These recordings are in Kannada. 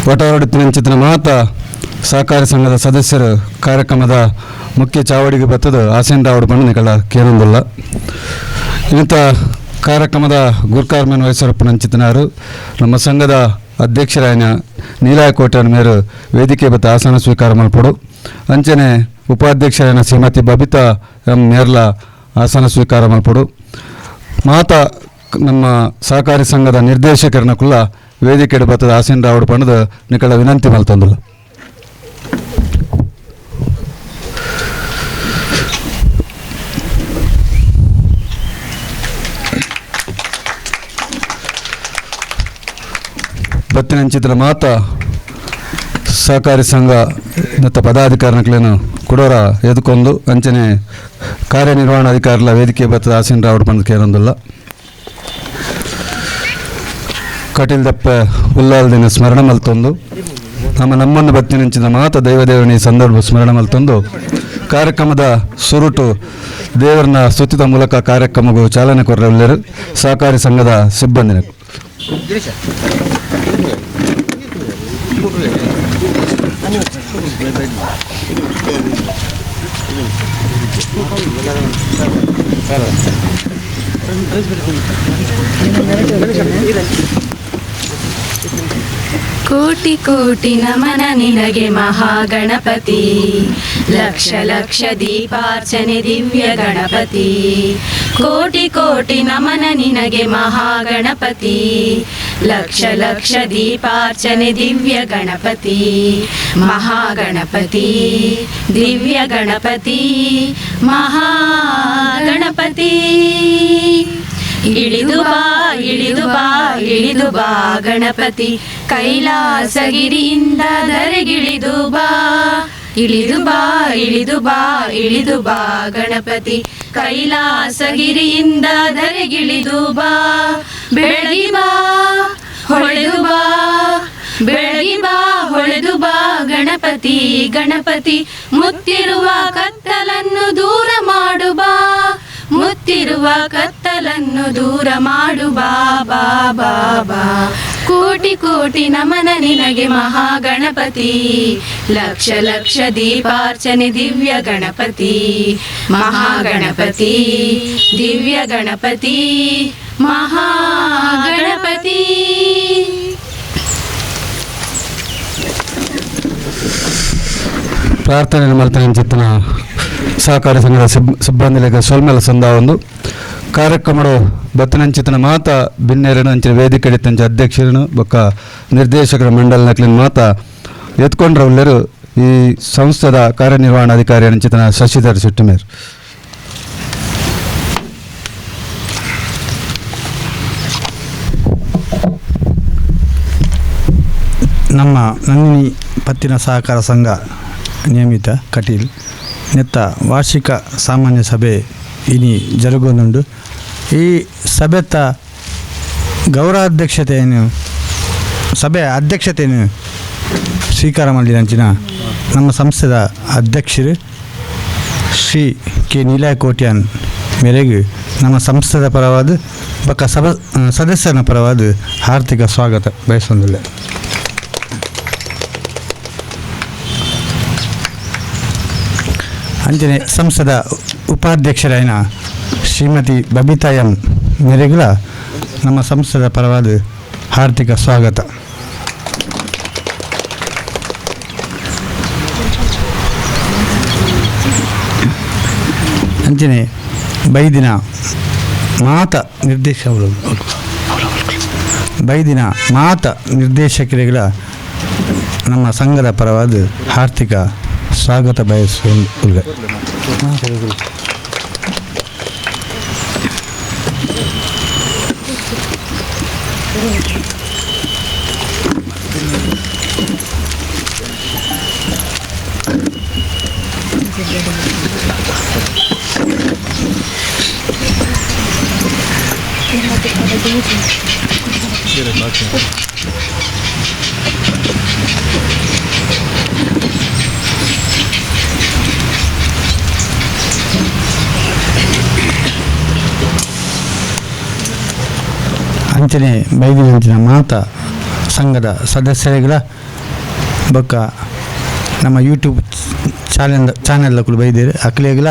ಒಟವಡಿತಿನ ಮಾತ ಸಹಕಾರಿ ಸಂಘದ ಸದಸ್ಯರು ಕಾರ್ಯಕ್ರಮದ ಮುಖ್ಯ ಚಾವಡಿಗೆ ಬತ್ತದು ಆಸೀನರಾವುಡು ಪಂಡ ನಿಕಲ ಕೇನೊಂದುಲ್ಲ ಇಂಥ ಕಾರ್ಯಕ್ರಮದ ಗುರ್ಕಾರ್ಮೆನ್ ವಹಿಸರಪ್ಪನಂಚಿತನಾರು ನಮ್ಮ ಸಂಘದ ಅಧ್ಯಕ್ಷರಾಯನ ನೀಲಾಯಕೋಟೆಯ ಮೇರು ವೇದಿಕೆ ಬತ್ತ ಆಸನ ಸ್ವೀಕಾರ ಮಲ್ಪಡು ಅಂಚನೆ ಉಪಾಧ್ಯಕ್ಷರಾಯನ ಶ್ರೀಮತಿ ಬಬಿತಾ ಎಂ ಮೇರ್ಲ ಆಸನ ಸ್ವೀಕಾರ ಮಲ್ಪಡು ಮಾತ ನಮ್ಮ ಸಹಕಾರಿ ಸಂಘದ ನಿರ್ದೇಶಕರನ್ನ ಕುಲ್ಲ ವೇದಿಕೆ ಬತ್ತದ ಆಸೀನರಾವುಡು ಪಂಡದ ನಿಕಲ ವಿನಂತಿ ಮಲ್ತಂದುಲ್ಲ. ಬತ್ತಿನಂಚಿತ್ರ ಮಾತ ಸಹಕಾರಿ ಸಂಘ ಮತ್ತು ಪದಾಧಿಕಾರಿಗಳೇನು ಕೊಡೋರ ಎದುಕೊಂದು ಅಂಚನೆ ಕಾರ್ಯನಿರ್ವಹಣಾಧಿಕಾರಿಗಳ ವೇದಿಕೆ ಬತ್ತದ ಆಸೀನರಾವುಡು ಪಂಡ ಕೇಳೊಂದಿಲ್ಲ. ಕಟೀಲ್ ದಪ್ಪ ಉಲ್ಲಾಲ್ದಿನ ಸ್ಮರಣ ಮಲ್ತೊಂದು ನಮ್ಮನ್ನು ಬತ್ತಿನಂಚಿನ ಮಾತ ದೈವದೇವನಿ ಸಂದರ್ಭ ಸ್ಮರಣ ಮಲ್ತೊಂದು ಕಾರ್ಯಕ್ರಮದ ಸುರುಟು ದೇವರನ್ನ ಸ್ತುತಿದ ಮೂಲಕ ಕಾರ್ಯಕ್ರಮಗೂ ಚಾಲನೆ ಕೊರಲೆರು ಸಹಕಾರಿ ಸಂಘದ ಸಿಬ್ಬಂದಿನ ಕೋಟಿ ಕೋಟಿ ನಮನ ನಿನಗೆ ಮಹಾಗಣಪತಿ, ಲಕ್ಷ ಲಕ್ಷ ದೀಪಾರ್ಚನೆ ದಿವ್ಯ ಗಣಪತಿ. ಕೋಟಿ ಕೋಟಿ ನಮನ ನಿನಗೆ ಮಹಾಗಣಪತಿ, ಲಕ್ಷ ಲಕ್ಷ ದೀಪಾರ್ಚನೆ ದಿವ್ಯ ಗಣಪತಿ. ಮಹಾಗಣಪತಿ ದಿವ್ಯ ಗಣಪತಿ ಮಹಾಗಣಪತಿ. ಇಳಿದು ಬಾ ಇಳಿದು ಬಾ ಇಳಿದು ಬಾ ಗಣಪತಿ, ಕೈಲಾಸಗಿರಿಯಿಂದ ಧರೆಗಿಳಿದು ಬಾ. ಇಳಿದು ಬಾ ಇಳಿದು ಬಾ ಇಳಿದು ಬಾ ಗಣಪತಿ, ಕೈಲಾಸಗಿರಿಯಿಂದ ಧರೆಗಿಳಿದು ಬಾ. ಬೆಳಗಿ ಬಾ ಹೊಳೆದು ಬಾ ಬೆಳಗಿ ಬಾ ಹೊಳೆದು ಬಾ ಗಣಪತಿ ಗಣಪತಿ. ಮುತ್ತಿರುವ ಕತ್ತಲನ್ನು ದೂರ ಮಾಡು ಬಾ, ಮುತ್ತಿರುವ ಕತ್ತಲನ್ನು ದೂರ ಮಾಡು ಬಾ ಬಾ ಬಾ ಬಾ. ಕೋಟಿ ಕೋಟಿ ನಮನ ನಿನಗೆ ಮಹಾಗಣಪತಿ, ಲಕ್ಷ ಲಕ್ಷ ದೀಪಾರ್ಚನೆ ದಿವ್ಯ ಗಣಪತಿ. ಮಹಾಗಣಪತಿ ದಿವ್ಯ ಗಣಪತಿ ಮಹಾಗಣಪತಿ. ಪ್ರಾರ್ಥನೆ ಮಾಡ್ತಾನೆ ಚಿತ್ತನ ಸಹಕಾರಿ ಸಂಘದ ಸಿಬ್ಬಂದಿಗಳಿಗೆ ಸೊಲ್ಮೆಲ ಸಂದ ಒಂದು ಕಾರ್ಯಕ್ರಮಡು ಬತ್ತನಂಚಿತನ ಮಾತ ಭಿನ್ನೇರನ ಅಂಚಿನ ವೇದಿಕೆ ಹಿಡಿತಂಚ ಅಧ್ಯಕ್ಷರನು ಬೊಕ್ಕ ನಿರ್ದೇಶಕರ ಮಂಡಲ ನಕ್ಲಿನ ಮಾತ ಎತ್ಕೊಂಡ್ರವಲ್ಲರು ಈ ಸಂಸ್ಥೆದ ಕಾರ್ಯನಿರ್ವಹಣಾಧಿಕಾರಿ ಅಂಚಿತನ ಶಶಿಧರ್ ಶೆಟ್ಟಿಮೇರ್. ನಮ್ಮ ನಂದಿನಿ ಪತ್ತಿನ ಸಹಕಾರ ಸಂಘ ನಿಯಮಿತ ಕಟೀಲ್ ನೆತ್ತ ವಾರ್ಷಿಕ ಸಾಮಾನ್ಯ ಸಭೆ ಇನಿ ಜರುಗುನುಂಡು. ಈ ಸಭೆತ ಗೌರವಾಧ್ಯಕ್ಷತೆಯನ್ನು ಸಭೆಯ ಅಧ್ಯಕ್ಷತೆಯನ್ನು ಸ್ವೀಕಾರ ಮಾಡಿದಂಚಿನ ನಮ್ಮ ಸಂಸ್ಥೆದ ಅಧ್ಯಕ್ಷರು ಶ್ರೀ ಕೆ ನೀಲಾಯಕೋಟ್ಯಾನ್ ಮೇರೆಗೆ ನಮ್ಮ ಸಂಸ್ಥೆದ ಪರವಾದ ಬೊಕ್ಕ ಸದಸ್ಯನ ಪರವಾದ ಹಾರ್ದಿಕ ಸ್ವಾಗತ ಬಯಸೊಂದಿಲ್ಲ. ಅಂಚನೆ ಸಂಸ್ಥೆದ ಉಪಾಧ್ಯಕ್ಷರಾಯನ ಶ್ರೀಮತಿ ಬಬಿತಾ ಎಂ ಮೇರೆಗಳ ನಮ್ಮ ಸಂಸ್ಥೆದ ಪರವಾದ ಹಾರ್ದಿಕ ಸ್ವಾಗತ. ಅಂಚನೆ ಬೈದಿನ ಮಾತ ನಿರ್ದೇಶಕರುಗಳ ನಮ್ಮ ಸಂಘದ ಪರವಾದ ಹಾರ್ದಿಕ ಸ್ವಾಗತ ಬಯಸುವ. ಅಂಚನೆ ಬೈದಿನಂಚಿನ ಮಾತ ಸಂಘದ ಸದಸ್ಯರುಗಳ ಬೊಕ್ಕ ನಮ್ಮ ಯೂಟ್ಯೂಬ್ ಚಾನೆಲ್ ಕೂಡ ಬೈದಿರಿ ಅಕ್ಲಿಯಾಗಲ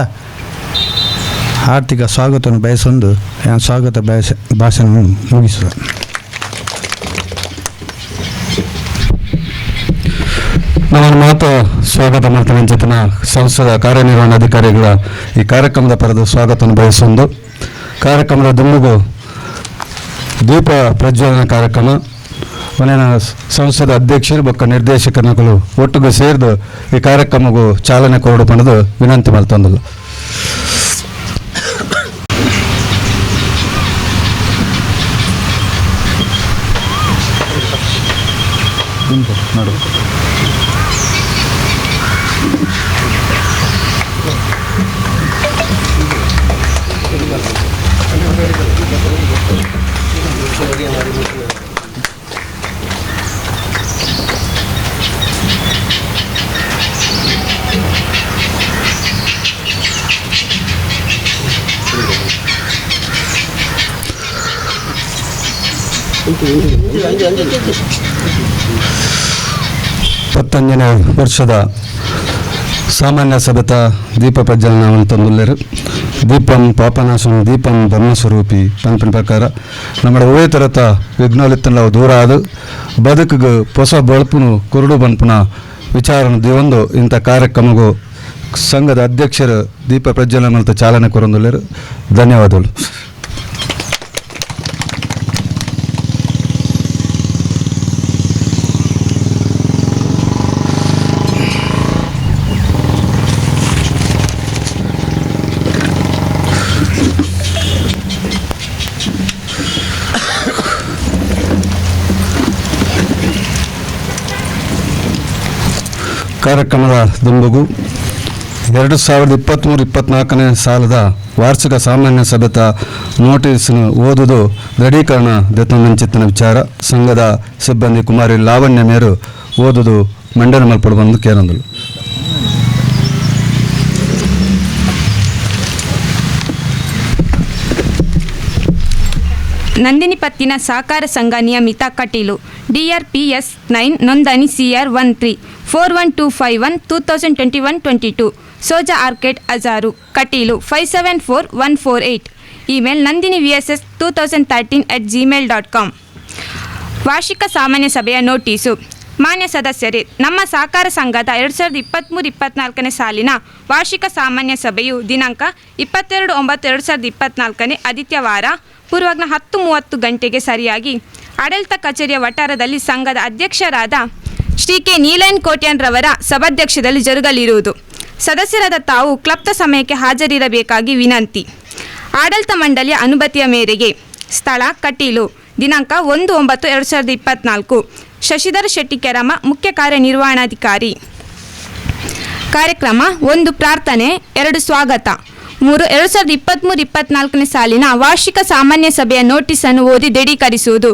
ಆರ್ಥಿಕ ಸ್ವಾಗತವನ್ನು ಬಯಸೊಂದು ಸ್ವಾಗತ ಭಾಷಣವನ್ನು ಮುಗಿಸುವ. ನಮ್ಮ ಮಾತು ಸ್ವಾಗತ ಮಾಡ್ತಾನೆ ಜೊತೆನ ಸಂಸ್ಥೆಯ ಕಾರ್ಯನಿರ್ವಹಣಾಧಿಕಾರಿಗಳ ಈ ಕಾರ್ಯಕ್ರಮದ ಪರದ ಸ್ವಾಗತವನ್ನು ಬಯಸೊಂದು ಕಾರ್ಯಕ್ರಮದ ದುಮ್ಮಿಗೂ ದೀಪ ಪ್ರಜ್ವಲನ ಕಾರ್ಯಕ್ರಮ ಮನೆಯ ಸಂಸ್ಥೆದ ಅಧ್ಯಕ್ಷರು ಬೊಕ್ಕ ನಿರ್ದೇಶಕರುಗಳು ಒಟ್ಟಿಗೆ ಸೇರಿದು ಈ ಕಾರ್ಯಕ್ರಮಕ್ಕೂ ಚಾಲನೆ ಕೊರಡು ಪಣದು ವಿನಂತಿ ಮಾಡ್ತಂದಲ್ಲ. ನೋಡು ಇಪ್ಪತ್ತೊಂದನೇ ವರ್ಷದ ಸಾಮಾನ್ಯ ಸಭೆತ ದೀಪ ಪ್ರಜ್ವಲನವನ್ನು ತಂದುಳ್ಳರು. ದೀಪಂ ಪಾಪನಾಶಂ ದೀಪಂ ಬ್ರಹ್ಮಸ್ವರೂಪಿ ಪಂಪಿನ ಪ್ರಕಾರ ನಮ್ಮ ಒಳ್ಳೆ ಥರತ ವಿಘ್ನಲಿತ್ತಲ್ಲ ದೂರ ಆದ ಬದುಕಿಗೆ ಹೊಸ ಬೆಳಪುನು ಕುರುಡು ಬನ್ಪುನ ವಿಚಾರನ ದಿವಂದು ಇಂಥ ಕಾರ್ಯಕ್ರಮಗೂ ಸಂಘದ ಅಧ್ಯಕ್ಷರು ದೀಪ ಪ್ರಜ್ವಲನ ಅಂತ ಚಾಲನೆ ಕೊರೊಂದುಳ್ಳರು. ಧನ್ಯವಾದಗಳು. ಕಾರ್ಯಕ್ರಮದ ದುಂಬುಗು 2023-24 ಸಾಲದ ವಾರ್ಷಿಕ ಸಾಮಾನ್ಯ ಸಭೆತ ನೋಟಿಸ್ನು ಓದುವುದು ದೃಢೀಕರಣ ದತ್ತಮಂಚಿತ್ತಿನ ವಿಚಾರ ಸಂಘದ ಸಿಬ್ಬಂದಿ ಕುಮಾರಿ ಲಾವಣ್ಯ ಮೇರು ಓದುವುದು ಮಂಡನೆ ಮಲ್ಪಡು ಬಂದು ಕೇರಂದಳು. ನಂದಿನಿ ಪತ್ತಿನ ಸಹಕಾರ ಸಂಘ ನಿಯಮಿತ ಕಟೀಲು DRPS 9 ನೋಂದಣಿ CR 13 41251 2021-22 Soja ಆರ್ಕೆಟ್ ಅಜಾರು Kateel 574148 email nandinivss2013@gmail.com. ವಾರ್ಷಿಕ ಸಾಮಾನ್ಯ ಸಭೆಯ ನೋಟಿಸು. ಮಾನ್ಯ ಸದಸ್ಯರೇ, ನಮ್ಮ ಸಹಕಾರ ಸಂಘದ 2023-24 ಸಾಲಿನ ವಾರ್ಷಿಕ ಸಾಮಾನ್ಯ ಸಭೆಯು ದಿನಾಂಕ 22/9/2024 ಆದಿತ್ಯವಾರ ಪೂರ್ವಾಗ್ನ 10:30 ಗಂಟೆಗೆ ಸರಿಯಾಗಿ ಆಡಳಿತ ಕಚೇರಿಯ ವಠಾರದಲ್ಲಿ ಸಂಘದ ಅಧ್ಯಕ್ಷರಾದ ಶ್ರೀ ಕೆ ನೀಲನ್ ಕೋಟ್ಯಾನ್ರವರ ಸಭಾಧ್ಯಕ್ಷದಲ್ಲಿ ಜರುಗಲಿರುವುದು. ಸದಸ್ಯರಾದ ತಾವು ಕ್ಲಬ್ದ ಸಮಯಕ್ಕೆ ಹಾಜರಿರಬೇಕಾಗಿ ವಿನಂತಿ. ಆಡಳಿತ ಮಂಡಳಿಯ ಅನುಮತಿಯ ಮೇರೆಗೆ ಸ್ಥಳ ಕಟೀಲು ದಿನಾಂಕ 1/9/2024 ಶಶಿಧರ ಶೆಟ್ಟಿ ಕೆರಮ ಮುಖ್ಯ ಕಾರ್ಯನಿರ್ವಹಣಾಧಿಕಾರಿ. ಕಾರ್ಯಕ್ರಮ 1 ಪ್ರಾರ್ಥನೆ 2 ಸ್ವಾಗತ 3 2023-24 ಸಾಲಿನ ವಾರ್ಷಿಕ ಸಾಮಾನ್ಯ ಸಭೆಯ ನೋಟಿಸನ್ನು ಓದಿ ದೃಢೀಕರಿಸುವುದು.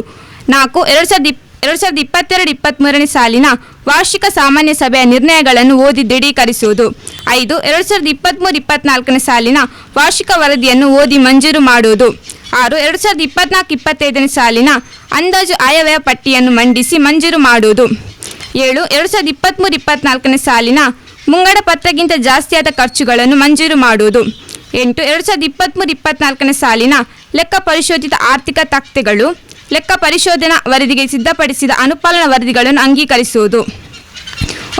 4 2022-23 ಸಾಲಿನ ವಾರ್ಷಿಕ ಸಾಮಾನ್ಯ ಸಭೆಯ ನಿರ್ಣಯಗಳನ್ನು ಓದಿ ದೃಢೀಕರಿಸುವುದು. 5 2023-24 ಸಾಲಿನ ವಾರ್ಷಿಕ ವರದಿಯನ್ನು ಓದಿ ಮಂಜೂರು ಮಾಡುವುದು. 6 2024-25 ಸಾಲಿನ ಅಂದಾಜು ಆಯವ್ಯಯ ಪಟ್ಟಿಯನ್ನು ಮಂಡಿಸಿ ಮಂಜೂರು ಮಾಡುವುದು. 7 2023-24 ಸಾಲಿನ ಮುಂಗಡ ಪತ್ರಕ್ಕಿಂತ ಜಾಸ್ತಿಯಾದ ಖರ್ಚುಗಳನ್ನು ಮಂಜೂರು ಮಾಡುವುದು. 8 2023-24 ಸಾಲಿನ ಲೆಕ್ಕ ಪರಿಶೋಧಿತ ಆರ್ಥಿಕ ತಕ್ತೆಗಳು ಲೆಕ್ಕ ಪರಿಶೋಧನಾ ವರದಿಗೆ ಸಿದ್ಧಪಡಿಸಿದ ಅನುಪಾಲನಾ ವರದಿಗಳನ್ನು ಅಂಗೀಕರಿಸುವುದು.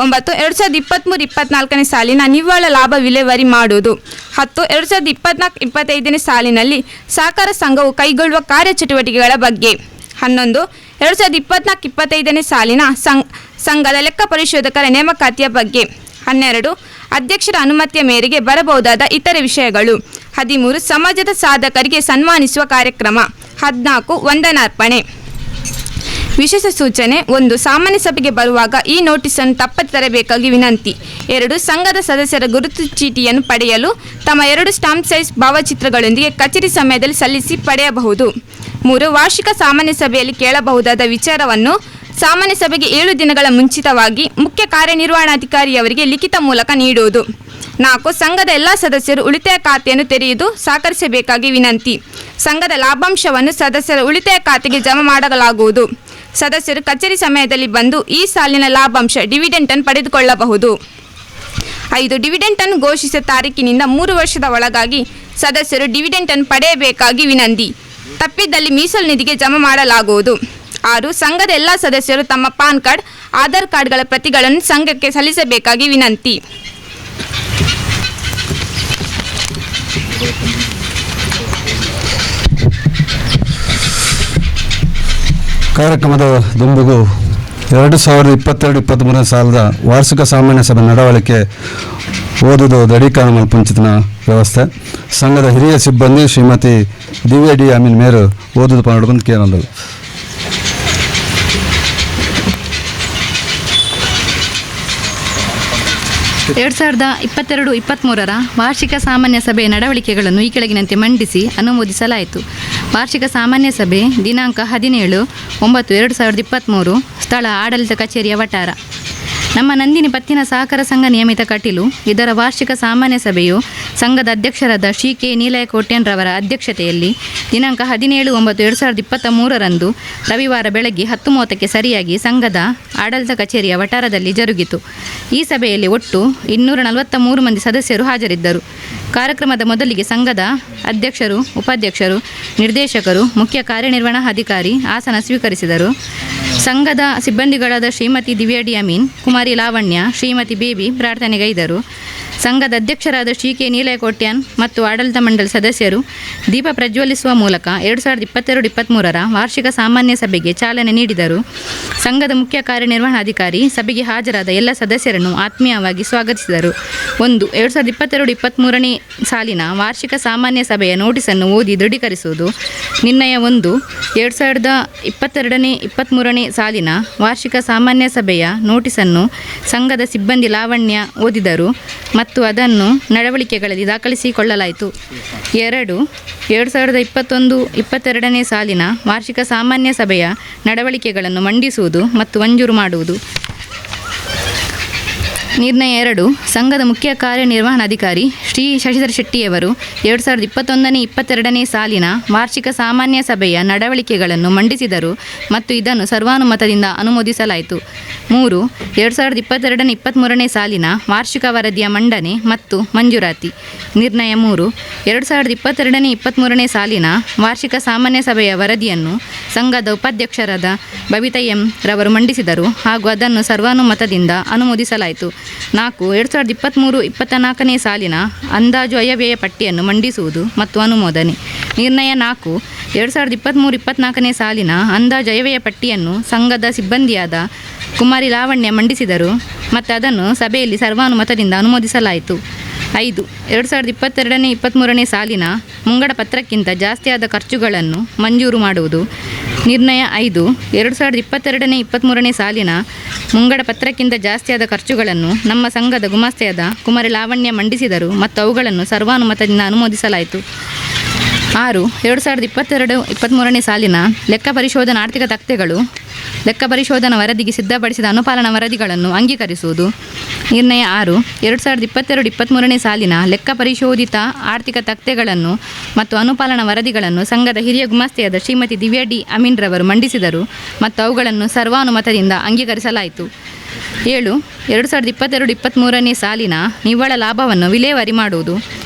9 2023-24 ಸಾಲಿನ ನಿವ್ವಳ ಲಾಭ ವಿಲೇವಾರಿ ಮಾಡುವುದು. 10 2024-25 ಸಾಲಿನಲ್ಲಿ ಸಹಕಾರ ಸಂಘವು ಕೈಗೊಳ್ಳುವ ಕಾರ್ಯಚಟುವಟಿಕೆಗಳ ಬಗ್ಗೆ. 11 2024-25 ಸಾಲಿನ ಸಂಘದ ಲೆಕ್ಕ ಪರಿಶೋಧಕರ ನೇಮಕಾತಿಯ ಬಗ್ಗೆ. 12 ಅಧ್ಯಕ್ಷರ ಅನುಮತಿಯ ಮೇರೆಗೆ ಬರಬಹುದಾದ ಇತರೆ ವಿಷಯಗಳು. 13 ಸಮಾಜದ ಸಾಧಕರಿಗೆ ಸನ್ಮಾನಿಸುವ ಕಾರ್ಯಕ್ರಮ. 14 ವಂದನಾರ್ಪಣೆ. ವಿಶೇಷ ಸೂಚನೆ. 1 ಸಾಮಾನ್ಯ ಸಭೆಗೆ ಬರುವಾಗ ಈ ನೋಟಿಸನ್ನು ತಪ್ಪದೆ ತರಬೇಕಾಗಿ ವಿನಂತಿ. 2 ಸಂಘದ ಸದಸ್ಯರ ಗುರುತು ಚೀಟಿಯನ್ನು ಪಡೆಯಲು ತಮ್ಮ 2 ಸ್ಟಾಂಪ್ ಸೈಜ್ ಭಾವಚಿತ್ರಗಳೊಂದಿಗೆ ಕಚೇರಿ ಸಮಯದಲ್ಲಿ ಸಲ್ಲಿಸಿ ಪಡೆಯಬಹುದು. 3 ವಾರ್ಷಿಕ ಸಾಮಾನ್ಯ ಸಭೆಯಲ್ಲಿ ಕೇಳಬಹುದಾದ ವಿಚಾರವನ್ನು ಸಾಮಾನ್ಯ ಸಭೆಗೆ 7 ದಿನಗಳ ಮುಂಚಿತವಾಗಿ ಮುಖ್ಯ ಕಾರ್ಯನಿರ್ವಹಣಾಧಿಕಾರಿಯವರಿಗೆ ಲಿಖಿತ ಮೂಲಕ ನೀಡುವುದು. 4 ಸಂಘದ ಎಲ್ಲ ಸದಸ್ಯರು ಉಳಿತಾಯ ಖಾತೆಯನ್ನು ತೆರೆಯುವುದು ಸಹಕರಿಸಬೇಕಾಗಿ ವಿನಂತಿ. ಸಂಘದ ಲಾಭಾಂಶವನ್ನು ಸದಸ್ಯರ ಉಳಿತಾಯ ಖಾತೆಗೆ ಜಮಾ ಮಾಡಲಾಗುವುದು. ಸದಸ್ಯರು ಕಚೇರಿ ಸಮಯದಲ್ಲಿ ಬಂದು ಈ ಸಾಲಿನ ಲಾಭಾಂಶ ಡಿವಿಡೆಂಟ್ ಅನ್ನು ಪಡೆದುಕೊಳ್ಳಬಹುದು. 5. ಡಿವಿಡೆಂಟ್ ಅನ್ನು ಘೋಷಿಸಿದ ತಾರೀಕಿನಿಂದ 3 ವರ್ಷದ ಒಳಗಾಗಿ ಸದಸ್ಯರು ಡಿವಿಡೆಂಟ್ ಅನ್ನು ಪಡೆಯಬೇಕಾಗಿ ವಿನಂತಿ. ತಪ್ಪಿದ್ದಲ್ಲಿ ಮೀಸಲು ನಿಧಿಗೆ ಜಮಾ ಮಾಡಲಾಗುವುದು. 6. ಸಂಘದ ಎಲ್ಲ ಸದಸ್ಯರು ತಮ್ಮ ಪಾನ್ ಕಾರ್ಡ್, ಆಧಾರ್ ಕಾರ್ಡ್ಗಳ ಪ್ರತಿಗಳನ್ನು ಸಂಘಕ್ಕೆ ಸಲ್ಲಿಸಬೇಕಾಗಿ ವಿನಂತಿ. ಕಾರ್ಯಕ್ರಮದ ದುಂಬಿಗೂ 2022-23 ಸಾಲದ ವಾರ್ಷಿಕ ಸಾಮಾನ್ಯ ಸಭೆ ನಡವಳಿಕೆ ಓದುವುದು ದೃಢೀಕರಣ ಮಲ್ಪುಂಚಿತನ ವ್ಯವಸ್ಥೆ. ಸಂಘದ ಹಿರಿಯ ಸಿಬ್ಬಂದಿ ಶ್ರೀಮತಿ ದಿವ್ಯ ಡಿ ಅಮೀನ್ ಮೇರು ಓದುದು ಪನ್ನಡ ಬಂದು ಕೇಳಂದಳು. 2022-23 ವಾರ್ಷಿಕ ಸಾಮಾನ್ಯ ಸಭೆಯ ನಡವಳಿಕೆಗಳನ್ನು ಈ ಕೆಳಗಿನಂತೆ ಮಂಡಿಸಿ ಅನುಮೋದಿಸಲಾಯಿತು. ವಾರ್ಷಿಕ ಸಾಮಾನ್ಯ ಸಭೆ ದಿನಾಂಕ 17/9/2023, ಸ್ಥಳ ಆಡಳಿತ ಕಚೇರಿಯ ವಟಾರ. ನಮ್ಮ ನಂದಿನಿ ಪತ್ತಿನ ಸಹಕಾರ ಸಂಘ ನಿಯಮಿತ ಕಟೀಲು. ಇದರ ವಾರ್ಷಿಕ ಸಾಮಾನ್ಯ ಸಭೆಯು ಸಂಘದ ಅಧ್ಯಕ್ಷರಾದ ಶ್ರೀ ಕೆ ನೀಲಯಕೋಟ್ಯನ್ರವರ ಅಧ್ಯಕ್ಷತೆಯಲ್ಲಿ ದಿನಾಂಕ 17/9/2023 ರವಿವಾರ ಬೆಳಗ್ಗೆ 10:30ಕ್ಕೆ ಸರಿಯಾಗಿ ಸಂಘದ ಆಡಳಿತ ಕಚೇರಿಯ ವಟಾರದಲ್ಲಿ ಜರುಗಿತು. ಈ ಸಭೆಯಲ್ಲಿ ಒಟ್ಟು 243 ಮಂದಿ ಸದಸ್ಯರು ಹಾಜರಿದ್ದರು. ಕಾರ್ಯಕ್ರಮದ ಮೊದಲಿಗೆ ಸಂಘದ ಅಧ್ಯಕ್ಷರು, ಉಪಾಧ್ಯಕ್ಷರು, ನಿರ್ದೇಶಕರು, ಮುಖ್ಯ ಕಾರ್ಯನಿರ್ವಹಣಾಧಿಕಾರಿ ಆಸನ ಸ್ವೀಕರಿಸಿದರು. ಸಂಘದ ಸಿಬ್ಬಂದಿಗಳಾದ ಶ್ರೀಮತಿ ದಿವ್ಯ ಡಿ ಅಮೀನ್, ಕುಮಾರಿ ಲಾವಣ್ಯ, ಶ್ರೀಮತಿ ಬೇಬಿ ಪ್ರಾರ್ಥನೆಗೈದರು. ಸಂಘದ ಅಧ್ಯಕ್ಷರಾದ ಶ್ರೀ ಕೆ ನೀಲಯಕೋಟ್ಯನ್ ಮತ್ತು ಆಡಳಿತ ಮಂಡಳಿ ಸದಸ್ಯರು ದೀಪ ಪ್ರಜ್ವಲಿಸುವ ಮೂಲಕ 2022-23 ವಾರ್ಷಿಕ ಸಾಮಾನ್ಯ ಸಭೆಗೆ ಚಾಲನೆ ನೀಡಿದರು. ಸಂಘದ ಮುಖ್ಯ ಕಾರ್ಯನಿರ್ವಹಣಾಧಿಕಾರಿ ಸಭೆಗೆ ಹಾಜರಾದ ಎಲ್ಲ ಸದಸ್ಯರನ್ನು ಆತ್ಮೀಯವಾಗಿ ಸ್ವಾಗತಿಸಿದರು. 1. 2022-23 ಸಾಲಿನ ವಾರ್ಷಿಕ ಸಾಮಾನ್ಯ ಸಭೆಯ ನೋಟಿಸನ್ನು ಓದಿ ದೃಢೀಕರಿಸುವುದು. ನಿರ್ಣಯ 1. 2022-23 ಸಾಲಿನ ವಾರ್ಷಿಕ ಸಾಮಾನ್ಯ ಸಭೆಯ ನೋಟಿಸನ್ನು ಸಂಘದ ಸಿಬ್ಬಂದಿ ಲಾವಣ್ಯ ಓದಿದರು ಮತ್ತು ಅದನ್ನು ನಡವಳಿಕೆಗಳಲ್ಲಿ ದಾಖಲಿಸಿಕೊಳ್ಳಲಾಯಿತು. 2. 2021-22 ಸಾಲಿನ ವಾರ್ಷಿಕ ಸಾಮಾನ್ಯ ಸಭೆಯ ನಡವಳಿಕೆಗಳನ್ನು ಮಂಡಿಸುವುದು ಮತ್ತು ಮಂಜೂರು ಮಾಡುವುದು. ನಿರ್ಣಯ 2. ಸಂಘದ ಮುಖ್ಯ ಕಾರ್ಯನಿರ್ವಹಣಾಧಿಕಾರಿ ಶ್ರೀ ಶಶಿಧರ್ ಶೆಟ್ಟಿಯವರು 2021-22 ಸಾಲಿನ ವಾರ್ಷಿಕ ಸಾಮಾನ್ಯ ಸಭೆಯ ನಡವಳಿಕೆಗಳನ್ನು ಮಂಡಿಸಿದರು ಮತ್ತು ಇದನ್ನು ಸರ್ವಾನುಮತದಿಂದ ಅನುಮೋದಿಸಲಾಯಿತು. 3. 2022-23 ಸಾಲಿನ ವಾರ್ಷಿಕ ವರದಿಯ ಮಂಡನೆ ಮತ್ತು ಮಂಜೂರಾತಿ. ನಿರ್ಣಯ 3. 2022-23 ಸಾಲಿನ ವಾರ್ಷಿಕ ಸಾಮಾನ್ಯ ಸಭೆಯ ವರದಿಯನ್ನು ಸಂಘದ ಉಪಾಧ್ಯಕ್ಷರಾದ ಬಬಿತಾ ಎಂ ರವರು ಮಂಡಿಸಿದರು ಹಾಗೂ ಅದನ್ನು ಸರ್ವಾನುಮತದಿಂದ ಅನುಮೋದಿಸಲಾಯಿತು. 4. 2023-24 ಸಾಲಿನ ಅಂದಾಜು ಅಯವ್ಯಯ ಪಟ್ಟಿಯನ್ನು ಮಂಡಿಸುವುದು ಮತ್ತು ಅನುಮೋದನೆ. ನಿರ್ಣಯ 4. 2023-24 ಸಾಲಿನ ಅಂದಾಜು ಅಯವ್ಯಯ ಪಟ್ಟಿಯನ್ನು ಸಂಘದ ಸಿಬ್ಬಂದಿಯಾದ ಕುಮಾರಿ ಲಾವಣ್ಯ ಮಂಡಿಸಿದರು ಮತ್ತು ಅದನ್ನು ಸಭೆಯಲ್ಲಿ ಸರ್ವಾನುಮತದಿಂದ ಅನುಮೋದಿಸಲಾಯಿತು. 5. 2022-23 ಸಾಲಿನ ಮುಂಗಡ ಪತ್ರಕ್ಕಿಂತ ಜಾಸ್ತಿಯಾದ ಖರ್ಚುಗಳನ್ನು ಮಂಜೂರು ಮಾಡುವುದು. ನಿರ್ಣಯ 5. 2022-23 ಸಾಲಿನ ಮುಂಗಡ ಪತ್ರಕ್ಕಿಂತ ಜಾಸ್ತಿಯಾದ ಖರ್ಚುಗಳನ್ನು ನಮ್ಮ ಸಂಘದ ಗುಮಾಸ್ತೆಯಾದ ಕುಮಾರಿ ಲಾವಣ್ಯ ಮಂಡಿಸಿದರು ಮತ್ತು ಅವುಗಳನ್ನು ಸರ್ವಾನುಮತದಿಂದ ಅನುಮೋದಿಸಲಾಯಿತು. 6. 2022-23 ಸಾಲಿನ ಲೆಕ್ಕ ಪರಿಶೋಧನಾ ಆರ್ಥಿಕ ತಕ್ತೆಗಳು ಲೆಕ್ಕ ಪರಿಶೋಧನಾ ವರದಿಗೆ ಸಿದ್ಧಪಡಿಸಿದ ಅನುಪಾಲನಾ ವರದಿಗಳನ್ನು ಅಂಗೀಕರಿಸುವುದು. ನಿರ್ಣಯ 6. 2022-23 ಸಾಲಿನ ಲೆಕ್ಕ ಪರಿಶೋಧಿತ ಆರ್ಥಿಕ ತಕ್ತೆಗಳನ್ನು ಮತ್ತು ಅನುಪಾಲನಾ ವರದಿಗಳನ್ನು ಸಂಘದ ಹಿರಿಯ ಗುಮಾಸ್ತೆಯಾದ ಶ್ರೀಮತಿ ದಿವ್ಯ ಡಿ ಅಮೀನ್ ರವರು ಮಂಡಿಸಿದರು ಮತ್ತು ಅವುಗಳನ್ನು ಸರ್ವಾನುಮತದಿಂದ ಅಂಗೀಕರಿಸಲಾಯಿತು. 7. 2022-23 ಸಾಲಿನ ನಿವ್ವಳ ಲಾಭವನ್ನು ವಿಲೇವಾರಿ ಮಾಡುವುದು.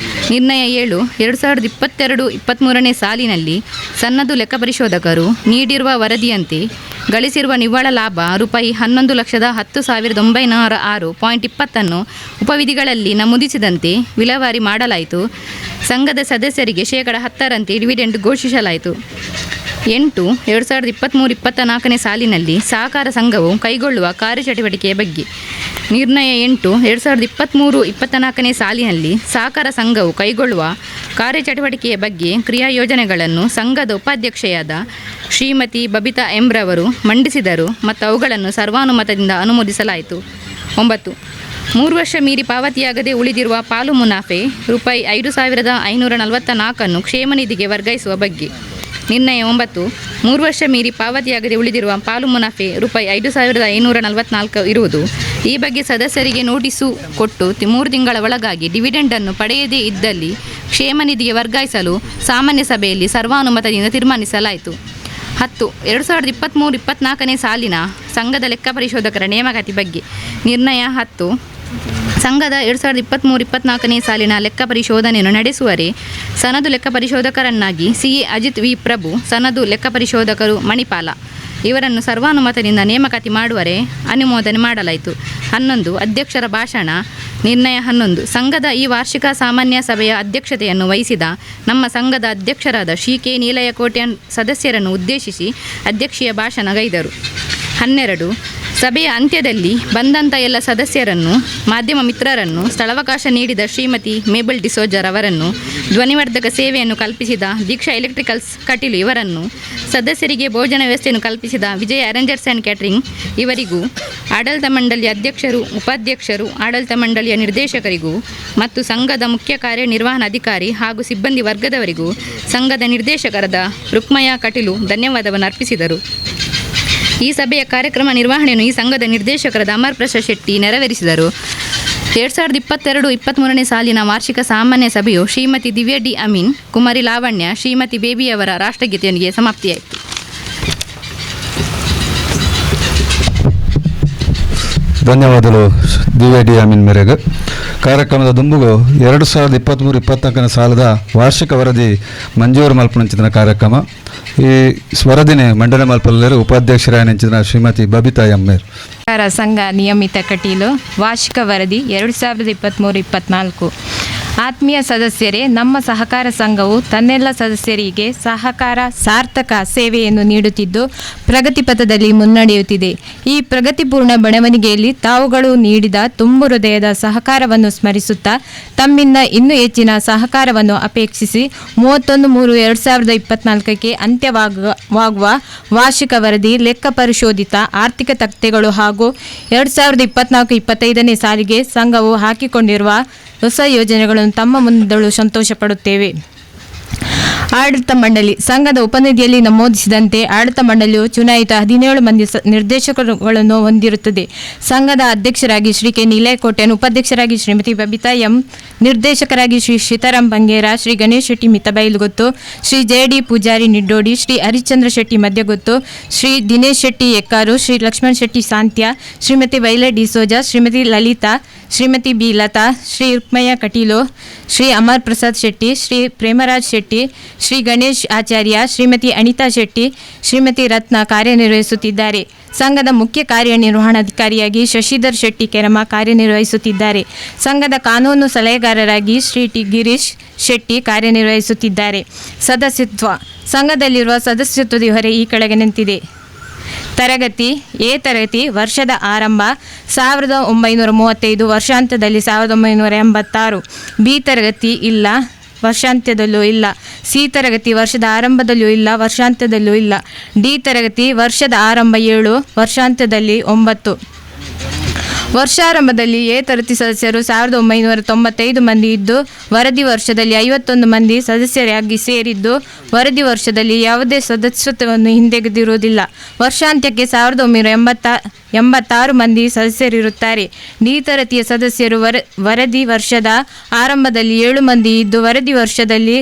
ನಿರ್ಣಯ 7. 2022-23 ಸಾಲಿನಲ್ಲಿ ಸನ್ನದು ಲೆಕ್ಕ ಪರಿಶೋಧಕರು ನೀಡಿರುವ ವರದಿಯಂತೆ ಗಳಿಸಿರುವ ನಿವ್ವಳ ಲಾಭ ರೂಪಾಯಿ 11,10,906.20 ಉಪವಿಧಿಗಳಲ್ಲಿ ನಮೂದಿಸಿದಂತೆ ವಿಲೇವಾರಿ ಮಾಡಲಾಯಿತು. ಸಂಘದ ಸದಸ್ಯರಿಗೆ 10% ಡಿವಿಡೆಂಡ್ ಘೋಷಿಸಲಾಯಿತು. 8. 2023-24 ಸಾಲಿನಲ್ಲಿ ಸಹಕಾರ ಸಂಘವು ಕೈಗೊಳ್ಳುವ ಕಾರ್ಯಚಟುವಟಿಕೆಯ ಬಗ್ಗೆ. ನಿರ್ಣಯ 8. 2023-24 ಸಾಲಿನಲ್ಲಿ ಸಹಕಾರ ಸಂಘವು ಕೈಗೊಳ್ಳುವ ಕಾರ್ಯಚಟುವಟಿಕೆಯ ಬಗ್ಗೆ ಕ್ರಿಯಾ ಯೋಜನೆಗಳನ್ನು ಸಂಘದ ಉಪಾಧ್ಯಕ್ಷೆಯಾದ ಶ್ರೀಮತಿ ಬಬಿತಾ ಎಂ ರವರು ಮಂಡಿಸಿದರು ಮತ್ತು ಅವುಗಳನ್ನು ಸರ್ವಾನುಮತದಿಂದ ಅನುಮೋದಿಸಲಾಯಿತು. 9. 3 ವರ್ಷ ಮೀರಿ ಪಾವತಿಯಾಗದೆ ಉಳಿದಿರುವ ಪಾಲು ಮುನಾಫೆ ರೂಪಾಯಿ 5,544 ಕ್ಷೇಮನಿಧಿಗೆ ವರ್ಗಾಯಿಸುವ ಬಗ್ಗೆ. ನಿರ್ಣಯ 9. 3 ವರ್ಷ ಮೀರಿ ಪಾವತಿಯಾಗದೆ ಉಳಿದಿರುವ ಪಾಲು ಮುನಾಫೆ ರೂಪಾಯಿ 5,544 ಇರುವುದು. ಈ ಬಗ್ಗೆ ಸದಸ್ಯರಿಗೆ ನೋಟಿಸು ಕೊಟ್ಟು 3 ತಿಂಗಳ ಒಳಗಾಗಿ ಡಿವಿಡೆಂಡನ್ನು ಪಡೆಯದೇ ಇದ್ದಲ್ಲಿ ಕ್ಷೇಮನಿಧಿಗೆ ವರ್ಗಾಯಿಸಲು ಸಾಮಾನ್ಯ ಸಭೆಯಲ್ಲಿ ಸರ್ವಾನುಮತದಿಂದ ತೀರ್ಮಾನಿಸಲಾಯಿತು. 10. 2023-24 ಸಾಲಿನ ಸಂಘದ ಲೆಕ್ಕ ಪರಿಶೋಧಕರ ನೇಮಕಾತಿ ಬಗ್ಗೆ ನಿರ್ಣಯ 10. ಸಂಘದ 2023-24 ಸಾಲಿನ ಲೆಕ್ಕ ಪರಿಶೋಧನೆಯನ್ನು ನಡೆಸುವರೆ ಸನದು ಲೆಕ್ಕ ಪರಿಶೋಧಕರನ್ನಾಗಿ CA ಅಜಿತ್ ವಿ ಪ್ರಭು, ಸನದು ಲೆಕ್ಕ ಪರಿಶೋಧಕರು ಮಣಿಪಾಲ ಇವರನ್ನು ಸರ್ವಾನುಮತದಿಂದ ನೇಮಕಾತಿ ಮಾಡುವರೆ ಅನುಮೋದನೆ ಮಾಡಲಾಯಿತು. 11. ಅಧ್ಯಕ್ಷರ ಭಾಷಣ ನಿರ್ಣಯ 11. ಸಂಘದ ಈ ವಾರ್ಷಿಕ ಸಾಮಾನ್ಯ ಸಭೆಯ ಅಧ್ಯಕ್ಷತೆಯನ್ನು ವಹಿಸಿದ ನಮ್ಮ ಸಂಘದ ಅಧ್ಯಕ್ಷರಾದ ಶ್ರೀ ಕೆ ನೀಲಯಕೋಟೆ ಸದಸ್ಯರನ್ನು ಉದ್ದೇಶಿಸಿ ಅಧ್ಯಕ್ಷೀಯ ಭಾಷಣ ಗೈದರು. 12. ಸಭೆಯ ಅಂತ್ಯದಲ್ಲಿ ಬಂದಂಥ ಎಲ್ಲ ಸದಸ್ಯರನ್ನು, ಮಾಧ್ಯಮ ಮಿತ್ರರನ್ನು, ಸ್ಥಳಾವಕಾಶ ನೀಡಿದ ಶ್ರೀಮತಿ ಮೇಬಲ್ ಡಿಸೋಜರ್ ಅವರನ್ನು, ಧ್ವನಿವರ್ಧಕ ಸೇವೆಯನ್ನು ಕಲ್ಪಿಸಿದ ದೀಕ್ಷಾ ಎಲೆಕ್ಟ್ರಿಕಲ್ಸ್ ಕಟೀಲು ಇವರನ್ನು, ಸದಸ್ಯರಿಗೆ ಭೋಜನ ವ್ಯವಸ್ಥೆಯನ್ನು ಕಲ್ಪಿಸಿದ ವಿಜಯ ಅರೇಂಜರ್ಸ್ ಆ್ಯಂಡ್ ಕ್ಯಾಟರಿಂಗ್ ಇವರಿಗೂ, ಆಡಳಿತ ಮಂಡಳಿಯ ಅಧ್ಯಕ್ಷರು, ಉಪಾಧ್ಯಕ್ಷರು, ಆಡಳಿತ ಮಂಡಳಿಯ ನಿರ್ದೇಶಕರಿಗೂ ಮತ್ತು ಸಂಘದ ಮುಖ್ಯ ಕಾರ್ಯನಿರ್ವಹಣಾಧಿಕಾರಿ ಹಾಗೂ ಸಿಬ್ಬಂದಿ ವರ್ಗದವರಿಗೂ ಸಂಘದ ನಿರ್ದೇಶಕರಾದ ರುಕ್ಮಯ್ಯ ಕಟೀಲು ಧನ್ಯವಾದವನ್ನು ಅರ್ಪಿಸಿದರು. ಈ ಸಭೆಯ ಕಾರ್ಯಕ್ರಮ ನಿರ್ವಹಣೆಯನ್ನು ಈ ಸಂಘದ ನಿರ್ದೇಶಕರಾದ ಅಮರ್ ಪ್ರಸಾದ್ ಶೆಟ್ಟಿ ನೆರವೇರಿಸಿದರು. 2022-23 ಸಾಲಿನ ವಾರ್ಷಿಕ ಸಾಮಾನ್ಯ ಸಭೆಯು ಶ್ರೀಮತಿ ದಿವ್ಯಾ ಡಿ ಅಮೀನ್, ಕುಮಾರಿ ಲಾವಣ್ಯ, ಶ್ರೀಮತಿ ಬೇಬಿಯವರ ರಾಷ್ಟ್ರಗೀತೆಯೊಂದಿಗೆ ಸಮಾಪ್ತಿಯಾಯಿತು. ಧನ್ಯವಾದಗಳು ದಿವ್ಯಾ ಡಿ ಅಮೀನ್ ಮೇರೆಗೆ. ಕಾರ್ಯಕ್ರಮದ ದುಂಬುಗು 2023-24 ಸಾಲದ ವಾರ್ಷಿಕ ವರದಿ ಮಂಜೂರು ಮಲ್ಪನಂಚಿನ ಕಾರ್ಯಕ್ರಮ. ಈ ವರದಿನೇ ಮಂಡನೆ ಮಲ್ಪಲ್ಲರು ಉಪಾಧ್ಯಕ್ಷರಾಯನಿಂಚಿನ ಶ್ರೀಮತಿ ಬಬಿತಾ ಎಮ್ಮೇರ್. ಸಹಕಾರ ಸಂಘ ನಿಯಮಿತ ಕಟೀಲು ವಾರ್ಷಿಕ ವರದಿ 2023-24. ಆತ್ಮೀಯ ಸದಸ್ಯರೇ, ನಮ್ಮ ಸಹಕಾರ ಸಂಘವು ತನ್ನೆಲ್ಲ ಸದಸ್ಯರಿಗೆ ಸಹಕಾರ ಸಾರ್ಥಕ ಸೇವೆಯನ್ನು ನೀಡುತ್ತಿದ್ದು ಪ್ರಗತಿ ಪಥದಲ್ಲಿ ಮುನ್ನಡೆಯುತ್ತಿದೆ. ಈ ಪ್ರಗತಿಪೂರ್ಣ ಬೆಳವಣಿಗೆಯಲ್ಲಿ ತಾವುಗಳು ನೀಡಿದ ತುಂಬು ಹೃದಯದ ಸಹಕಾರವನ್ನು ಸ್ಮರಿಸುತ್ತಾ ತಮ್ಮಿಂದ ಇನ್ನೂ ಹೆಚ್ಚಿನ ಸಹಕಾರವನ್ನು ಅಪೇಕ್ಷಿಸಿ 31/3/2024 ಅಂತ್ಯವಾಗುವ ವಾರ್ಷಿಕ ವರದಿ, ಲೆಕ್ಕ ಪರಿಶೋಧಿತ ಆರ್ಥಿಕ ತಕ್ತೆಗಳು ಹಾಗೂ 2024-25 ಸಾಲಿಗೆ ಸಂಘವು ಹಾಕಿಕೊಂಡಿರುವ ಹೊಸ ಯೋಜನೆಗಳನ್ನು ತಮ್ಮ ಮುಂದಿಡಲು ಸಂತೋಷಪಡುತ್ತೇವೆ. ಆಡಳಿತ ಮಂಡಳಿ ಸಂಘದ ಉಪನಿಧಿಯಲ್ಲಿ ನಮೂದಿಸಿದಂತೆ ಆಡಳಿತ ಮಂಡಳಿಯು ಚುನಾಯಿತ 17 ಮಂದಿ ನಿರ್ದೇಶಕರುಗಳನ್ನು ಹೊಂದಿರುತ್ತದೆ. ಸಂಘದ ಅಧ್ಯಕ್ಷರಾಗಿ ಶ್ರೀ ಕೆ ನೀಲಯಕೋಟೆನ್, ಉಪಾಧ್ಯಕ್ಷರಾಗಿ ಶ್ರೀಮತಿ ಬಬಿತಾ ಎಂ, ನಿರ್ದೇಶಕರಾಗಿ ಶ್ರೀ ಸೀತಾರಾಮ್ ಬಂಗೇರ, ಶ್ರೀ ಗಣೇಶ್ ಶೆಟ್ಟಿ ಮಿತ್ತಬೈಲುಗೊತ್ತು, ಶ್ರೀ ಜೆ.ಡಿ. ಪೂಜಾರಿ ನಿಡ್ಡೋಡಿ, ಶ್ರೀ ಹರಿಶ್ಚಂದ್ರ ಶೆಟ್ಟಿ ಮಧ್ಯಗೊತ್ತು, ಶ್ರೀ ದಿನೇಶ್ ಶೆಟ್ಟಿ ಎಕ್ಕಾರು, ಶ್ರೀ ಲಕ್ಷ್ಮಣ್ ಶೆಟ್ಟಿ ಸಾಂತ್ಯ, ಶ್ರೀಮತಿ ವೈಲೆ ಡಿಸೋಜಾ, ಶ್ರೀಮತಿ ಲಲಿತಾ, ಶ್ರೀಮತಿ ಬಿ ಲತಾ, ಶ್ರೀ ರುಕ್ಮಯ್ಯ ಕಟೀಲು, ಶ್ರೀ ಅಮರ್ ಪ್ರಸಾದ್ ಶೆಟ್ಟಿ, ಶ್ರೀ ಪ್ರೇಮರಾಜ್ ಶೆಟ್ಟಿ, ಶ್ರೀ ಗಣೇಶ್ ಆಚಾರ್ಯ, ಶ್ರೀಮತಿ ಅನಿತಾ ಶೆಟ್ಟಿ, ಶ್ರೀಮತಿ ರತ್ನ ಕಾರ್ಯನಿರ್ವಹಿಸುತ್ತಿದ್ದಾರೆ. ಸಂಘದ ಮುಖ್ಯ ಕಾರ್ಯನಿರ್ವಹಣಾಧಿಕಾರಿಯಾಗಿ ಶಶಿಧರ್ ಶೆಟ್ಟಿ ಕೆರಮ ಕಾರ್ಯನಿರ್ವಹಿಸುತ್ತಿದ್ದಾರೆ. ಸಂಘದ ಕಾನೂನು ಸಲಹೆಗಾರರಾಗಿ ಶ್ರೀ ಟಿ ಗಿರೀಶ್ ಶೆಟ್ಟಿ ಕಾರ್ಯನಿರ್ವಹಿಸುತ್ತಿದ್ದಾರೆ. ಸದಸ್ಯತ್ವ ಸಂಘದಲ್ಲಿರುವ ಸದಸ್ಯತ್ವದ ಹೊರೆ ಈ ಕೆಳಗಿನಂತಿದೆ. ತರಗತಿ ಎ ತರಗತಿ ವರ್ಷದ ಆರಂಭ 1935, ವರ್ಷಾಂತ್ಯದಲ್ಲಿ 1986. ಬಿ ತರಗತಿ ಇಲ್ಲ, ವರ್ಷಾಂತ್ಯದಲ್ಲೂ ಇಲ್ಲ. ಸಿ ತರಗತಿ ವರ್ಷದ ಆರಂಭದಲ್ಲೂ ಇಲ್ಲ, ವರ್ಷಾಂತ್ಯದಲ್ಲೂ ಇಲ್ಲ. ಡಿ ತರಗತಿ ವರ್ಷದ ಆರಂಭ 7, ವರ್ಷಾಂತ್ಯದಲ್ಲಿ 9. ವರ್ಷಾರಂಭದಲ್ಲಿ ಎ ತರಗತಿ ಸದಸ್ಯರು 1995 ಮಂದಿ ಇದ್ದು ವರದಿ ವರ್ಷದಲ್ಲಿ 51 ಮಂದಿ ಸದಸ್ಯರಾಗಿ ಸೇರಿದ್ದು ವರದಿ ವರ್ಷದಲ್ಲಿ ಯಾವುದೇ ಸದಸ್ಯತ್ವವನ್ನು ಹಿಂದೆಗೆದಿರುವುದಿಲ್ಲ. ವರ್ಷಾಂತ್ಯಕ್ಕೆ 1986 ಮಂದಿ ಸದಸ್ಯರಿರುತ್ತಾರೆ. ಡಿ ತರಗತಿಯ ಸದಸ್ಯರು ವರದಿ ವರ್ಷದ ಆರಂಭದಲ್ಲಿ 7 ಮಂದಿ ಇದ್ದು ವರದಿ ವರ್ಷದಲ್ಲಿ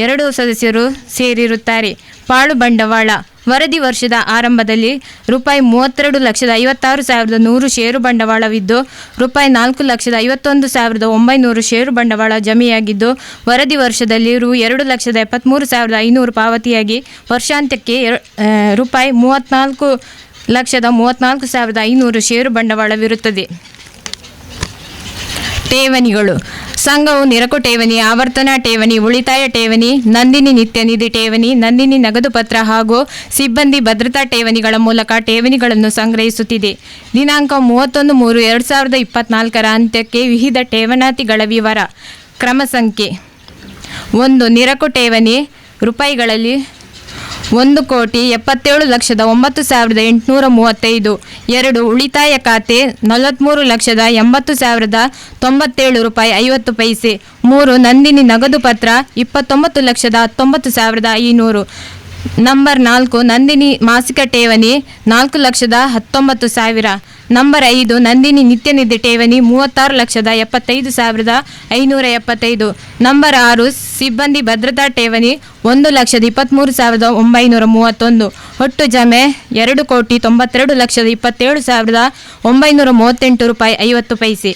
2 ಸದಸ್ಯರು ಸೇರಿರುತ್ತಾರೆ. ಪಾಳು ಬಂಡವಾಳ ವರದಿ ವರ್ಷದ ಆರಂಭದಲ್ಲಿ ₹32,56,100 ಷೇರು ಬಂಡವಾಳವಿದ್ದು ₹4,51,900 ಷೇರು ಬಂಡವಾಳ ಜಮೆಯಾಗಿದ್ದು ವರದಿ ವರ್ಷದಲ್ಲಿ ₹2,73,500 ಪಾವತಿಯಾಗಿ ವರ್ಷಾಂತ್ಯಕ್ಕೆ ₹34,34,500 ಷೇರು ಬಂಡವಾಳವಿರುತ್ತದೆ. ಠೇವಣಿಗಳು ಸಂಘವು ನಿರಕು ಠೇವಣಿ, ಆವರ್ತನ ಠೇವಣಿ, ಉಳಿತಾಯ ಠೇವಣಿ, ನಂದಿನಿ ನಿತ್ಯ ನಿಧಿ ಠೇವಣಿ, ನಂದಿನಿ ನಗದು ಪತ್ರ ಹಾಗೂ ಸಿಬ್ಬಂದಿ ಭದ್ರತಾ ಠೇವಣಿಗಳ ಮೂಲಕ ಠೇವಣಿಗಳನ್ನು ಸಂಗ್ರಹಿಸುತ್ತಿದೆ. ದಿನಾಂಕ 31/3/2024 ಅಂತ್ಯಕ್ಕೆ ವಿವಿಧ ಠೇವಣಾತಿಗಳ ವಿವರ. ಕ್ರಮ ಸಂಖ್ಯೆ 1. ನಿರಕು ಠೇವಣಿ ರೂಪಾಯಿಗಳಲ್ಲಿ 1,77,09,835. 2. ಉಳಿತಾಯ ಖಾತೆ 43,80,097 ರೂಪಾಯಿ 50 ಪೈಸೆ. 3. ನಂದಿನಿ ನಗದು ಪತ್ರ 29,19,500. ನಂಬರ್ 4. ನಂದಿನಿ ಮಾಸಿಕ ಠೇವಣಿ 4,19,000. ನಂಬರ್ 5. ನಂದಿನಿ ನಿತ್ಯ ನಿಧಿ ಠೇವಣಿ 36,75,575. ನಂಬರ್ 6. ಸಿಬ್ಬಂದಿ ಭದ್ರತಾ ಠೇವಣಿ 1,23,931. ಒಟ್ಟು ಜಮೆ 2,92,27,938 ರೂಪಾಯಿ 50 ಪೈಸೆ.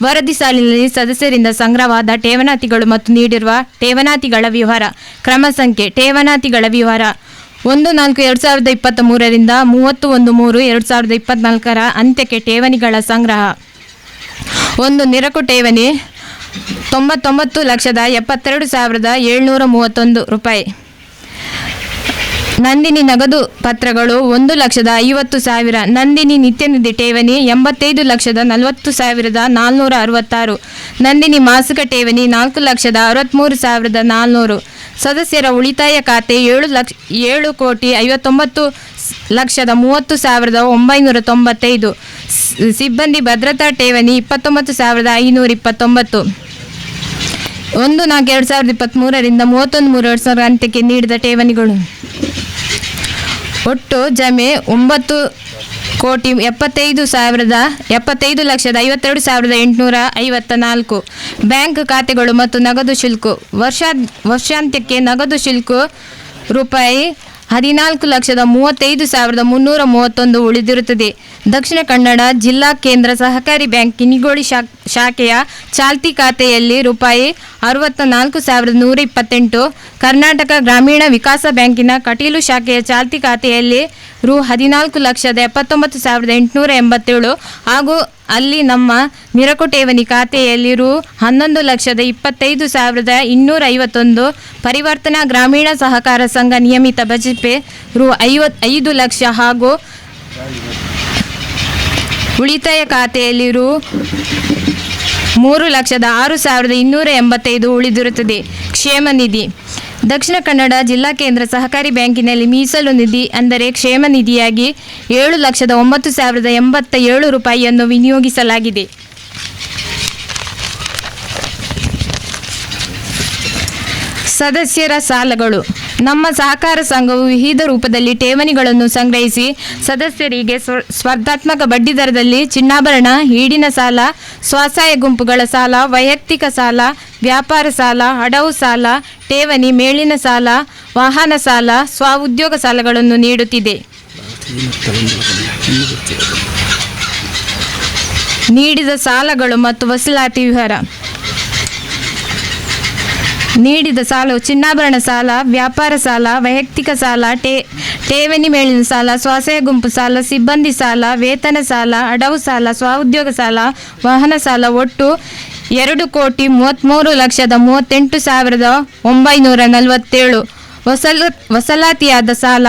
ವರದಿ ಸಾಲಿನಲ್ಲಿ ಸದಸ್ಯರಿಂದ ಸಂಗ್ರಹವಾದ ಠೇವಣಾತಿಗಳು ಮತ್ತು ನೀಡಿರುವ ಠೇವಣಾತಿಗಳ ವಿವರ. ಕ್ರಮ ಸಂಖ್ಯೆ: ಠೇವಣಾತಿಗಳ ವಿವರ 1/4/2023 31/3/2024 ಅಂತ್ಯಕ್ಕೆ ಠೇವಣಿಗಳ ಸಂಗ್ರಹ. 1 ನಿರಕು ಠೇವಣಿ 99,72,731 ರೂಪಾಯಿ. ನಂದಿನಿ ನಗದು ಪತ್ರಗಳು 1,50,000. ನಂದಿನಿ ನಿತ್ಯನಿಧಿ ಠೇವಣಿ 85,40,466. ನಂದಿನಿ ಮಾಸಿಕ ಠೇವಣಿ 4,63,400. ಸದಸ್ಯರ ಉಳಿತಾಯ ಖಾತೆ 7,59,30,995. ಸಿಬ್ಬಂದಿ ಭದ್ರತಾ ಠೇವಣಿ 29,529. 1/4/2023 31/3/2000 ಅಂತ್ಯಕ್ಕೆ ನೀಡಿದ ಠೇವಣಿಗಳು. ಒಟ್ಟು ಜಮೆ 9,75,52,854. ಬ್ಯಾಂಕ್ ಖಾತೆಗಳು ಮತ್ತು ನಗದು ಶುಲ್ಕ. ವರ್ಷಾಂತ್ಯಕ್ಕೆ ನಗದು ಶುಲ್ಕ ರೂಪಾಯಿ 14,35,331 ಉಳಿದಿರುತ್ತದೆ. ದಕ್ಷಿಣ ಕನ್ನಡ ಜಿಲ್ಲಾ ಕೇಂದ್ರ ಸಹಕಾರಿ ಬ್ಯಾಂಕ್ ಕಿನಿಗೋಳಿ ಶಾಖೆಯ ಚಾಲ್ತಿ ಖಾತೆಯಲ್ಲಿ ರೂಪಾಯಿ 64,128. ಕರ್ನಾಟಕ ಗ್ರಾಮೀಣ ವಿಕಾಸ ಬ್ಯಾಂಕಿನ ಕಟೀಲು ಶಾಖೆಯ ಚಾಲ್ತಿ ಖಾತೆಯಲ್ಲಿ ರು 14,79,887 ಹಾಗೂ ಅಲ್ಲಿ ನಮ್ಮ ನಿರಕು ಠೇವಣಿ ಖಾತೆಯಲ್ಲಿ ರು 11,25,251. ಪರಿವರ್ತನಾ ಗ್ರಾಮೀಣ ಸಹಕಾರ ಸಂಘ ನಿಯಮಿತ ಬಜೆಟ್ ರು 5 ಲಕ್ಷ ಹಾಗೂ ಉಳಿತಾಯ ಖಾತೆಯಲ್ಲಿ ರು 3,06,285 ಉಳಿದಿರುತ್ತದೆ. ಕ್ಷೇಮ ನಿಧಿ. ದಕ್ಷಿಣ ಕನ್ನಡ ಜಿಲ್ಲಾ ಕೇಂದ್ರ ಸಹಕಾರಿ ಬ್ಯಾಂಕಿನಲ್ಲಿ ಮೀಸಲು ನಿಧಿ ಅಂದರೆ ಕ್ಷೇಮ ನಿಧಿಯಾಗಿ 7,09,087 ರೂಪಾಯಿಯನ್ನು ವಿನಿಯೋಗಿಸಲಾಗಿದೆ. ಸದಸ್ಯರ ಸಾಲಗಳು. ನಮ್ಮ ಸಹಕಾರ ಸಂಘವು ವಿವಿಧ ರೂಪದಲ್ಲಿ ಠೇವಣಿಗಳನ್ನು ಸಂಗ್ರಹಿಸಿ ಸದಸ್ಯರಿಗೆ ಸ್ಪರ್ಧಾತ್ಮಕ ಬಡ್ಡಿದರದಲ್ಲಿ ಚಿನ್ನಾಭರಣ, ಈಡಿನ ಸಾಲ, ಸ್ವಸಹಾಯ ಗುಂಪುಗಳ ಸಾಲ, ವೈಯಕ್ತಿಕ ಸಾಲ, ವ್ಯಾಪಾರ ಸಾಲ, ಅಡವು ಸಾಲ, ಠೇವಣಿ ಮೇಲಿನ ಸಾಲ, ವಾಹನ ಸಾಲ, ಸ್ವಉದ್ಯೋಗ ಸಾಲಗಳನ್ನು ನೀಡುತ್ತಿದೆ. ನೀಡಿದ ಸಾಲಗಳು ಮತ್ತು ವಸೂಲಾತಿ ವಿವರ. ನೀಡಿದ ಸಾಲವು ಚಿನ್ನಾಭರಣ ಸಾಲ, ವ್ಯಾಪಾರ ಸಾಲ, ವೈಯಕ್ತಿಕ ಸಾಲ, ಠೇವಣಿ ಮೇಲಿನ ಸಾಲ, ಸ್ವಸಹಾಯ ಗುಂಪು ಸಾಲ, ಸಿಬ್ಬಂದಿ ಸಾಲ, ವೇತನ ಸಾಲ, ಅಡವು ಸಾಲ, ಸ್ವಉದ್ಯೋಗ ಸಾಲ, ವಾಹನ ಸಾಲ ಒಟ್ಟು 2,38,38,947. ವಸೂಲಾತಿಯಾದ ಸಾಲ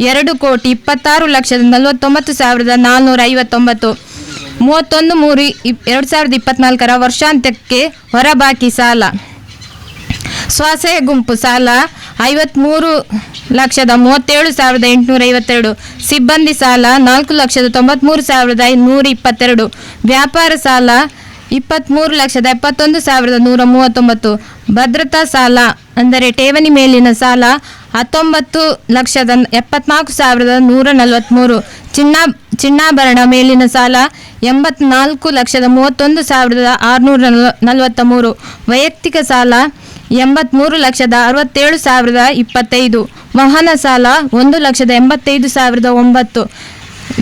2,26,49,459. 31/3/2024 ವರ್ಷಾಂತ್ಯಕ್ಕೆ ಹೊರಬಾಕಿ ಸಾಲ. ಸ್ವಸಹಾಯ ಗುಂಪು ಸಾಲ 53,37,852. ಸಿಬ್ಬಂದಿ ಸಾಲ 4,93,122. ವ್ಯಾಪಾರ ಸಾಲ 23,71,139. ಭದ್ರತಾ ಸಾಲ ಅಂದರೆ ಠೇವಣಿ ಮೇಲಿನ ಸಾಲ 19,74,143. ಚಿನ್ನಾಭರಣ ಮೇಲಿನ ಸಾಲ 84,31,643. ವೈಯಕ್ತಿಕ ಸಾಲ 83,67,025. ವಾಹನ ಸಾಲ 1,85,009.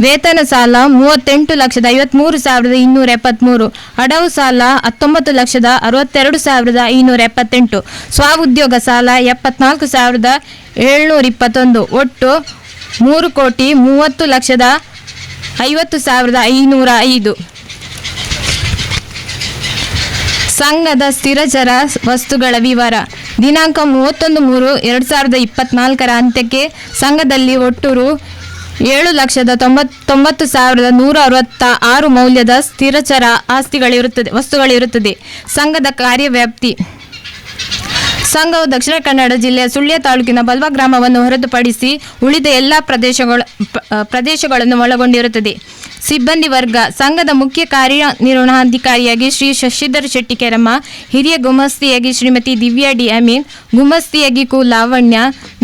ವೇತನ ಸಾಲ 38,53,273. ಅಡವು ಸಾಲ 19,62,578. ಸ್ವಉದ್ಯೋಗ ಸಾಲ 74,721. ಒಟ್ಟು 3,30,50,505. ಸಂಘದ ಸ್ಥಿರಚರ ವಸ್ತುಗಳ ವಿವರ. ದಿನಾಂಕ 31/3/2024 ಅಂತ್ಯಕ್ಕೆ ಸಂಘದಲ್ಲಿ ಒಟ್ಟು ರು 7,99,166 ಮೌಲ್ಯದ ಸ್ಥಿರಚರ ವಸ್ತುಗಳಿರುತ್ತದೆ. ಸಂಘದ ಕಾರ್ಯವ್ಯಾಪ್ತಿ. ಸಂಘವು ದಕ್ಷಿಣ ಕನ್ನಡ ಜಿಲ್ಲೆಯ ಸುಳ್ಯ ತಾಲೂಕಿನ ಬಲ್ವಾ ಗ್ರಾಮವನ್ನು ಹೊರತುಪಡಿಸಿ ಉಳಿದ ಎಲ್ಲ ಪ್ರದೇಶಗಳನ್ನು ಒಳಗೊಂಡಿರುತ್ತದೆ. ಸಿಬ್ಬಂದಿ ವರ್ಗ. ಸಂಘದ ಮುಖ್ಯ ಕಾರ್ಯನಿರ್ವಹಣಾಧಿಕಾರಿಯಾಗಿ ಶ್ರೀ ಶಶಿಧರ ಶೆಟ್ಟಿ ಕೆರಮ್ಮ, ಹಿರಿಯ ಗುಮಸ್ತಿಯಾಗಿ ಶ್ರೀಮತಿ ದಿವ್ಯಾ ಡಿ ಅಮೀನ್, ಗುಮಸ್ತಿಯಾಗಿ ಕು ಲಾವಣ್ಯ,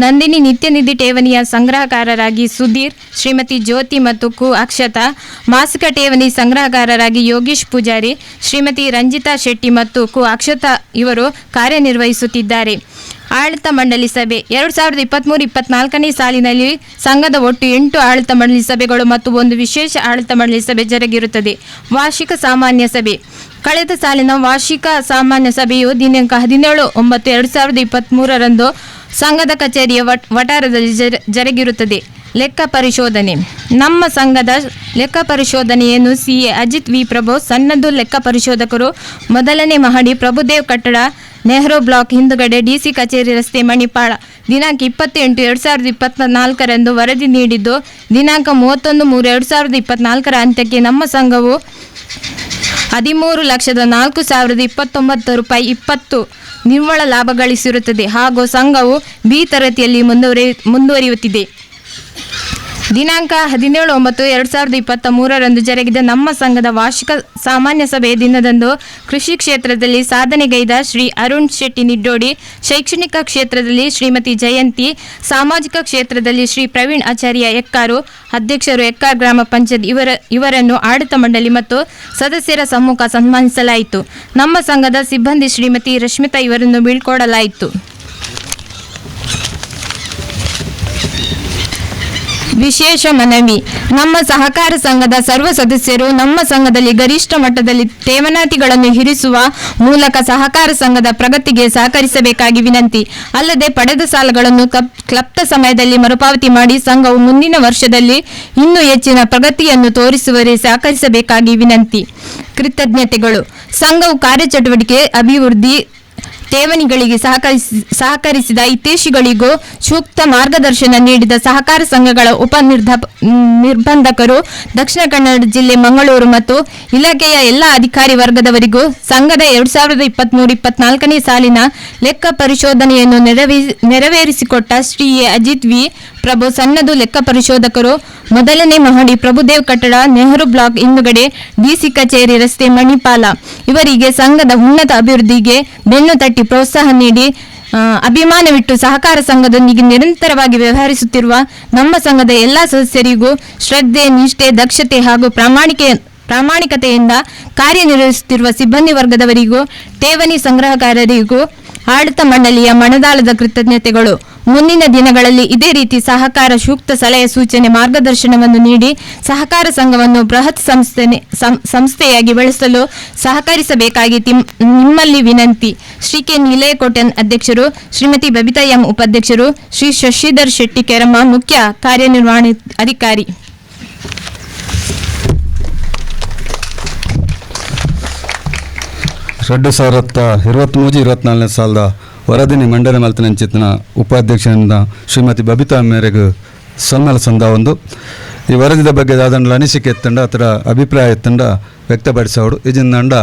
ನಂದಿನಿ ನಿತ್ಯನಿಧಿ ಠೇವಣಿಯ ಸಂಗ್ರಹಕಾರರಾಗಿ ಸುಧೀರ್, ಶ್ರೀಮತಿ ಜ್ಯೋತಿ ಮತ್ತು ಕು ಅಕ್ಷತಾ, ಮಾಸಿಕ ಠೇವಣಿ ಸಂಗ್ರಹಕಾರರಾಗಿ ಯೋಗೀಶ್ ಪೂಜಾರಿ, ಶ್ರೀಮತಿ ರಂಜಿತಾ ಶೆಟ್ಟಿ ಮತ್ತು ಕು ಅಕ್ಷತಾ ಇವರು ಕಾರ್ಯನಿರ್ವಹಿಸುತ್ತಿದ್ದಾರೆ. ಆಡಳಿತ ಮಂಡಳಿ ಸಭೆ 2023-24ನೇ ಸಾಲಿನಲ್ಲಿ ಸಂಘದ ಒಟ್ಟು 8 ಆಡಳಿತ ಮಂಡಳಿ ಸಭೆಗಳು ಮತ್ತು ಒಂದು ವಿಶೇಷ ಆಡಳಿತ ಮಂಡಳಿ ಸಭೆ ಜರುಗಿರುತ್ತದೆ. ವಾರ್ಷಿಕ ಸಾಮಾನ್ಯ ಸಭೆ. ಕಳೆದ ಸಾಲಿನ ವಾರ್ಷಿಕ ಸಾಮಾನ್ಯ ಸಭೆಯು ದಿನಾಂಕ 17/9/2023ರಂದು ಸಂಘದ ಕಚೇರಿಯ ವಠಾರದಲ್ಲಿ ಜರುಗಿರುತ್ತದೆ. ಲೆಕ್ಕ ಪರಿಶೋಧನೆ. ನಮ್ಮ ಸಂಘದ ಲೆಕ್ಕ ಪರಿಶೋಧನೆಯನ್ನು CA ಅಜಿತ್ ವಿ ಪ್ರಭು, ಸನ್ನದು ಲೆಕ್ಕ ಪರಿಶೋಧಕರು, 1ನೇ ಮಹಡಿ, ಪ್ರಭುದೇವ್ ಕಟ್ಟಡ, ನೆಹರು ಬ್ಲಾಕ್ ಹಿಂದುಗಡೆ, DC ಕಚೇರಿ ರಸ್ತೆ, ಮಣಿಪಾಲ. ದಿನಾಂಕ 28/8/2024ರಂದು ವರದಿ ನೀಡಿದ್ದು, ದಿನಾಂಕ 31/3/2024 ಅಂತ್ಯಕ್ಕೆ ನಮ್ಮ ಸಂಘವು 13,04,029 ರೂಪಾಯಿ 20 ನಿವ್ವಳ ಲಾಭ ಗಳಿಸಿರುತ್ತದೆ ಹಾಗೂ ಸಂಘವು B ತರಗತಿಯಲ್ಲಿ ಮುಂದುವರಿಯುತ್ತಿದೆ. ದಿನಾಂಕ 17/9/2023ರಂದು ಜರುಗಿದ ನಮ್ಮ ಸಂಘದ ವಾರ್ಷಿಕ ಸಾಮಾನ್ಯ ಸಭೆಯ ದಿನದಂದು ಕೃಷಿ ಕ್ಷೇತ್ರದಲ್ಲಿ ಸಾಧನೆಗೈದ ಶ್ರೀ ಅರುಣ್ ಶೆಟ್ಟಿ ನಿಡ್ಡೋಡಿ, ಶೈಕ್ಷಣಿಕ ಕ್ಷೇತ್ರದಲ್ಲಿ ಶ್ರೀಮತಿ ಜಯಂತಿ, ಸಾಮಾಜಿಕ ಕ್ಷೇತ್ರದಲ್ಲಿ ಶ್ರೀ ಪ್ರವೀಣ್ ಆಚಾರ್ಯ ಎಕ್ಕಾರು, ಅಧ್ಯಕ್ಷರು ಎಕ್ಕಾರ್ ಗ್ರಾಮ ಪಂಚಾಯತ್ ಇವರನ್ನು ಆಡಳಿತ ಮಂಡಳಿ ಮತ್ತು ಸದಸ್ಯರ ಸಮ್ಮುಖ ಸನ್ಮಾನಿಸಲಾಯಿತು. ನಮ್ಮ ಸಂಘದ ಸಿಬ್ಬಂದಿ ಶ್ರೀಮತಿ ರಶ್ಮಿತಾ ಇವರನ್ನು ಬೀಳ್ಕೊಡಲಾಯಿತು. ವಿಶೇಷ ಮನವಿ. ನಮ್ಮ ಸಹಕಾರ ಸಂಘದ ಸರ್ವ ಸದಸ್ಯರು ನಮ್ಮ ಸಂಘದಲ್ಲಿ ಗರಿಷ್ಠ ಮಟ್ಟದಲ್ಲಿ ಠೇವಣಾತಿಗಳನ್ನು ಇರಿಸುವ ಮೂಲಕ ಸಹಕಾರ ಸಂಘದ ಪ್ರಗತಿಗೆ ಸಹಕರಿಸಬೇಕಾಗಿ ವಿನಂತಿ. ಅಲ್ಲದೆ ಪಡೆದ ಸಾಲಗಳನ್ನು ಕ್ಲಪ್ತ ಸಮಯದಲ್ಲಿ ಮರುಪಾವತಿ ಮಾಡಿ ಸಂಘವು ಮುಂದಿನ ವರ್ಷದಲ್ಲಿ ಇನ್ನೂ ಹೆಚ್ಚಿನ ಪ್ರಗತಿಯನ್ನು ತೋರಿಸುವರೆ ಸಹಕರಿಸಬೇಕಾಗಿ ವಿನಂತಿ. ಕೃತಜ್ಞತೆಗಳು. ಸಂಘವು ಕಾರ್ಯಚಟುವಟಿಕೆ, ಅಭಿವೃದ್ಧಿ, ಠೇವಣಿಗಳಿಗೆ ಸಹಕರಿಸಿದ ಹಿತೈಷಿಗಳಿಗೂ ಸೂಕ್ತ ಮಾರ್ಗದರ್ಶನ ನೀಡಿದ ಸಹಕಾರ ಸಂಘಗಳ ನಿರ್ಬಂಧಕರು, ದಕ್ಷಿಣ ಕನ್ನಡ ಜಿಲ್ಲೆ, ಮಂಗಳೂರು ಮತ್ತು ಇಲಾಖೆಯ ಎಲ್ಲ ಅಧಿಕಾರಿ ವರ್ಗದವರಿಗೂ ಸಂಘದ 2023-24ನೇ ಸಾಲಿನ ಲೆಕ್ಕ ಪರಿಶೋಧನೆಯನ್ನು ನೆರವೇರಿಸಿಕೊಟ್ಟ ಶ್ರೀ ಅಜಿತ್ ವಿ ಪ್ರಭು, ಸನ್ನದು ಲೆಕ್ಕ ಪರಿಶೋಧಕರು, 1ನೇ ಮಹಡಿ, ಪ್ರಭುದೇವ್ ಕಟ್ಟಡ, ನೆಹರು ಬ್ಲಾಕ್ ಹಿಂದುಗಡೆ, DC ಕಚೇರಿ ರಸ್ತೆ, ಮಣಿಪಾಲ ಇವರಿಗೆ ಸಂಘದ ಉನ್ನತ ಅಭಿವೃದ್ಧಿಗೆ ಬೆನ್ನು ತಟ್ಟಿ ಪ್ರೋತ್ಸಾಹ ನೀಡಿ ಅಭಿಮಾನವಿಟ್ಟು ಸಹಕಾರ ಸಂಘದೊಂದಿಗೆ ನಿರಂತರವಾಗಿ ವ್ಯವಹರಿಸುತ್ತಿರುವ ನಮ್ಮ ಸಂಘದ ಎಲ್ಲ ಸದಸ್ಯರಿಗೂ ಶ್ರದ್ಧೆ, ನಿಷ್ಠೆ, ದಕ್ಷತೆ ಹಾಗೂ ಪ್ರಾಮಾಣಿಕತೆಯಿಂದ ಕಾರ್ಯನಿರ್ವಹಿಸುತ್ತಿರುವ ಸಿಬ್ಬಂದಿ ವರ್ಗದವರಿಗೂ ಠೇವಣಿ ಸಂಗ್ರಹಕಾರರಿಗೂ ಆಡಳಿತ ಮಂಡಳಿಯ ಮನದಾಳದ ಕೃತಜ್ಞತೆಗಳು. ಮುಂದಿನ ದಿನಗಳಲ್ಲಿ ಇದೇ ರೀತಿ ಸಹಕಾರ ಸೂಕ್ತ ಸಲಹೆ ಸೂಚನೆ ಮಾರ್ಗದರ್ಶನವನ್ನು ನೀಡಿ ಸಹಕಾರ ಸಂಘವನ್ನು ಬೃಹತ್ ಸಂಸ್ಥೆಯಾಗಿ ಬೆಳೆಸಲು ಸಹಕರಿಸಬೇಕಾಗಿ ನಿಮ್ಮಲ್ಲಿ ವಿನಂತಿ. ಶ್ರೀ ಕೆ ನೀಲಯಕೋಟೆನ್ ಅಧ್ಯಕ್ಷರು, ಶ್ರೀಮತಿ ಬಬಿತಾ ಎಂ ಉಪಾಧ್ಯಕ್ಷರು, ಶ್ರೀ ಶಶಿಧರ್ ಶೆಟ್ಟಿ ಕೆರಮ ಮುಖ್ಯ ಕಾರ್ಯನಿರ್ವಹಣಾ ಅಧಿಕಾರಿ. 2023-24ನೇ ಸಾಲದ ವರದಿನಿ ಮಂಡನೆ ಮಲ್ತನಂಚಿತ್ತಿನ ಉಪಾಧ್ಯಕ್ಷರಿಂದ ಶ್ರೀಮತಿ ಬಬಿತಾ ಮೇರೆಗೆ ಸನ್ಮಾನ ಸಂದ ಒಂದು ಈ ವರದಿದ ಬಗ್ಗೆ ದಾದಂಡ ಅನಿಸಿಕೆ ಎತ್ತಂಡ ಅದರ ಅಭಿಪ್ರಾಯ ಎತ್ತಂಡ ವ್ಯಕ್ತಪಡಿಸೋಡು ಇಜಿಂದಂಡ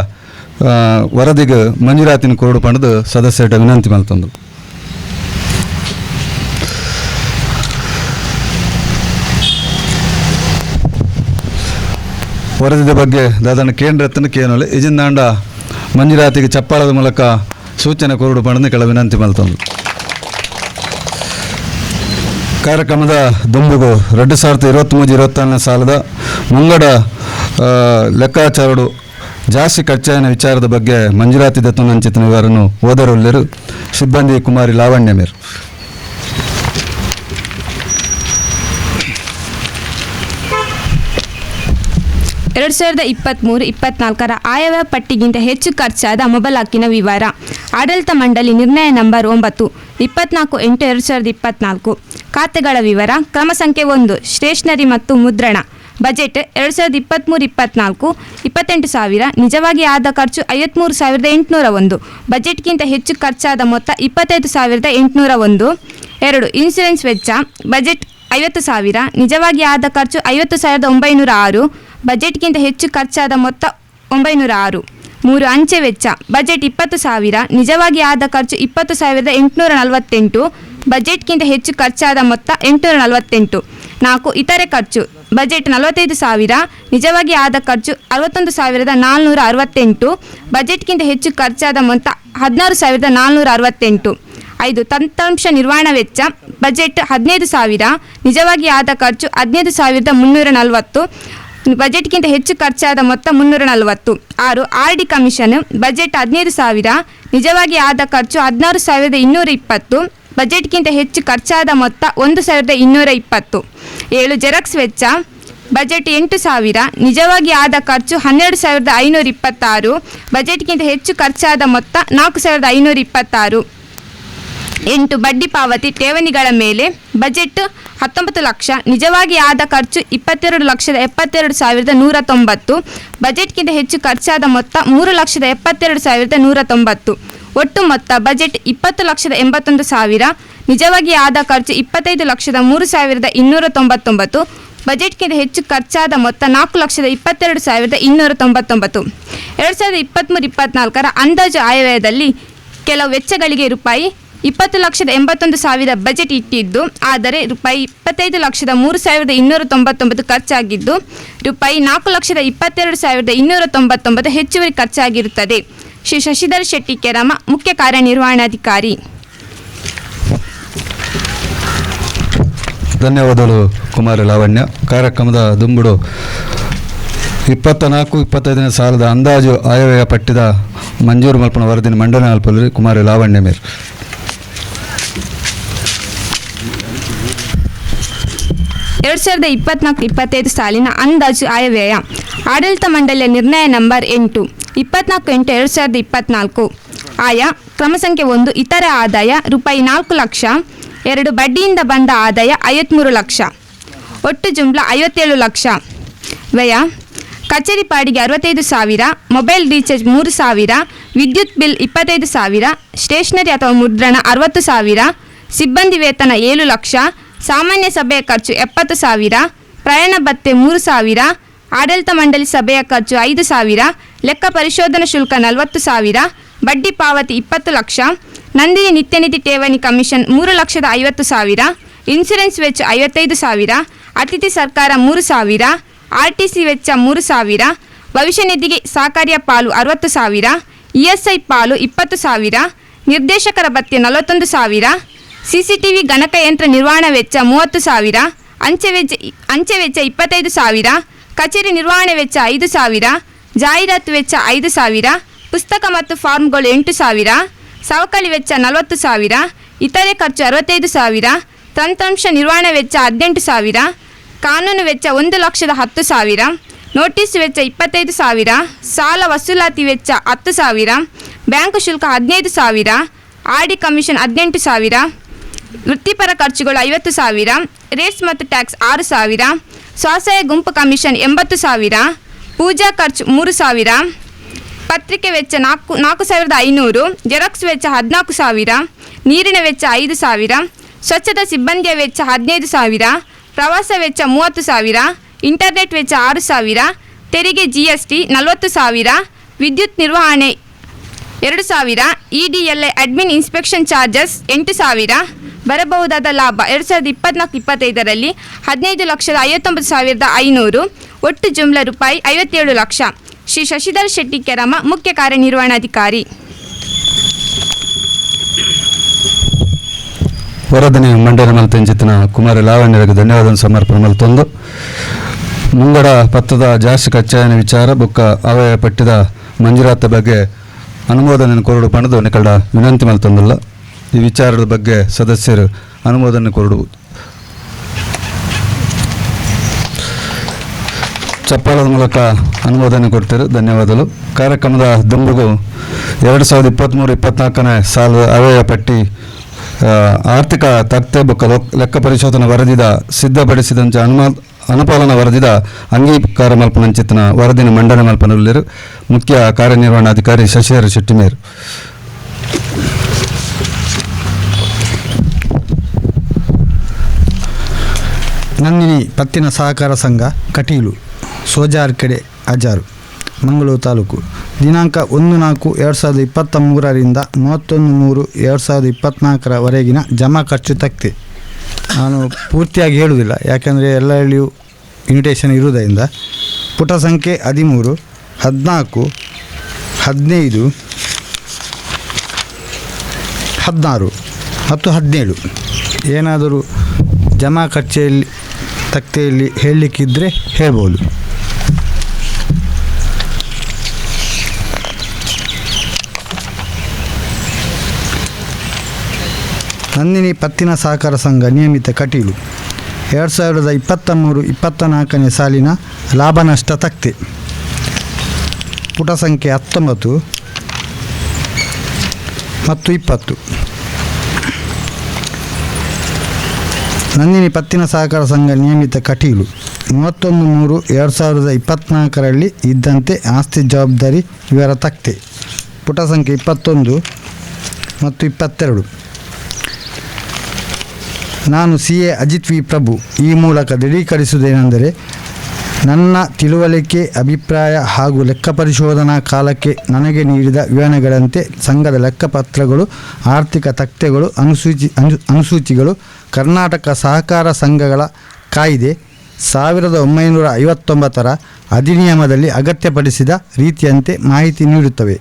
ವರದಿಗೆ ಮಂಜೂರಾತಿನ ಕೊರಡು ಪಡೆದು ಸದಸ್ಯರ ವಿನಂತಿ ಮಲ್ತಂದು. ವರದಿದ ಬಗ್ಗೆ ದಾದಣ್ಣ ಕೇಂದ್ರ ಎತ್ತನ ಕೇನೋಲೆ ಇಜಿಂದಾಂಡ ಮಂಜೂರಾತಿಗೆ ಚಪ್ಪಾಳದ ಮೂಲಕ ಸೂಚನೆ ಕೊರಡು ಪಡೆದು ಕೆಲ ವಿನಂತಿ ಮಲ್ತಂದು. ಕಾರ್ಯಕ್ರಮದ ದುಂಬುಗು 2023-24ನೇ ಸಾಲದ ಮುಂಗಡ ಲೆಕ್ಕಾಚಾರಡು ಜಾಸ್ತಿ ಖರ್ಚಾಯಿನ ವಿಚಾರದ ಬಗ್ಗೆ ಮಂಜೂರಾತಿ ದತ್ತು ಅಂಚಿತನ ವಿವರನ್ನು ಓದರೊಲ್ಲೆರು ಸಿಬ್ಬಂದಿ ಕುಮಾರಿ ಲಾವಣ್ಯ ಮೇರು. 2023-24 ಆಯವ್ಯಯ ಪಟ್ಟಿಗಿಂತ ಹೆಚ್ಚು ಖರ್ಚಾದ ಮೊಬೈಲ್ ಹಕ್ಕಿನ ವಿವರ. ಆಡಳಿತ ಮಂಡಳಿ ನಿರ್ಣಯ ನಂಬರ್ 9 24/8/2024. ಖಾತೆಗಳ ವಿವರ. ಕ್ರಮ ಸಂಖ್ಯೆ 1 ಸ್ಟೇಷನರಿ ಮತ್ತು ಮುದ್ರಣ. ಬಜೆಟ್ 2023-24 28,000. ನಿಜವಾಗಿ ಆದ ಖರ್ಚು 53,801. ಬಜೆಟ್ಗಿಂತ ಹೆಚ್ಚು ಖರ್ಚಾದ ಮೊತ್ತ 25,801. 2 ಇನ್ಶೂರೆನ್ಸ್ ವೆಚ್ಚ. ಬಜೆಟ್ 50,000. ನಿಜವಾಗಿ ಆದ ಖರ್ಚು 50,906. ಬಜೆಟ್ಗಿಂತ ಹೆಚ್ಚು ಖರ್ಚಾದ ಮೊತ್ತ 906. 3 ಅಂಚೆ ವೆಚ್ಚ. ಬಜೆಟ್ 20,000. ನಿಜವಾಗಿ ಆದ ಖರ್ಚು 20,848. ಬಜೆಟ್ಗಿಂತ ಹೆಚ್ಚು ಖರ್ಚಾದ ಮೊತ್ತ 848. 4 ಇತರೆ ಖರ್ಚು. ಬಜೆಟ್ 45,000. ನಿಜವಾಗಿ ಆದ ಖರ್ಚು 61,468. ಬಜೆಟ್ಗಿಂತ ಹೆಚ್ಚು ಖರ್ಚಾದ ಮೊತ್ತ 16,468. 5 ತಂತ್ರಾಂಶ ನಿರ್ವಹಣಾ ವೆಚ್ಚ. ಬಜೆಟ್ 15,000. ನಿಜವಾಗಿ ಆದ ಖರ್ಚು 15,340. ಬಜೆಟ್ಗಿಂತ ಹೆಚ್ಚು ಖರ್ಚಾದ ಮೊತ್ತ 340. 6 RD ಕಮಿಷನ್ ಬಜೆಟ್ 15,000, ನಿಜವಾಗಿ ಆದ ಖರ್ಚು 16,220. ಬಜೆಟ್ಗಿಂತ ಹೆಚ್ಚು ಖರ್ಚಾದ ಮೊತ್ತ 1,220. 7 ಜೆರಾಕ್ಸ್ ವೆಚ್ಚ ಬಜೆಟ್ 8,000, ನಿಜವಾಗಿ ಆದ ಖರ್ಚು 12,526. ಬಜೆಟ್ಗಿಂತ ಹೆಚ್ಚು ಖರ್ಚಾದ ಮೊತ್ತ 4,526. 8 ಬಡ್ಡಿ ಪಾವತಿ ಠೇವಣಿಗಳ ಮೇಲೆ ಬಜೆಟ್ 19 ಲಕ್ಷ, ನಿಜವಾಗಿ ಆದ ಖರ್ಚು 22,72,190. ಬಜೆಟ್ಗಿಂತ ಹೆಚ್ಚು ಖರ್ಚಾದ ಮೊತ್ತ 3,72,190. ಒಟ್ಟು ಮೊತ್ತ ಬಜೆಟ್ 20,81,000, ನಿಜವಾಗಿ ಆದ ಖರ್ಚು 25,03,299. ಬಜೆಟ್ಗಿಂತ ಹೆಚ್ಚು ಖರ್ಚಾದ ಮೊತ್ತ 4,22,299. 2023-24 ಅಂದಾಜು ಆಯವ್ಯಯದಲ್ಲಿ ಕೆಲವು ವೆಚ್ಚಗಳಿಗೆ ರೂಪಾಯಿ 20,81,000 ಬಜೆಟ್ ಇಟ್ಟಿದ್ದು, ಆದರೆ ರೂಪಾಯಿ 25,03,299 ಖರ್ಚಾಗಿದ್ದು, ರೂಪಾಯಿ 4,22,299 ಹೆಚ್ಚುವರಿ ಖರ್ಚಾಗಿರುತ್ತದೆ. ಶ್ರೀ ಶಶಿಧರ್ ಶೆಟ್ಟಿ ಕೆರಮ, ಮುಖ್ಯ ಕಾರ್ಯನಿರ್ವಹಣಾಧಿಕಾರಿ. ಧನ್ಯವಾದಗಳು ಕುಮಾರಿ ಲಾವಣ್ಯ. ಕಾರ್ಯಕ್ರಮದ ದುಂಬುಡು 24-25ನೇ ಸಾಲದ ಅಂದಾಜು ಆಯವ್ಯಯ ಪಟ್ಟಿದ ಮಂಜೂರು ಮಲ್ಪನ ವರದಿನ ಮಂಡನೆ ಮಲ್ಪಲ್ಲಿ ಕುಮಾರಿ ಲಾವಣ್ಯ ಮೇರ್. 2024-25 ಸಾಲಿನ ಅಂದಾಜು ಆಯವ್ಯಯ. ಆಡಳಿತ ಮಂಡಳಿಯ ನಿರ್ಣಯ ನಂಬರ್ 8 24/8/2024. ಆಯ ಕ್ರಮ ಸಂಖ್ಯೆ 1 ಇತರೆ ಆದಾಯ ರೂಪಾಯಿ 4 ಲಕ್ಷ. 2 ಬಡ್ಡಿಯಿಂದ ಬಂದ ಆದಾಯ 53 ಲಕ್ಷ. ಒಟ್ಟು ಜುಂಬ್ಲ 57 ಲಕ್ಷ. ವ್ಯಯ ಕಚೇರಿ ಬಾಡಿಗೆ 65,000, ಮೊಬೈಲ್ ರೀಚಾರ್ಜ್ 3,000, ವಿದ್ಯುತ್ ಬಿಲ್ 25,000, ಸ್ಟೇಷನರಿ ಅಥವಾ ಮುದ್ರಣ 60,000, ಸಿಬ್ಬಂದಿ ವೇತನ 7 ಲಕ್ಷ, ಸಾಮಾನ್ಯ ಸಭೆಯ ಖರ್ಚು 70,000, ಪ್ರಯಾಣ ಭತ್ಯೆ 3,000, ಆಡಳಿತ ಮಂಡಳಿ ಸಭೆಯ ಖರ್ಚು 5,000, ಲೆಕ್ಕ ಪರಿಶೋಧನಾ ಶುಲ್ಕ 40,000, ಬಡ್ಡಿ ಪಾವತಿ 20 ಲಕ್ಷ, ನಂದಿನಿ ನಿತ್ಯನಿಧಿ ಠೇವಣಿ ಕಮಿಷನ್ 3,50,000, ಇನ್ಸೂರೆನ್ಸ್ ವೆಚ್ಚ 55,000, ಅತಿಥಿ ಸರ್ಕಾರ 3,000, RTC ವೆಚ್ಚ 3,000, ಭವಿಷ್ಯ ನಿಧಿಗೆ ಸಹಕಾರಿಯ ಪಾಲು 60,000, ESI ಪಾಲು 20,000, ನಿರ್ದೇಶಕರ ಭತ್ಯೆ 41,000, CCTV ಗಣಕಯಂತ್ರ ನಿರ್ವಹಣಾ ವೆಚ್ಚ 30,000, ಅಂಚೆ ವೆಚ್ಚ 25,000, ಕಚೇರಿ ನಿರ್ವಹಣೆ ವೆಚ್ಚ 5,000, ಜಾಹೀರಾತು ವೆಚ್ಚ 5,000, ಪುಸ್ತಕ ಮತ್ತು ಫಾರ್ಮ್ಗಳು 8,000, ಸವಕಳಿ ವೆಚ್ಚ 40,000, ಇತರೆ ಖರ್ಚು 65,000, ತಂತ್ರಾಂಶ ನಿರ್ವಹಣೆ ವೆಚ್ಚ 18,000, ಕಾನೂನು ವೆಚ್ಚ 1,10,000, ನೋಟಿಸ್ ವೆಚ್ಚ 25,000, ಸಾಲ ವಸೂಲಾತಿ ವೆಚ್ಚ 10,000, ಬ್ಯಾಂಕು ಶುಲ್ಕ 15,000, RD ಕಮಿಷನ್ 18,000, ವೃತ್ತಿಪರ ಖರ್ಚುಗಳು 50,000, ರೇಟ್ಸ್ ಮತ್ತು ಟ್ಯಾಕ್ಸ್ 6,000, ಸ್ವಸಹಾಯ ಗುಂಪು ಕಮಿಷನ್ 80,000, ಪೂಜಾ ಖರ್ಚು 3,000, ಪತ್ರಿಕೆ ವೆಚ್ಚ 4,500, ಜೆರಾಕ್ಸ್ ವೆಚ್ಚ 14,000, ನೀರಿನ ವೆಚ್ಚ 5,000, ಸ್ವಚ್ಛತಾ ಸಿಬ್ಬಂದಿಯ ವೆಚ್ಚ 15,000, ಪ್ರವಾಸ ವೆಚ್ಚ 30,000, ಇಂಟರ್ನೆಟ್ ವೆಚ್ಚ 6,000, ತೆರಿಗೆ GST 40,000, ವಿದ್ಯುತ್ ನಿರ್ವಹಣೆ 2,000, EDLI ಅಡ್ಮಿನ್ ಇನ್ಸ್ಪೆಕ್ಷನ್ ಚಾರ್ಜಸ್ 8,000. ಬರಬಹುದಾದ ಲಾಭ 2024-25ರಲ್ಲಿ 15,59,500. ಒಟ್ಟು ಜುಮ್ಲ ರೂಪಾಯಿ 57 ಲಕ್ಷ. ಶ್ರೀ ಶಶಿಧರ್ ಶೆಟ್ಟಿ ಕೆರಮ, ಮುಖ್ಯ ಕಾರ್ಯನಿರ್ವಹಣಾಧಿಕಾರಿ. ವರದಿನಿ ಮಂಡನೆ ಮಲ್ತೆಂಚಿತ್ತಿನ ಕುಮಾರಿ ಲಾವಣ್ಯರಿಗೆ ಧನ್ಯವಾದ ಸಮರ್ಪಣೆ ಮಲ್ತೊಂದು ಮುಂಗಡ ಪತ್ರದ ಜಾಸ್ತಿ ಕಚ್ಚಾಯನ ವಿಚಾರ ಬುಕ್ಕ ಆಯವ್ಯಯ ಪಟ್ಟಿದ ಮಂಜೂರಾತಿ ಬಗ್ಗೆ ಅನುಮೋದನೆ ಕೊರಡು ಪಣದು ನಿಕಡ ವಿನಂತಿ ಮಲ್ತೊಂದಿಲ್ಲ. ಈ ವಿಚಾರದ ಬಗ್ಗೆ ಸದಸ್ಯರು ಅನುಮೋದನೆ ಕೊರಡುವುದು. ಚಪ್ಪಾಳದ ಮೂಲಕ ಅನುಮೋದನೆ ಕೊಡ್ತಾರೆ. ಧನ್ಯವಾದಗಳು. ಕಾರ್ಯಕ್ರಮದ ದುಂಬುಗು 2023-24ನೇ ಸಾಲದ ಆಯವ್ಯಯ ಪಟ್ಟಿ ಆರ್ಥಿಕ ತರ್ತೆ ಬುಕ್ಕ ಲೆಕ್ಕ ಪರಿಶೋಧನಾ ವರದಿದ ಸಿದ್ಧಪಡಿಸಿದಂಚ ಅನುಪಾಲನಾ ವರದಿದ ಅಂಗೀಕಾರ ಮಲ್ಪನಂಚಿತ್ತಿನ ವರದಿನ ಮಂಡನೆ ಮಲ್ಪನಲ್ಲಿರು ಮುಖ್ಯ ಕಾರ್ಯನಿರ್ವಹಣಾಧಿಕಾರಿ ಶಶಿಧರ್ ಶೆಟ್ಟಿಮೇರ್. ನಂದಿನಿ ಪತ್ತಿನ ಸಹಕಾರ ಸಂಘ ಕಟೀಲು ಸೋಜಾರ್ಕೆಡೆ ಅಜಾರು ಮಂಗಳೂರು ತಾಲೂಕು ದಿನಾಂಕ 1/4/2023ರಿಂದ 31/3/2024 ಜಮಾ ಖರ್ಚು ತಕ್ತೆ. ನಾನು ಪೂರ್ತಿಯಾಗಿ ಹೇಳುವುದಿಲ್ಲ, ಯಾಕೆಂದರೆ ಎಲ್ಲೆಲ್ಲಿಯೂ ಇನ್ವಿಟೇಷನ್ ಇರುವುದರಿಂದ. ಪುಟ ಸಂಖ್ಯೆ 13, 14, 15, 16 ಮತ್ತು 17 ಏನಾದರೂ ಜಮಾ ಖರ್ಚೆಯಲ್ಲಿ ತಕ್ತೆಯಲ್ಲಿ ಹೇಳಲಿಕ್ಕಿದ್ದರೆ ಹೇಳ್ಬೋದು. ನಂದಿನಿ ಪತ್ತಿನ ಸಹಕಾರ ಸಂಘ ನಿಯಮಿತ ಕಟೀಲು 2023-24 ಸಾಲಿನ ಲಾಭ ನಷ್ಟ ತಕ್ತೆ. ಪುಟ ಸಂಖ್ಯೆ 19 ಮತ್ತು 20. ನಂದಿನಿ ಪತ್ತಿನ ಸಹಕಾರ ಸಂಘ ನಿಯಮಿತ ಕಟೀಲು 31/3/2024 ಇದ್ದಂತೆ ಆಸ್ತಿ ಜವಾಬ್ದಾರಿ ವಿವರ ತಕ್ತೆ. ಪುಟ ಸಂಖ್ಯೆ 21 ಮತ್ತು 22. ನಾನು CA ಅಜಿತ್ ವಿ ಪ್ರಭು ಈ ಮೂಲಕ ದೃಢೀಕರಿಸುವುದೇನೆಂದರೆ, ನನ್ನ ತಿಳುವಳಿಕೆ, ಅಭಿಪ್ರಾಯ ಹಾಗೂ ಲೆಕ್ಕ ಪರಿಶೋಧನಾ ಕಾಲಕ್ಕೆ ನನಗೆ ನೀಡಿದ ವಿವರಣೆಗಳಂತೆ ಸಂಘದ ಲೆಕ್ಕಪತ್ರಗಳು, ಆರ್ಥಿಕ ತಕ್ತೆಗಳು, ಅನುಸೂಚಿಗಳು ಕರ್ನಾಟಕ ಸಹಕಾರ ಸಂಘಗಳ ಕಾಯ್ದೆ 1959 ಅಧಿನಿಯಮದಲ್ಲಿ ಅಗತ್ಯಪಡಿಸಿದ ರೀತಿಯಂತೆ ಮಾಹಿತಿ ನೀಡುತ್ತವೆ.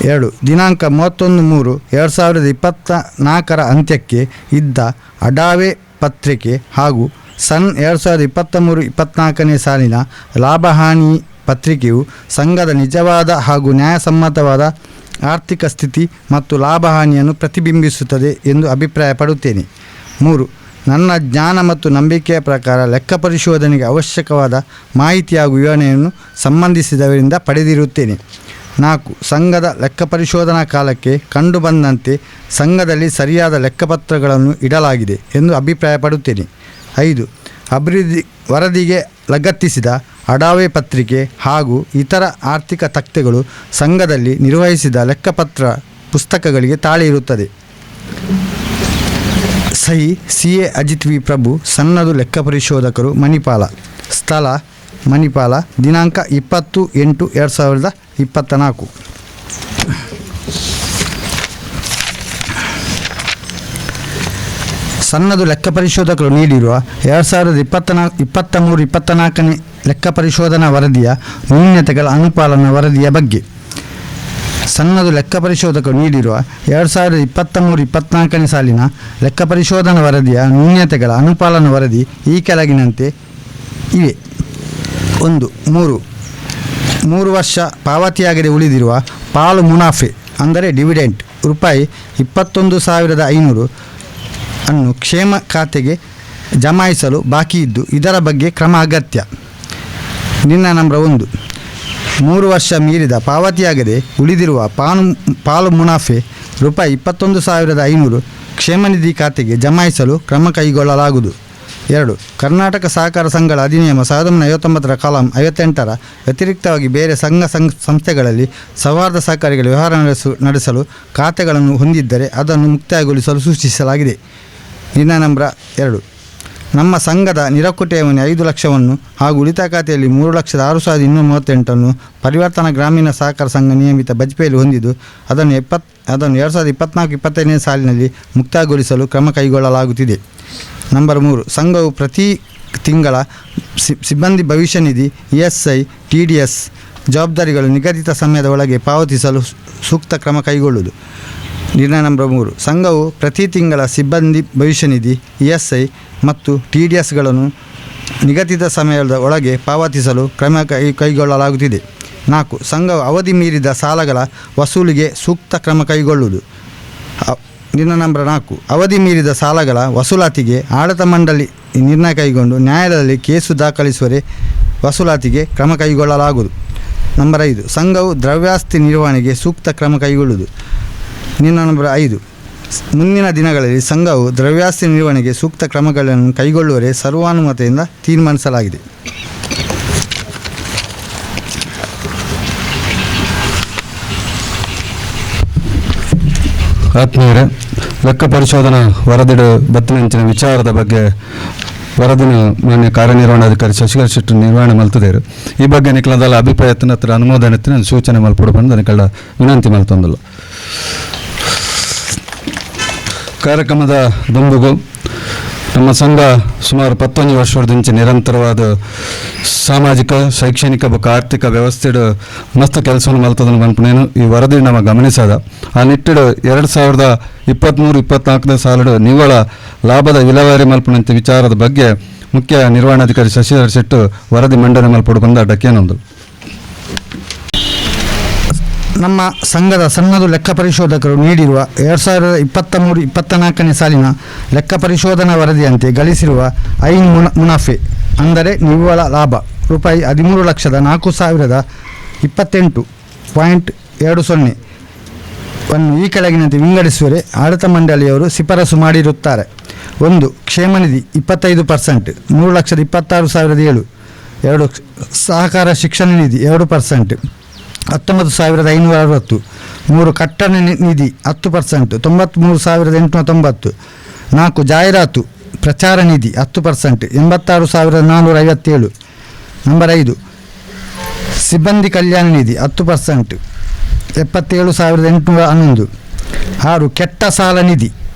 2. ದಿನಾಂಕ 31/3/2024 ಅಂತ್ಯಕ್ಕೆ ಇದ್ದ ಅಡಾವೆ ಪತ್ರಿಕೆ ಹಾಗೂ ಸನ್ 2023-24 ಸಾಲಿನ ಲಾಭಹಾನಿ ಪತ್ರಿಕೆಯು ಸಂಘದ ನಿಜವಾದ ಹಾಗೂ ನ್ಯಾಯಸಮ್ಮತವಾದ ಆರ್ಥಿಕ ಸ್ಥಿತಿ ಮತ್ತು ಲಾಭಹಾನಿಯನ್ನು ಪ್ರತಿಬಿಂಬಿಸುತ್ತದೆ ಎಂದು ಅಭಿಪ್ರಾಯಪಡುತ್ತೇನೆ. 3. ನನ್ನ ಜ್ಞಾನ ಮತ್ತು ನಂಬಿಕೆಯ ಪ್ರಕಾರ ಲೆಕ್ಕ ಪರಿಶೋಧನೆಗೆ ಅವಶ್ಯಕವಾದ ಮಾಹಿತಿ ಹಾಗೂ ವಿವರಣೆಯನ್ನು ಸಂಬಂಧಿಸಿದವರಿಂದ ಪಡೆದಿರುತ್ತೇನೆ. 4. ಸಂಘದ ಲೆಕ್ಕ ಪರಿಶೋಧನಾ ಕಾಲಕ್ಕೆ ಕಂಡುಬಂದಂತೆ ಸಂಘದಲ್ಲಿ ಸರಿಯಾದ ಲೆಕ್ಕಪತ್ರಗಳನ್ನು ಇಡಲಾಗಿದೆ ಎಂದು ಅಭಿಪ್ರಾಯಪಡುತ್ತೇನೆ. 5. ಅಭಿವೃದ್ಧಿ ವರದಿಗೆ ಲಗತ್ತಿಸಿದ ಅಡಾವೆ ಪತ್ರಿಕೆ ಹಾಗೂ ಇತರ ಆರ್ಥಿಕ ತಕ್ತೆಗಳು ಸಂಘದಲ್ಲಿ ನಿರ್ವಹಿಸಿದ ಲೆಕ್ಕಪತ್ರ ಪುಸ್ತಕಗಳಿಗೆ ತಾಳೆ ಇರುತ್ತದೆ. ಸಹಿ CA ಅಜಿತ್ ವಿ ಪ್ರಭು, ಸನ್ನದು ಲೆಕ್ಕ ಪರಿಶೋಧಕರು, ಮಣಿಪಾಲ. ಸ್ಥಳ ಮಣಿಪಾಲ. ದಿನಾಂಕ 20/8/2024. ಸನ್ನದು ಲೆಕ್ಕ ಪರಿಶೋಧಕರು ನೀಡಿರುವ 2023-24 ಲೆಕ್ಕ ಪರಿಶೋಧನಾ ವರದಿಯ ನ್ಯೂನತೆಗಳ ಅನುಪಾಲನಾ ವರದಿಯ ಬಗ್ಗೆ. ಸನ್ನದು ಲೆಕ್ಕ ಪರಿಶೋಧಕರು ನೀಡಿರುವ 2023-24 ಸಾಲಿನ ಲೆಕ್ಕ ಪರಿಶೋಧನಾ ವರದಿಯ ನ್ಯೂನತೆಗಳ ಅನುಪಾಲನಾ ವರದಿ ಈ ಕೆಳಗಿನಂತೆ ಇವೆ. 1. 3 ವರ್ಷ ಪಾವತಿಯಾಗದೆ ಉಳಿದಿರುವ ಪಾಲು ಮುನಾಫೆ ಅಂದರೆ ಡಿವಿಡೆಂಟ್ ರೂಪಾಯಿ 21,500 ಅನ್ನು ಕ್ಷೇಮ ಖಾತೆಗೆ ಜಮಾಯಿಸಲು ಬಾಕಿ ಇದ್ದು ಇದರ ಬಗ್ಗೆ ಕ್ರಮ ಅಗತ್ಯ. ನಿರ್ಣಯ ನಂಬರ್ 1. 3 ವರ್ಷ ಮೀರಿದ ಪಾವತಿಯಾಗದೆ ಉಳಿದಿರುವ ಪಾಲು ಮುನಾಫೆ ರೂಪಾಯಿ 21,500 ಕ್ಷೇಮನಿಧಿ ಖಾತೆಗೆ ಜಮಾಯಿಸಲು ಕ್ರಮ ಕೈಗೊಳ್ಳಲಾಗುವುದು. 2. ಕರ್ನಾಟಕ ಸಹಕಾರ ಸಂಘಗಳ ಅಧಿನಿಯಮ 1959 ಕಾಲಂ 58 ವ್ಯತಿರಿಕ್ತವಾಗಿ ಬೇರೆ ಸಂಸ್ಥೆಗಳಲ್ಲಿ ಸೌಹಾರ್ದ ಸಹಕಾರಿಗಳ ವ್ಯವಹಾರ ನಡೆಸಲು ಖಾತೆಗಳನ್ನು ಹೊಂದಿದ್ದರೆ ಅದನ್ನು ಮುಕ್ತಾಯಗೊಳಿಸಲು ಸೂಚಿಸಲಾಗಿದೆ. ನಿರ್ಣಯ ನಂಬರ್ 2. ನಮ್ಮ ಸಂಘದ ನಿರಕುಟೆಯವನಿ 5 ಲಕ್ಷವನ್ನು ಹಾಗೂ ಉಳಿತಾಯ ಖಾತೆಯಲ್ಲಿ 3,06,238 ಪರಿವರ್ತನಾ ಗ್ರಾಮೀಣ ಸಹಕಾರ ಸಂಘ ನಿಯಮಿತ ಬಜ್ಪೆಯಲ್ಲಿ ಹೊಂದಿದ್ದು ಅದನ್ನು 2024-25 ಸಾಲಿನಲ್ಲಿ ಮುಕ್ತಾಯಗೊಳಿಸಲು ಕ್ರಮ ಕೈಗೊಳ್ಳಲಾಗುತ್ತಿದೆ. ನಂಬರ್ 3. ಸಂಘವು ಪ್ರತಿ ತಿಂಗಳ ಸಿಬ್ಬಂದಿ ಭವಿಷ್ಯ ನಿಧಿ ESI TDS ಜವಾಬ್ದಾರಿಗಳು ನಿಗದಿತ ಸಮಯದ ಒಳಗೆ ಪಾವತಿಸಲು ಸೂಕ್ತ ಕ್ರಮ ಕೈಗೊಳ್ಳುವುದು. ನಿರ್ಣಯ ನಂಬರ್ 3. ಸಂಘವು ಪ್ರತಿ ತಿಂಗಳ ಸಿಬ್ಬಂದಿ ಭವಿಷ್ಯ ನಿಧಿ ESI ಮತ್ತು TDSಗಳನ್ನು ನಿಗದಿತ ಸಮಯದ ಒಳಗೆ ಪಾವತಿಸಲು ಕ್ರಮ ಕೈಗೊಳ್ಳಲಾಗುತ್ತಿದೆ. 4. ಸಂಘವು ಅವಧಿ ಮೀರಿದ ಸಾಲಗಳ ವಸೂಲಿಗೆ ಸೂಕ್ತ ಕ್ರಮ ಕೈಗೊಳ್ಳುವುದು. ನಿರ್ಣಯ ನಂಬರ್ 4. ಅವಧಿ ಮೀರಿದ ಸಾಲಗಳ ವಸೂಲಾತಿಗೆ ಆಡಳಿತ ಮಂಡಳಿ ನಿರ್ಣಯ ಕೈಗೊಂಡು ನ್ಯಾಯಾಲಯದಲ್ಲಿ ಕೇಸು ದಾಖಲಿಸುವರೆ ವಸೂಲಾತಿಗೆ ಕ್ರಮ ಕೈಗೊಳ್ಳಲಾಗುವುದು. ನಂಬರ್ 5. ಸಂಘವು ದ್ರವ್ಯಾಸ್ತಿ ನಿರ್ವಹಣೆಗೆ ಸೂಕ್ತ ಕ್ರಮ ಕೈಗೊಳ್ಳುವುದು. ನಿರ್ಣಯ ನಂಬರ್ 5. ಮುಂದಿನ ದಿನಗಳಲ್ಲಿ ಸಂಘವು ದ್ರವ್ಯಾಸ್ತಿ ನಿರ್ವಹಣೆಗೆ ಸೂಕ್ತ ಕ್ರಮಗಳನ್ನು ಕೈಗೊಳ್ಳುವರೆ ಸರ್ವಾನುಮತೆಯಿಂದ ತೀರ್ಮಾನಿಸಲಾಗಿದೆ. ಆತ್ಮೀಯರೇ, ಲೆಕ್ಕ ಪರಿಶೋಧನಾ ವರದಿಡು ಬತ್ತನಂಚಿನ ವಿಚಾರದ ಬಗ್ಗೆ ವರದಿನ ಮಾನ್ಯ ಕಾರ್ಯನಿರ್ವಹಣಾಧಿಕಾರಿ ಶಶಿಧರ್ ಶೆಟ್ಟಿ ನಿರ್ವಹಣೆ ಮಲ್ತದೇರು. ಈ ಬಗ್ಗೆ ನಿಖಲದಲ್ಲ ಅಭಿಪ್ರಾಯத்திನ ಹತ್ರ ಅನುಮೋದನೆ ಸೂಚನೆ ಮಲ್ಪಡು ಬಂದು ನಿಖಲ ವಿನಂತಿ ಮಲ್ತೊಂದಲ್ಲ. ಕಾರ್ಯಕ್ರಮದ ದುಂಬುಗು ನಮ್ಮ ಸಂಘ ಸುಮಾರು 11 ವರ್ಷದಿಂದ ನಿರಂತರವಾದ ಸಾಮಾಜಿಕ ಶೈಕ್ಷಣಿಕ ಬೊಕ್ಕ ಆರ್ಥಿಕ ವ್ಯವಸ್ಥೆಡು ಮಸ್ತ್ ಕೆಲಸವನ್ನು ಮಲ್ತದನ್ನು ಬಂಪನೇನು ಈ ವರದಿ ನಮ್ಮ ಗಮನಿಸದ ಆ ನಿಟ್ಟಿಡು 2023-24 ಸಾಲಿಡು ನಿವ್ವಳ ಲಾಭದ ವಿಲೇವಾರಿ ಮಲ್ಪನಂತ ವಿಚಾರದ ಬಗ್ಗೆ ಮುಖ್ಯ ನಿರ್ವಹಣಾಧಿಕಾರಿ ಶಶಿಧರ್ ಶೆಟ್ಟಿ ವರದಿ ಮಂಡನೆ ಮಲ್ಪಡು ಬಂದ ಅಡ್ಡಕ್ಕೇನೊಂದು. ನಮ್ಮ ಸಂಘದ ಸನ್ನದು ಲೆಕ್ಕ ಪರಿಶೋಧಕರು ನೀಡಿರುವ 2023-24ನೇ ಸಾಲಿನ ಲೆಕ್ಕ ಪರಿಶೋಧನಾ ವರದಿಯಂತೆ ಗಳಿಸಿರುವ ಐನ್ ಮುನಾಫೆ ಅಂದರೆ ನಿವ್ವಳ ಲಾಭ ರೂಪಾಯಿ 13,04,28.20 ವನ್ನು ಈ ಕೆಳಗಿನಂತೆ ವಿಂಗಡಿಸುವರೆ ಆಡಳಿತ ಮಂಡಳಿಯವರು ಶಿಫಾರಸು ಮಾಡಿರುತ್ತಾರೆ. 1. ಕ್ಷೇಮನಿಧಿ 25%, 3,26,007. 2. ಸಹಕಾರ ಶಿಕ್ಷಣ ನಿಧಿ 2%, 19,560. 3. ಕಟ್ಟಡ ನಿಧಿ 10%, 93,890. 4. ಜಾಹೀರಾತು ಪ್ರಚಾರ ನಿಧಿ 10%, 86,457. ನಂಬರ್ 5. ಸಿಬ್ಬಂದಿ ಕಲ್ಯಾಣ ನಿಧಿ 10%, 77,811. 6. ಕೆಟ್ಟ ಸಾಲ ನಿಧಿ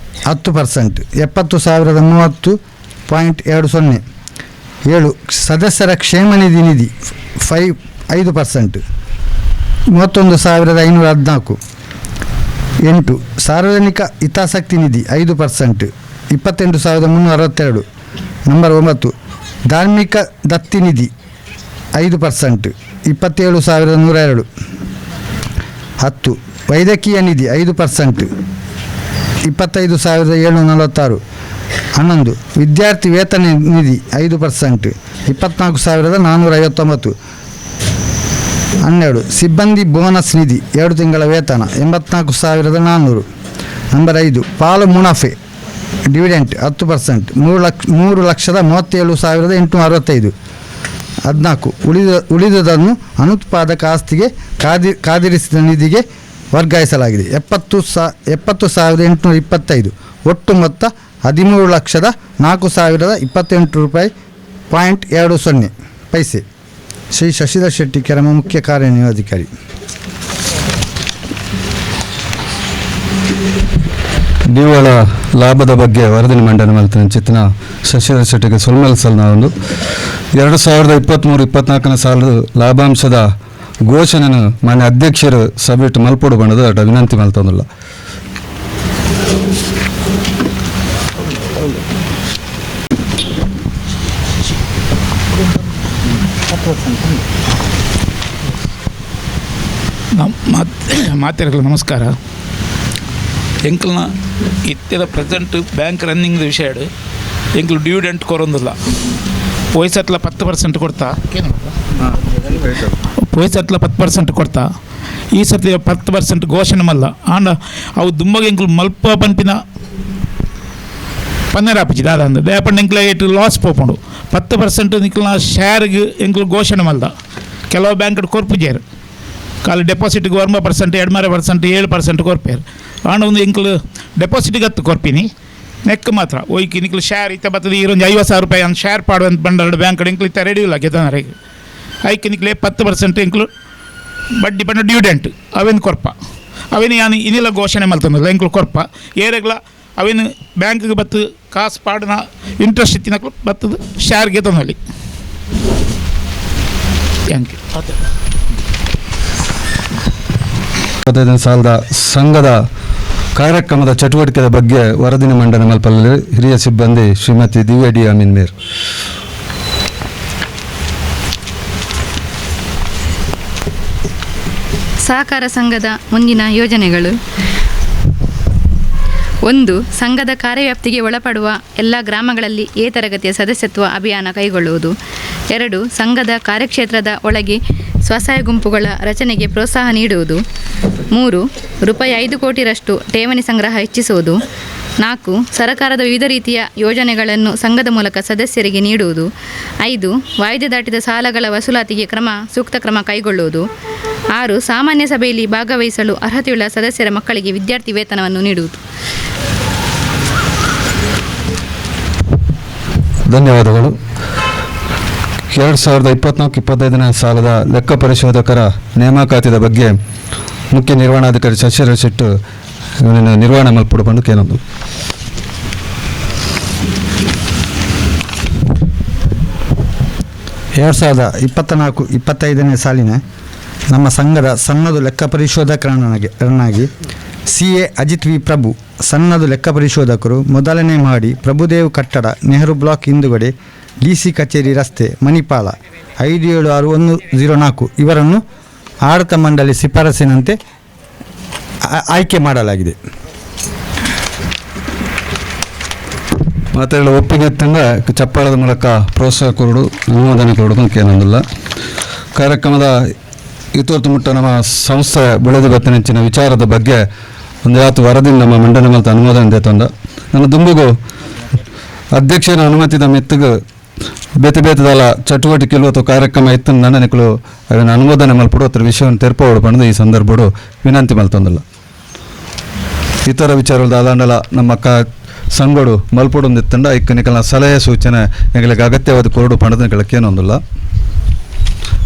10%, 70,030.20. 7. ಸದಸ್ಯರ ಕ್ಷೇಮ ನಿಧಿ 5%, 31,514. 8. ಸಾರ್ವಜನಿಕ ಹಿತಾಸಕ್ತಿ ನಿಧಿ 5%, 28,362. ನಂಬರ್ 9. ಧಾರ್ಮಿಕ ದತ್ತಿ ನಿಧಿ 5%, 27,102. 10. ವೈದ್ಯಕೀಯ ನಿಧಿ 5%, 25,746. 11. ವಿದ್ಯಾರ್ಥಿ ವೇತನ ನಿಧಿ 5%, 24,459. 12. ಸಿಬ್ಬಂದಿ ಬೋನಸ್ ನಿಧಿ 2 ತಿಂಗಳ ವೇತನ 84,400. ನಂಬರ್ 5. ಪಾಲು ಮುನಾಫೆ ಡಿವಿಡೆಂಟ್ 10%, 3,37,865. 14. ಉಳಿದುದನ್ನು ಅನುತ್ಪಾದಕ ಆಸ್ತಿಗೆ ಕಾದಿರಿಸಿದ ನಿಧಿಗೆ ವರ್ಗಾಯಿಸಲಾಗಿದೆ 70,825. ಒಟ್ಟು ಮೊತ್ತ 13,04,028 ರೂಪಾಯಿ .20 ಶ್ರೀ ಶಶಿಧರ್ ಶೆಟ್ಟಿ ಕೆರಮ ಮುಖ್ಯ ಕಾರ್ಯನಿರ್ವಹಣಾಧಿಕಾರಿ. ನಿವ್ವಳ ಲಾಭದ ಬಗ್ಗೆ ವರದಿ ಮಂಡನೆ ಮಾಡ್ತಾನೆ ಚಿತ್ತನ ಶಶಿಧರ್ ಶೆಟ್ಟಿಗೆ ಸುಲ್ಮೆಲ್ಸಲ್ ನಾವೊಂದು 2023-24ನೇ ಸಾಲದ ಲಾಭಾಂಶದ ಘೋಷಣೆಯನ್ನು ಮಾನ್ಯ ಅಧ್ಯಕ್ಷರು ಸಭೆಟ್ಟು ಮಲ್ಪೋಡು ಬಣ್ಣದ ಅಟ ವಿನಂತಿ ಮಲ್ತಂದಿಲ್ಲ. ಮಾತೆರಗಳು ನಮಸ್ಕಾರ. ಎಂಕಲ್ನ ಇತ್ತೆದ ಪ್ರೆಸೆಂಟ್ ಬ್ಯಾಂಕ್ ರನ್ನಿಂಗ್ ವಿಷಯ ಎಂಕಲ್ ಡಿವಿಡೆಂಟ್ ಕೊರೊಂದಿಲ್ಲ. ಪೊಯ್ಸತ್ಲ 10% ಕೊಡ್ತಾ ಪೊಯ್ಸತ್ಲ 10% ಕೊಡ್ತಾ ಈ ಸರ್ತಿ 10% ಘೋಷಣೆ ಮಲ್ಲ ಆಂಡ ಅವು ದುಂಬಗೆ ಎಂಕಲ್ ಮಲ್ಪ ಪಂಪಿನ ಪನ್ನೆರಾಪಿಜಿ ದಾದಂದು ದೇಪಂಡ ಎಂಕ್ಲ ಏಟು ಲಾಸ್ ಪೋಪುಂಡು 10% ನಿಕ್ಲನ ಶೇರ್ಗೆ ಎಂಕ್ಲು ಘೋಷಣೆ ಮಲ್ದ. ಕೆಲವು ಬ್ಯಾಂಕ್ ಕೊರ್ಪುಜೇರು ಕಾಲು ಡೆಪಾಸಿಟ್ಗೆ 1% 2% 7% ಕೊರ್ಪೇರು ಆಂಡ ಒಂದು ಎಂಕ್ಲು ಡೆಪಾಸಿಟ್ಗೆ 10 ಕೊರ್ಪಿನಿ ನೆಕ್ ಮಾತ್ರ ಒಯ್ಕಿ ನಿಕ್ಲು ಶೇರ್ ಇತ್ತ ಬರ್ತದೆ ಈರೊಂದು 50,000 ರೂಪಾಯಿ ಅಂತ ಶೇರ್ ಪಾಡುವಂತ ಬಂಡಾಡು ಬ್ಯಾಂಕ್ ಎಂಕ್ಲು ಇತ್ತ ರೆಡಿ ಇಲ್ಲ ಗೆದನರಿಗೆ ಐಕೆ ನಿಕ್ಲೆ 10% ಎಂಕ್ಲು ಬಡ್ಡಿ ಪಂಡ ಡಿವಿಡೆಂಟ್ ಅವೇನು ಕೊರ್ಪ ಅವೇನು ಯಾನು ಇನ್ನಿಲ್ಲ ಘೋಷಣೆ ಮಲ್ತಂದಿಲ್ಲ ಎಂಕ್ಲು ಕೊರ್ಪ ಏರೆಗ್ಲ ಅವೇನು ಬ್ಯಾಂಕ್ಗೆ ಬತ್ತು ಕಾಸು ಪಾಡಿನ ಇಂಟ್ರೆಸ್ಟ್ ಇತ್ತಿನಕ್ಲು ಬತ್ತದು ಶೇರ್ಗೆ ತಂದಲ್ಲಿ. Thank you. 25ನೇ ಸಾಲದ ಸಂಘದ ಕಾರ್ಯಕ್ರಮದ ಚಟುವಟಿಕೆಯ ಬಗ್ಗೆ ವರದಿನ ಮಂಡನೆ ಮಲ್ಪಲ್ಲಿ ಹಿರಿಯ ಸಿಬ್ಬಂದಿ ಶ್ರೀಮತಿ ದಿವ್ಯ ಡಿ ಅಮೀನ್ ಮೇರ್. ಸಹಕಾರ ಸಂಘದ ಮುಂದಿನ ಯೋಜನೆಗಳು. 1. ಸಂಘದ ಕಾರ್ಯವ್ಯಾಪ್ತಿಗೆ ಒಳಪಡುವ ಎಲ್ಲ ಗ್ರಾಮಗಳಲ್ಲಿ ತರಗತಿಯ ಸದಸ್ಯತ್ವ ಅಭಿಯಾನ ಕೈಗೊಳ್ಳುವುದು. 2. ಸಂಘದ ಕಾರ್ಯಕ್ಷೇತ್ರದ ಒಳಗೆ ಸ್ವಸಹಾಯ ಗುಂಪುಗಳ ರಚನೆಗೆ ಪ್ರೋತ್ಸಾಹ ನೀಡುವುದು. 3. ರೂಪಾಯಿ 5 ಕೋಟಿರಷ್ಟು ಠೇವಣಿ ಸಂಗ್ರಹ ಹೆಚ್ಚಿಸುವುದು. 4. ಸರ್ಕಾರದ ವಿವಿಧ ರೀತಿಯ ಯೋಜನೆಗಳನ್ನು ಸಂಘದ ಮೂಲಕ ಸದಸ್ಯರಿಗೆ ನೀಡುವುದು. 5. ವಾಯಿದೆ ದಾಟಿದ ಸಾಲಗಳ ವಸೂಲಾತಿಗೆ ಸೂಕ್ತ ಕ್ರಮ ಕೈಗೊಳ್ಳುವುದು. 6. ಸಾಮಾನ್ಯ ಸಭೆಯಲ್ಲಿ ಭಾಗವಹಿಸಲು ಅರ್ಹತೆಯುಳ್ಳ ಸದಸ್ಯರ ಮಕ್ಕಳಿಗೆ ವಿದ್ಯಾರ್ಥಿ ವೇತನವನ್ನು ನೀಡುವುದು. ಧನ್ಯವಾದಗಳು. 2024-25ನೇ ಸಾಲದ ಲೆಕ್ಕ ಪರಿಶೋಧಕರ ನೇಮಕಾತಿಯ ಬಗ್ಗೆ ಮುಖ್ಯ ನಿರ್ವಹಣಾಧಿಕಾರಿ ಶಶಿಧರ್ ಶೆಟ್ಟಿ ನಿರ್ವಹಣೆ ಮಲ್ಪಡು ಬಂದು ಕೇಳೋದು. 2024-25ನೇ ಸಾಲಿನ ನಮ್ಮ ಸಂಘದ ಸನ್ನದು ಲೆಕ್ಕ ಪರಿಶೋಧಕರನ್ನಾಗಿ CA ಅಜಿತ್ ವಿ ಪ್ರಭು ಸನ್ನದು ಲೆಕ್ಕ ಪರಿಶೋಧಕರು, ಮೊದಲನೇ ಮಾಡಿ, ಪ್ರಭುದೇವ್ ಕಟ್ಟಡ, ನೆಹರು ಬ್ಲಾಕ್ ಹಿಂದುಗಡೆ, DC ಕಚೇರಿ ರಸ್ತೆ, ಮಣಿಪಾಲ 576104 ಇವರನ್ನು ಆಡಳಿತ ಮಂಡಳಿ ಶಿಫಾರಸಿನಂತೆ ಆಯ್ಕೆ ಮಾಡಲಾಗಿದೆ. ಮಾತೆಗಳ ಒಪ್ಪಿಗೆ ತಂದ ಚಪ್ಪಾಳದ ಮೂಲಕ ಪ್ರೋತ್ಸಾಹ ಕೊರಡು ಅನುಮೋದನೆ ಕೊರಡು ಕೇನೊಂದಿಲ್ಲ. ಕಾರ್ಯಕ್ರಮದ ಇತೋರ್ತು ಮುಟ್ಟ ನಮ್ಮ ಸಂಸ್ಥೆ ಬೆಳೆದು ಬತ್ತನೆಂಚಿನ ವಿಚಾರದ ಬಗ್ಗೆ ಒಂದು ಯಾತು ವರದಿ ನಮ್ಮ ಮಂಡನೆ ಮತ್ತು ಅನುಮೋದನೆ ತಂದ ನನ್ನ ದುಂಬಿಗೂ ಅಧ್ಯಕ್ಷನ ಅನುಮತಿದ ಮೆತ್ತಗೆ ಬೇತೆ ಬೇತದಲ್ಲ ಚಟುವಟಿಕೆಗಳು ಅಥವಾ ಕಾರ್ಯಕ್ರಮ ಇತ್ತು ನನ್ನ ನಿಕ್ಕಲು ಅದನ್ನು ಅನುಮೋದನೆ ಮಲ್ಪಡು ಅದರ ವಿಷಯವನ್ನು ತೆರಪೋಡು ಪಡೆದು ಈ ಸಂದರ್ಭಡು ವಿನಂತಿ ಮಲ್ತೊಂದಿಲ್ಲ. ಇತರ ವಿಚಾರಗಳು ದಾದಾಂಡಲ ನಮ್ಮ ಸಂಗೋಡು ಮಲ್ಪಡೊಂದಿತ್ತಂಡ ನಿಕಲ್ನ ಸಲಹೆ ಸೂಚನೆ ಎಂಗಳಿಗೆ ಅಗತ್ಯವಾದ ಕೊರಡು ಪಡೆದ ನಿಕಲಕ್ಕೇನೊಂದಿಲ್ಲ.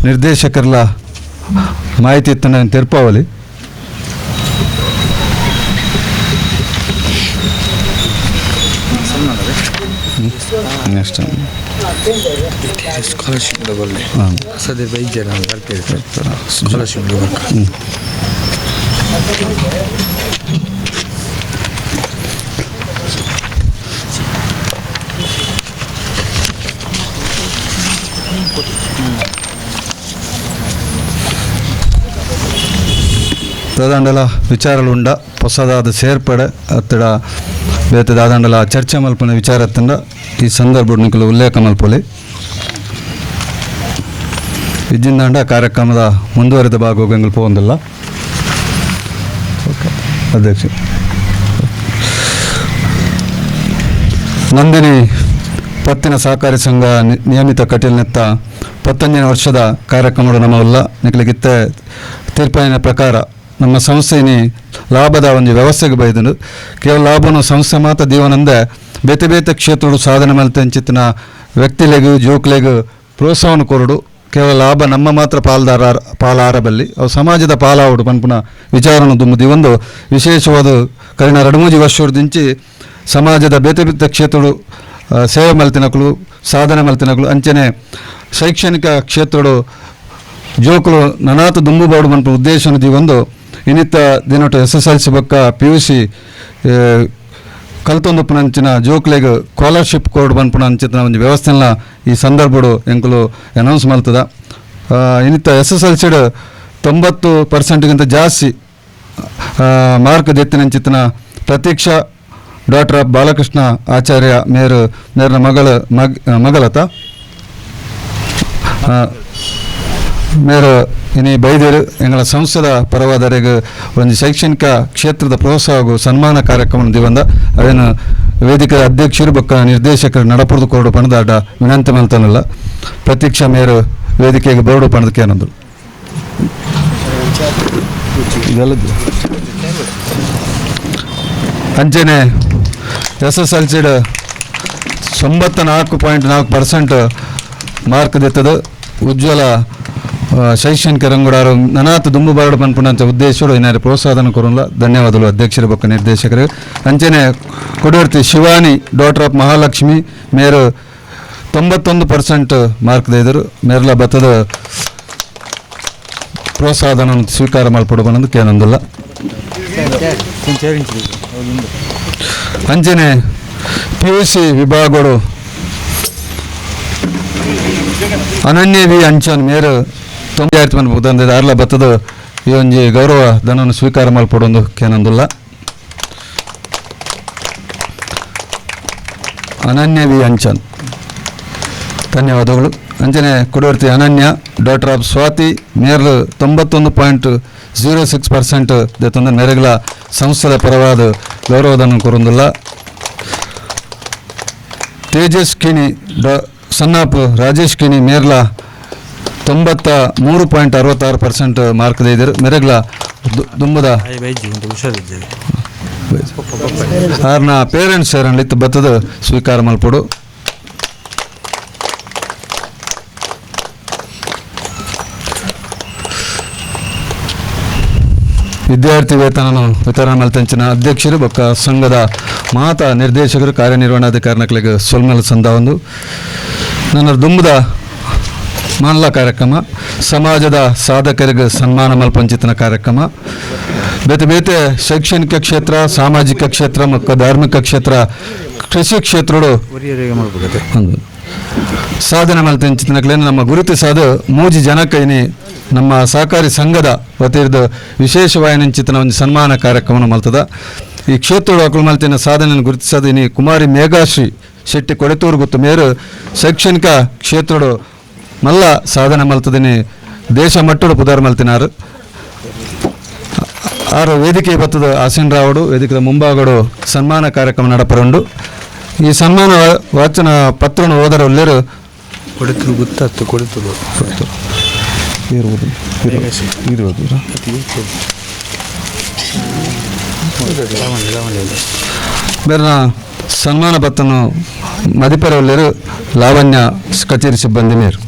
ನಿರ್ದೇಶಕರ ಮಾಹಿತಿ ಇತ್ತಂಡ ತೆರಪಾವಲಿ ನೆಕ್ಸ್ಟ್ ಸ್ಕಾಲರ್ಶಿಪ್ ಸದ್ಯ 5 ಜನ ಸ್ಕಾಲರ್ಶಿಪ್ ದಾದಾಂಡಲ ವಿಚಾರలుಂಡ ಹೊಸದಾದ ಸೇರ್ಪಡೆ ಅತ್ತಡ ಬೇತೆ ದಾದಾಂಡಲ ಚರ್ಚೆ ಮಲ್ಪನ ವಿಚಾರತ್ತಂಡ ಈ ಸಂದರ್ಭ ನಿಕಲು ಉಲ್ಲೇಖ ಮಲ್ಪೊಲಿ ಇಜ್ಜಿಂದಾಂಡ ಕಾರ್ಯಕ್ರಮದ ಮುಂದುವರೆದ ಭಾಗವಾಗಿ ಎಂಗಳು ಪೋಂದಿಲ್ಲ. ಅಧ್ಯಕ್ಷ ನಂದಿನಿ ಪತ್ತಿನ ಸಹಕಾರಿ ಸಂಘ ನಿಯಮಿತ ಕಟೀಲ್ನೆತ್ತ 15ನೇ ವರ್ಷದ ಕಾರ್ಯಕ್ರಮಗಳು ನಮ್ಮಲ್ಲ ನಿಕಲಿಗಿತ್ತೆ ತೀರ್ಪಿನ ಪ್ರಕಾರ ನಮ್ಮ ಸಂಸ್ಥೆನಿ ಲಾಭದ ಒಂದು ವ್ಯವಸ್ಥೆಗೆ ಬೈದನು ಕೇವಲ ಲಾಭನು ಸಂಸ್ಥೆ ಮಾತ್ರ ದೀವನಂದೆ ಬೇತೆ ಬೇತೆ ಕ್ಷೇತ್ರಗಳು ಸಾಧನೆ ಮಲ್ತೆಂಚಿತ್ತಿನ ವ್ಯಕ್ತಿಲೆಗೂ ಜೋಕ್ಲೆಗೂ ಪ್ರೋತ್ಸಾಹವನ್ನು ಕೊರಡು ಕೇವಲ ಲಾಭ ನಮ್ಮ ಮಾತ್ರ ಪಾಲಾರಬಲ್ಲಿ ಅವು ಸಮಾಜದ ಪಾಲಾವುಡು ಪನ್ಪುನ ವಿಚಾರವನ್ನು ದುಂಬುದಿ ಒಂದು ವಿಶೇಷವಾದ ಕರಿನ 2-3 ವರ್ಷದಿಂಚಿ ಸಮಾಜದ ಬೇತೆ ಬೇತೆ ಕ್ಷೇತ್ರಗಳು ಸೇವೆ ಮಲ್ತಿನಕಲು ಸಾಧನೆ ಮಲ್ತಿನಕಲು ಅಂಚನೆ ಶೈಕ್ಷಣಿಕ ಕ್ಷೇತ್ರಗಳು ಜೋಕುಲು ನನಾತು ದುಂಬುಬಾಡು ಮನ್ಪ ಉದ್ದೇಶನದಿ ಒಂದು ಇನ್ನಿತ್ತ ದಿನೊಟ್ಟು SSLC ಬೊಕ್ಕ PUC ಕಲ್ತೊಂದುಪ್ಪುನಂಚಿನ ಜೋಕ್ಲೆಗ್ ಸ್ಕಾಲರ್ಶಿಪ್ ಕೋಡ್ ಬನ್ಪುನ ಅಂಚಿನ ಒಂದು ವ್ಯವಸ್ಥೆನ ಈ ಸಂದರ್ಭಡು ಎಂಕುಲು ಅನೌನ್ಸ್ ಮಲ್ತದ. ಇನ್ನಿತ್ತ SSLC 90% ಜಾಸ್ತಿ ಮಾರ್ಕ್ ದೆತ್ತಿನಂಚಿನ ಪ್ರತೀಕ್ಷಾ ಡಾಕ್ಟರ್ ಆಫ್ ಬಾಲಕೃಷ್ಣ ಆಚಾರ್ಯ ಮೇರ್ನ ಮಗಳತ ಮೇರು ಇನಿ ಬೈದೇರು ಎಂಗಳ ಸಂಸ್ಥೆದ ಪರವಾದರಿಗೆ ಒಂದು ಶೈಕ್ಷಣಿಕ ಕ್ಷೇತ್ರದ ಪ್ರೋತ್ಸಾಹ ಹಾಗೂ ಸನ್ಮಾನ ಕಾರ್ಯಕ್ರಮ ದಿವಂದ ಅವೇನು ವೇದಿಕೆ ಅಧ್ಯಕ್ಷರು ಬೊಕ್ಕ ನಿರ್ದೇಶಕರು ನಡಪುರದು ಕೊರಡು ಪಣದಾಟ ವಿನಂತಿ ಮಲ್ತನಲ್ಲ ಪ್ರತೀಕ್ಷಾ ಮೇರು ವೇದಿಕೆಗೆ ಬೋರ್ಡು ಪಣದಕ್ಕೆ ಅನ್ನೋದು ಅಂಚನೆ SSLC 94.4% ಮಾರ್ಕ್ ದೆತ್ತದು ಉಜ್ವಲ ಶೈಕ್ಷಣಿಕ ರಂಗುಡಾರು ನನಾತು ದುಂಬು ಬಾರಡು ಪನ್ಪುನಂಚ ಉದ್ದೇಶಗಳು ಏನಾರು ಪ್ರೋತ್ಸಾಹನ ಕೊರಲ್ಲ. ಧನ್ಯವಾದಗಳು ಅಧ್ಯಕ್ಷರ ಬೊಕ್ಕ ನಿರ್ದೇಶಕರು. ಅಂಚನೆ ಕೊಡವರ್ತಿ ಶಿವಾನಿ ಡಾಕ್ಟರ್ ಆಫ್ ಮಹಾಲಕ್ಷ್ಮಿ ಮೇರು 91% ಮಾರ್ಕ್ ದೈದರು ಮೇರ್ಲ ಬತ್ತದ ಪ್ರೋತ್ಸಾಹನ ಸ್ವೀಕಾರ ಮಲ್ಪಡು ಬಂದು ಕೇನೊಂದಿಲ್ಲ. ಅಂಚನೆ PUC ವಿಭಾಗಗಳು ಅನನ್ಯ ವಿ ಅಂಚನ್ ಮೇರು 90 ತಂದಿದೆ ಅರ್ಲ ಬತ್ತದ ಈ ಒಂಜಿ ಗೌರವ ಧನವನ್ನು ಸ್ವೀಕಾರ ಮಲ್ಪಡೊಂದು ಕೇನೊಂದಿಲ್ಲ. ಅನನ್ಯ ವಿ ಅಂಚನ್ ಧನ್ಯವಾದಗಳು. ಅಂಚನೆ ಕೊಡವರ್ತಿ ಅನನ್ಯ ಡಾಕ್ಟರ್ ಆಫ್ ಸ್ವಾತಿ ಮೇರ್ಲು 91.06% ದೆತ್ತೊಂದ ಮೆರೆಗಲ ಸಂಸ್ಥೆದ ಪರವಾದ ಗೌರವಧನ ಕೊರೊಂದಿಲ್ಲ. ತೇಜಸ್ ಕಿಣಿ ಸನ್ನಾಪ್ ರಾಜೇಶ್ ಕಿಣಿ ಮೇರ್ಲ 93.66% ಮಾರ್ಕ್ ದೈದರು ಮೆರೆಗಲ ದುಂಬದ ಆರ್ನ ಪೇರೆಂಟ್ಸ್ ಸೇರಲಿತ್ತು ಬತ್ತದ ಸ್ವೀಕಾರ ಮಲ್ಪಡು. ವಿದ್ಯಾರ್ಥಿ ವೇತನ ವಿತರಣೆ ಮಲ್ತಂಚಿನ ಅಧ್ಯಕ್ಷರು ಬೊಕ್ಕ ಸಂಘದ ಮಾತ ನಿರ್ದೇಶಕರು ಕಾರ್ಯನಿರ್ವಹಣಾಧಿಕಾರಿಗಳಿಗೆ ಸೊಲ್ಮಲ್ ಸಂದ ಒಂದು ನನ್ನ ದುಂಬದ ಮಾನ್ಲ ಕಾರ್ಯಕ್ರಮ ಸಮಾಜದ ಸಾಧಕರಿಗೆ ಸನ್ಮಾನ ಮಲ್ಪಂಚಿತನ ಕಾರ್ಯಕ್ರಮ ಬೇತೆ ಬೇತೆ ಶೈಕ್ಷಣಿಕ ಕ್ಷೇತ್ರ ಸಾಮಾಜಿಕ ಕ್ಷೇತ್ರ ಮತ್ತು ಧಾರ್ಮಿಕ ಕ್ಷೇತ್ರ ಕೃಷಿ ಕ್ಷೇತ್ರಗಳು ಸಾಧನೆ ಮಲ್ತಂಚಿತನಕ್ಲೇನು ನಮ್ಮ ಗುರುತಿಸಾದ 3 ಜನಕ್ಕೆ ಇನಿ ನಮ್ಮ ಸಹಕಾರಿ ಸಂಘದ ವತಿರ್ದು ವಿಶೇಷವಾಯಿನಂಚಿತನ ಒಂದು ಸನ್ಮಾನ ಕಾರ್ಯಕ್ರಮ ಮಲ್ತದ. ಈ ಕ್ಷೇತ್ರದ ಅಕಲು ಮಲ್ತಿನ ಸಾಧನೆಯನ್ನು ಗುರುತಿಸೋದು ಇನಿ ಕುಮಾರಿ ಮೇಘಾಶ್ರೀ ಶೆಟ್ಟಿ ಕೊಡೆತೂರು ಗೊತ್ತು ಮೇರು ಶೈಕ್ಷಣಿಕ ಕ್ಷೇತ್ರದ ಮಲ್ಲ ಸಾಧನೆ ಮಲ್ತದಿನಿ ದೇಶ ಮಟ್ಟದ ಪುದಾರ್ ಮಲ್ತಿನಾರು. ಆರು ವೇದಿಕೆ ಬತ್ತದ ಆಸೀನ್ ರಾವುಡು ವೇದಿಕೆದ ಮುಂಭಾಗಡು ಸನ್ಮಾನ ಕಾರ್ಯಕ್ರಮ ನಡಪರುಂಡು. ಈ ಸನ್ಮಾನ ವಾಚನ ಪತ್ರವನ್ನು ಓದರ ಒಳ್ಳೆಯರು ಕೊಡುತ್ತರು ಗೊತ್ತಾಗ್ತು ಕೊಡುತ್ತರು ಇರುವುದು ಬೇರೆ ಸನ್ಮಾನ ಪತ್ರನು ಮದಿಪರ ಒಳ್ಳೆಯರು ಲಾವಣ್ಯ ಕಚೇರಿ ಸಿಬ್ಬಂದಿ ಮೇರು.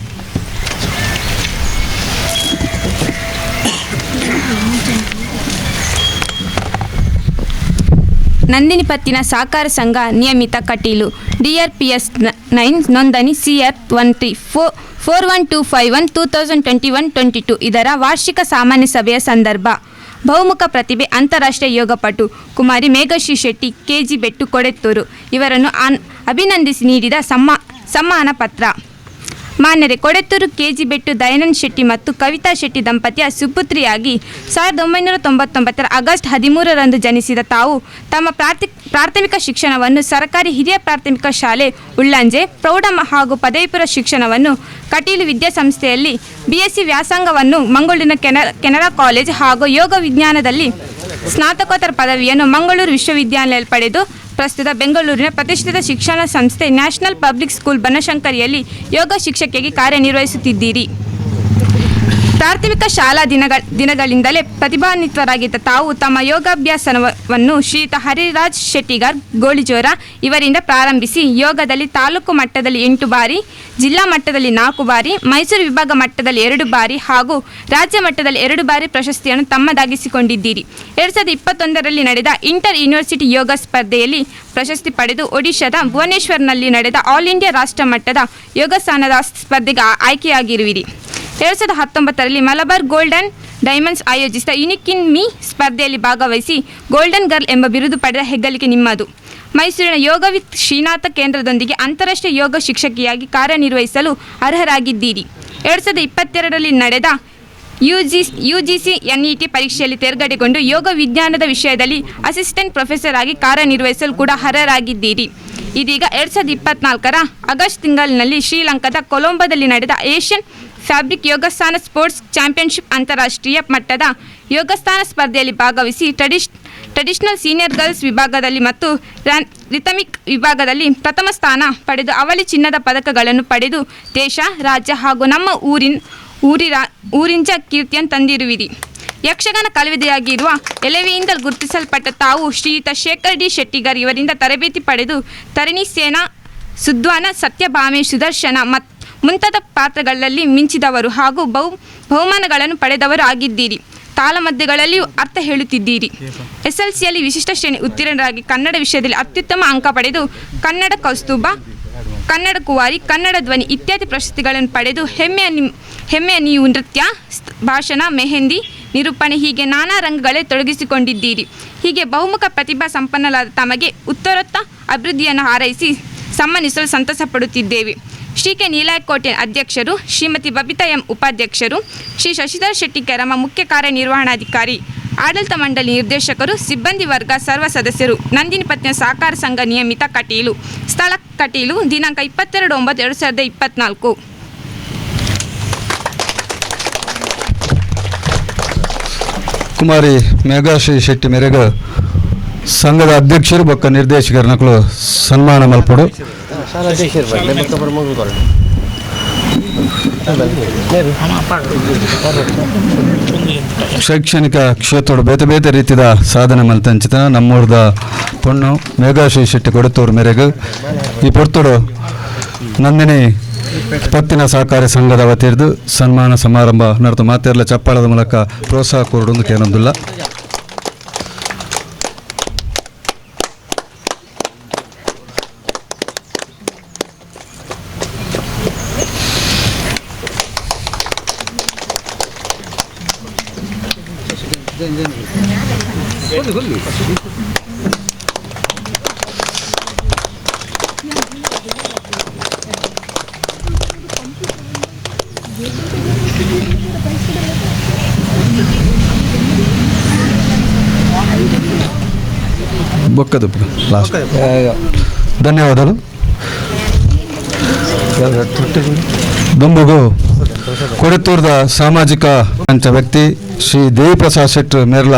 ನಂದಿನಿ ಪತ್ತಿನ ಸಹಕಾರ ಸಂಘ ನಿಯಮಿತ ಕಟೀಲು DRPS 9 ನೋಂದಣಿ CR 134125122021-22 ಇದರ ವಾರ್ಷಿಕ ಸಾಮಾನ್ಯ ಸಭೆಯ ಸಂದರ್ಭ ಬಹುಮುಖ ಪ್ರತಿಭೆ ಅಂತಾರಾಷ್ಟ್ರೀಯ ಯೋಗಪಟು ಕುಮಾರಿ ಮೇಘಶ್ರೀ ಶೆಟ್ಟಿ KG ಬೆಟ್ಟು ಕೊಡೆತ್ತೂರು ಇವರನ್ನು ಅಭಿನಂದಿಸಿ ನೀಡಿದ ಸಮ್ಮಾನ ಪತ್ರ. ಮಾನ್ಯರೇ, ಕೊಡೆತ್ತೂರು KG ಬೆಟ್ಟು ದಯಾನಂದ್ ಶೆಟ್ಟಿ ಮತ್ತು ಕವಿತಾ ಶೆಟ್ಟಿ ದಂಪತಿಯ ಸುಪುತ್ರಿಯಾಗಿ 1999 ಆಗಸ್ಟ್ 13ರಂದು ಜನಿಸಿದ ತಾವು ತಮ್ಮ ಪ್ರಾಥಮಿಕ ಶಿಕ್ಷಣವನ್ನು ಸರ್ಕಾರಿ ಹಿರಿಯ ಪ್ರಾಥಮಿಕ ಶಾಲೆ ಉಳ್ಳಂಜೆ, ಪ್ರೌಢ ಹಾಗೂ ಪದವಿಪೂರ್ವ ಶಿಕ್ಷಣವನ್ನು ಕಟೀಲು ವಿದ್ಯಾಸಂಸ್ಥೆಯಲ್ಲಿ, BSc ವ್ಯಾಸಂಗವನ್ನು ಮಂಗಳೂರಿನ ಕೆನರಾ ಕಾಲೇಜ್ ಹಾಗೂ ಯೋಗ ವಿಜ್ಞಾನದಲ್ಲಿ ಸ್ನಾತಕೋತ್ತರ ಪದವಿಯನ್ನು ಮಂಗಳೂರು ವಿಶ್ವವಿದ್ಯಾಲಯದಲ್ಲಿ ಪಡೆದು ಪ್ರಸ್ತುತ ಬೆಂಗಳೂರಿನ ಪ್ರತಿಷ್ಠಿತ ಶಿಕ್ಷಣ ಸಂಸ್ಥೆ ನ್ಯಾಷನಲ್ ಪಬ್ಲಿಕ್ ಸ್ಕೂಲ್ ಬನಶಂಕರಿಯಲ್ಲಿ ಯೋಗ ಶಿಕ್ಷಕಿಯಾಗಿ ಕಾರ್ಯನಿರ್ವಹಿಸುತ್ತಿದ್ದೀರಿ. ಪ್ರಾಥಮಿಕ ಶಾಲಾ ದಿನಗಳಿಂದಲೇ ಪ್ರತಿಭಾನ್ವಿತರಾಗಿದ್ದ ತಾವು ತಮ್ಮ ಯೋಗಾಭ್ಯಾಸವನ್ನು ಶ್ರೀಯುತ ಹರಿರಾಜ್ ಶೆಟ್ಟಿಗಾರ್ ಗೋಳಿಜೋರ ಇವರಿಂದ ಪ್ರಾರಂಭಿಸಿ ಯೋಗದಲ್ಲಿ ತಾಲೂಕು ಮಟ್ಟದಲ್ಲಿ 8 ಬಾರಿ, ಜಿಲ್ಲಾ ಮಟ್ಟದಲ್ಲಿ 4 ಬಾರಿ, ಮೈಸೂರು ವಿಭಾಗ ಮಟ್ಟದಲ್ಲಿ 2 ಬಾರಿ ಹಾಗೂ ರಾಜ್ಯ ಮಟ್ಟದಲ್ಲಿ 2 ಬಾರಿ ಪ್ರಶಸ್ತಿಯನ್ನು ತಮ್ಮದಾಗಿಸಿಕೊಂಡಿದ್ದೀರಿ. 2021ರಲ್ಲಿ ನಡೆದ ಇಂಟರ್ ಯೂನಿವರ್ಸಿಟಿ ಯೋಗ ಸ್ಪರ್ಧೆಯಲ್ಲಿ ಪ್ರಶಸ್ತಿ ಪಡೆದು ಒಡಿಶಾದ ಭುವನೇಶ್ವರ್ನಲ್ಲಿ ನಡೆದ ಆಲ್ ಇಂಡಿಯಾ ರಾಷ್ಟ್ರ ಮಟ್ಟದ ಯೋಗಸ್ಥಾನದ ಸ್ಪರ್ಧೆಗೆ ಆಯ್ಕೆಯಾಗಿರುವಿರಿ. 2019ರಲ್ಲಿ ಮಲಬಾರ್ ಗೋಲ್ಡ್ ಆ್ಯಂಡ್ ಡೈಮಂಡ್ಸ್ ಆಯೋಜಿಸಿದ ಯುನಿಕ್ ಇನ್ ಮೀ ಸ್ಪರ್ಧೆಯಲ್ಲಿ ಭಾಗವಹಿಸಿ ಗೋಲ್ಡನ್ ಗರ್ಲ್ ಎಂಬ ಬಿರುದು ಪಡೆದ ಹೆಗ್ಗಳಿಕೆ ನಿಮ್ಮದು. ಮೈಸೂರಿನ ಯೋಗ ವಿತ್ ಶ್ರೀನಾಥ ಕೇಂದ್ರದೊಂದಿಗೆ ಅಂತಾರಾಷ್ಟ್ರೀಯ ಯೋಗ ಶಿಕ್ಷಕಿಯಾಗಿ ಕಾರ್ಯನಿರ್ವಹಿಸಲು ಅರ್ಹರಾಗಿದ್ದೀರಿ. 2022ರಲ್ಲಿ ನಡೆದ UGC NET ಪರೀಕ್ಷೆಯಲ್ಲಿ ತೇರ್ಗಡೆಗೊಂಡು ಯೋಗ ವಿಜ್ಞಾನದ ವಿಷಯದಲ್ಲಿ ಅಸಿಸ್ಟೆಂಟ್ ಪ್ರೊಫೆಸರ್ ಆಗಿ ಕಾರ್ಯನಿರ್ವಹಿಸಲು ಕೂಡ ಅರ್ಹರಾಗಿದ್ದೀರಿ. ಇದೀಗ 2024ರ ಆಗಸ್ಟ್ ತಿಂಗಳಿನಲ್ಲಿ ಶ್ರೀಲಂಕಾದ ಕೊಲಂಬೋದಲ್ಲಿ ನಡೆದ ಏಷ್ಯನ್ ಫ್ಯಾಬ್ರಿಕ್ ಯೋಗಸ್ಥಾನ ಸ್ಪೋರ್ಟ್ಸ್ ಚಾಂಪಿಯನ್ಶಿಪ್ ಅಂತಾರಾಷ್ಟ್ರೀಯ ಮಟ್ಟದ ಯೋಗಸ್ಥಾನ ಸ್ಪರ್ಧೆಯಲ್ಲಿ ಭಾಗವಹಿಸಿ ಟ್ರೆಡಿಷನಲ್ ಸೀನಿಯರ್ ಗರ್ಲ್ಸ್ ವಿಭಾಗದಲ್ಲಿ ಮತ್ತು ರಿಥಮಿಕ್ ವಿಭಾಗದಲ್ಲಿ ಪ್ರಥಮ ಸ್ಥಾನ ಪಡೆದು ಅವಳಿ ಚಿನ್ನದ ಪದಕಗಳನ್ನು ಪಡೆದು ದೇಶ, ರಾಜ್ಯ ಹಾಗೂ ನಮ್ಮ ಊರಿಂಜ ಕೀರ್ತಿಯನ್ನು ತಂದಿರುವಿರಿ. ಯಕ್ಷಗಾನ ಕಲಾವಿದೆಯಾಗಿರುವ ಎಲೆವೆಯಿಂದ ಗುರುತಿಸಲ್ಪಟ್ಟ ತಾವು ಶ್ರೀಯುತ ಶೇಖರ್ ಡಿ ಶೆಟ್ಟಿಗಾರ್ ಇವರಿಂದ ತರಬೇತಿ ಪಡೆದು ತರಣಿ ಸೇನಾ, ಸುದ್ವಾನ, ಸತ್ಯಭಾಮೆ, ಸುದರ್ಶನ ಮುಂತಾದ ಪಾತ್ರಗಳಲ್ಲಿ ಮಿಂಚಿದವರು ಹಾಗೂ ಬಹುಮಾನಗಳನ್ನು ಪಡೆದವರು ಆಗಿದ್ದೀರಿ. ತಾಳಮದ್ದೆಗಳಲ್ಲಿಯೂ ಅರ್ಥ ಹೇಳುತ್ತಿದ್ದೀರಿ. SLCಯಲ್ಲಿ ವಿಶಿಷ್ಟ ಶ್ರೇಣಿ ಉತ್ತೀರ್ಣರಾಗಿ ಕನ್ನಡ ವಿಷಯದಲ್ಲಿ ಅತ್ಯುತ್ತಮ ಅಂಕ ಪಡೆದು ಕನ್ನಡ ಕೌಸ್ತುಭ, ಕನ್ನಡ ಕುವಾರಿ, ಕನ್ನಡ ಧ್ವನಿ ಇತ್ಯಾದಿ ಪ್ರಶಸ್ತಿಗಳನ್ನು ಪಡೆದು ಹೆಮ್ಮೆಯ ನೀವು ನೃತ್ಯ, ಭಾಷಣ, ಮೆಹಂದಿ, ನಿರೂಪಣೆ ಹೀಗೆ ನಾನಾ ರಂಗಗಳೇ ತೊಡಗಿಸಿಕೊಂಡಿದ್ದೀರಿ. ಹೀಗೆ ಬಹುಮುಖ ಪ್ರತಿಭಾ ಸಂಪನ್ನಲಾದ ತಮಗೆ ಉತ್ತರೋತ್ತರ ಅಭಿವೃದ್ಧಿಯನ್ನು ಹಾರೈಸಿ ಸನ್ಮಾನಿಸಲು ಸಂತಸ ಪಡುತ್ತಿದ್ದೇವೆ. ಶ್ರೀ ಕೆ ನೀಲಾಯಕೋಟೆ ಅಧ್ಯಕ್ಷರು, ಶ್ರೀಮತಿ ಬಬಿತಾ ಎಂ ಉಪಾಧ್ಯಕ್ಷರು, ಶ್ರೀ ಶಶಿಧರ ಶೆಟ್ಟಿ ಕೆರಮ ಮುಖ್ಯ ಕಾರ್ಯನಿರ್ವಹಣಾಧಿಕಾರಿ, ಆಡಳಿತ ಮಂಡಳಿ ನಿರ್ದೇಶಕರು, ಸಿಬ್ಬಂದಿ ವರ್ಗ, ಸರ್ವ ಸದಸ್ಯರು, ನಂದಿನಿ ಪತ್ನಿಯ ಸಹಕಾರ ಸಂಘ ನಿಯಮಿತ ಕಟೀಲು, ಸ್ಥಳ ಕಟೀಲು, ದಿನಾಂಕ 22/9/2024. ಕುಮಾರಿ ಮೇಘಾಶ್ರೀ ಶೆಟ್ಟಿ ಮೇರೆಗೆ ಸಂಘದ ಅಧ್ಯಕ್ಷರು ಬೊಕ್ಕ ನಿರ್ದೇಶಕರ ನಕಲು ಸನ್ಮಾನ ಮಲ್ಪಡು. ಶೈಕ್ಷಣಿಕ ಕ್ಷೇತ್ರದ ಬೇತೆ ಬೇತೆ ರೀತಿಯ ಸಾಧನೆ ಮಲ್ತಂಚಿತ ನಮ್ಮೂರದ ಪೊಣ್ಣು ಮೇಘಾಶ್ರೀ ಶೆಟ್ಟಿ ಕೊಡೆತೂರು ಮೇರೆಗೆ ಈ ಪೊರ್ತುಡು ನಂದಿನಿ ಪತ್ತಿನ ಸಹಕಾರಿ ಸಂಘದ ವತಿರ್ದು ಸನ್ಮಾನ ಸಮಾರಂಭ ನಡೆದು ಮಾತೆಲ್ಲ ಚಪ್ಪಾಳದ ಮೂಲಕ ಪ್ರೋತ್ಸಾಹ ಕೊರಡೊಂದು ಕೇನೊಂದಿಲ್ಲ. ಬೊಕ್ಕದು ಲಾಸ್ಟ್ ಧನ್ಯವಾದಗಳು. ದುಂಬುಗು ಕೊಡೆತ್ತೂರದ ಸಾಮಾಜಿಕ ಮಂಚ ವ್ಯಕ್ತಿ ಶ್ರೀ ದೇವಿಪ್ರಸಾದ್ ಶೆಟ್ಟಿ ಮೇರ್ಲ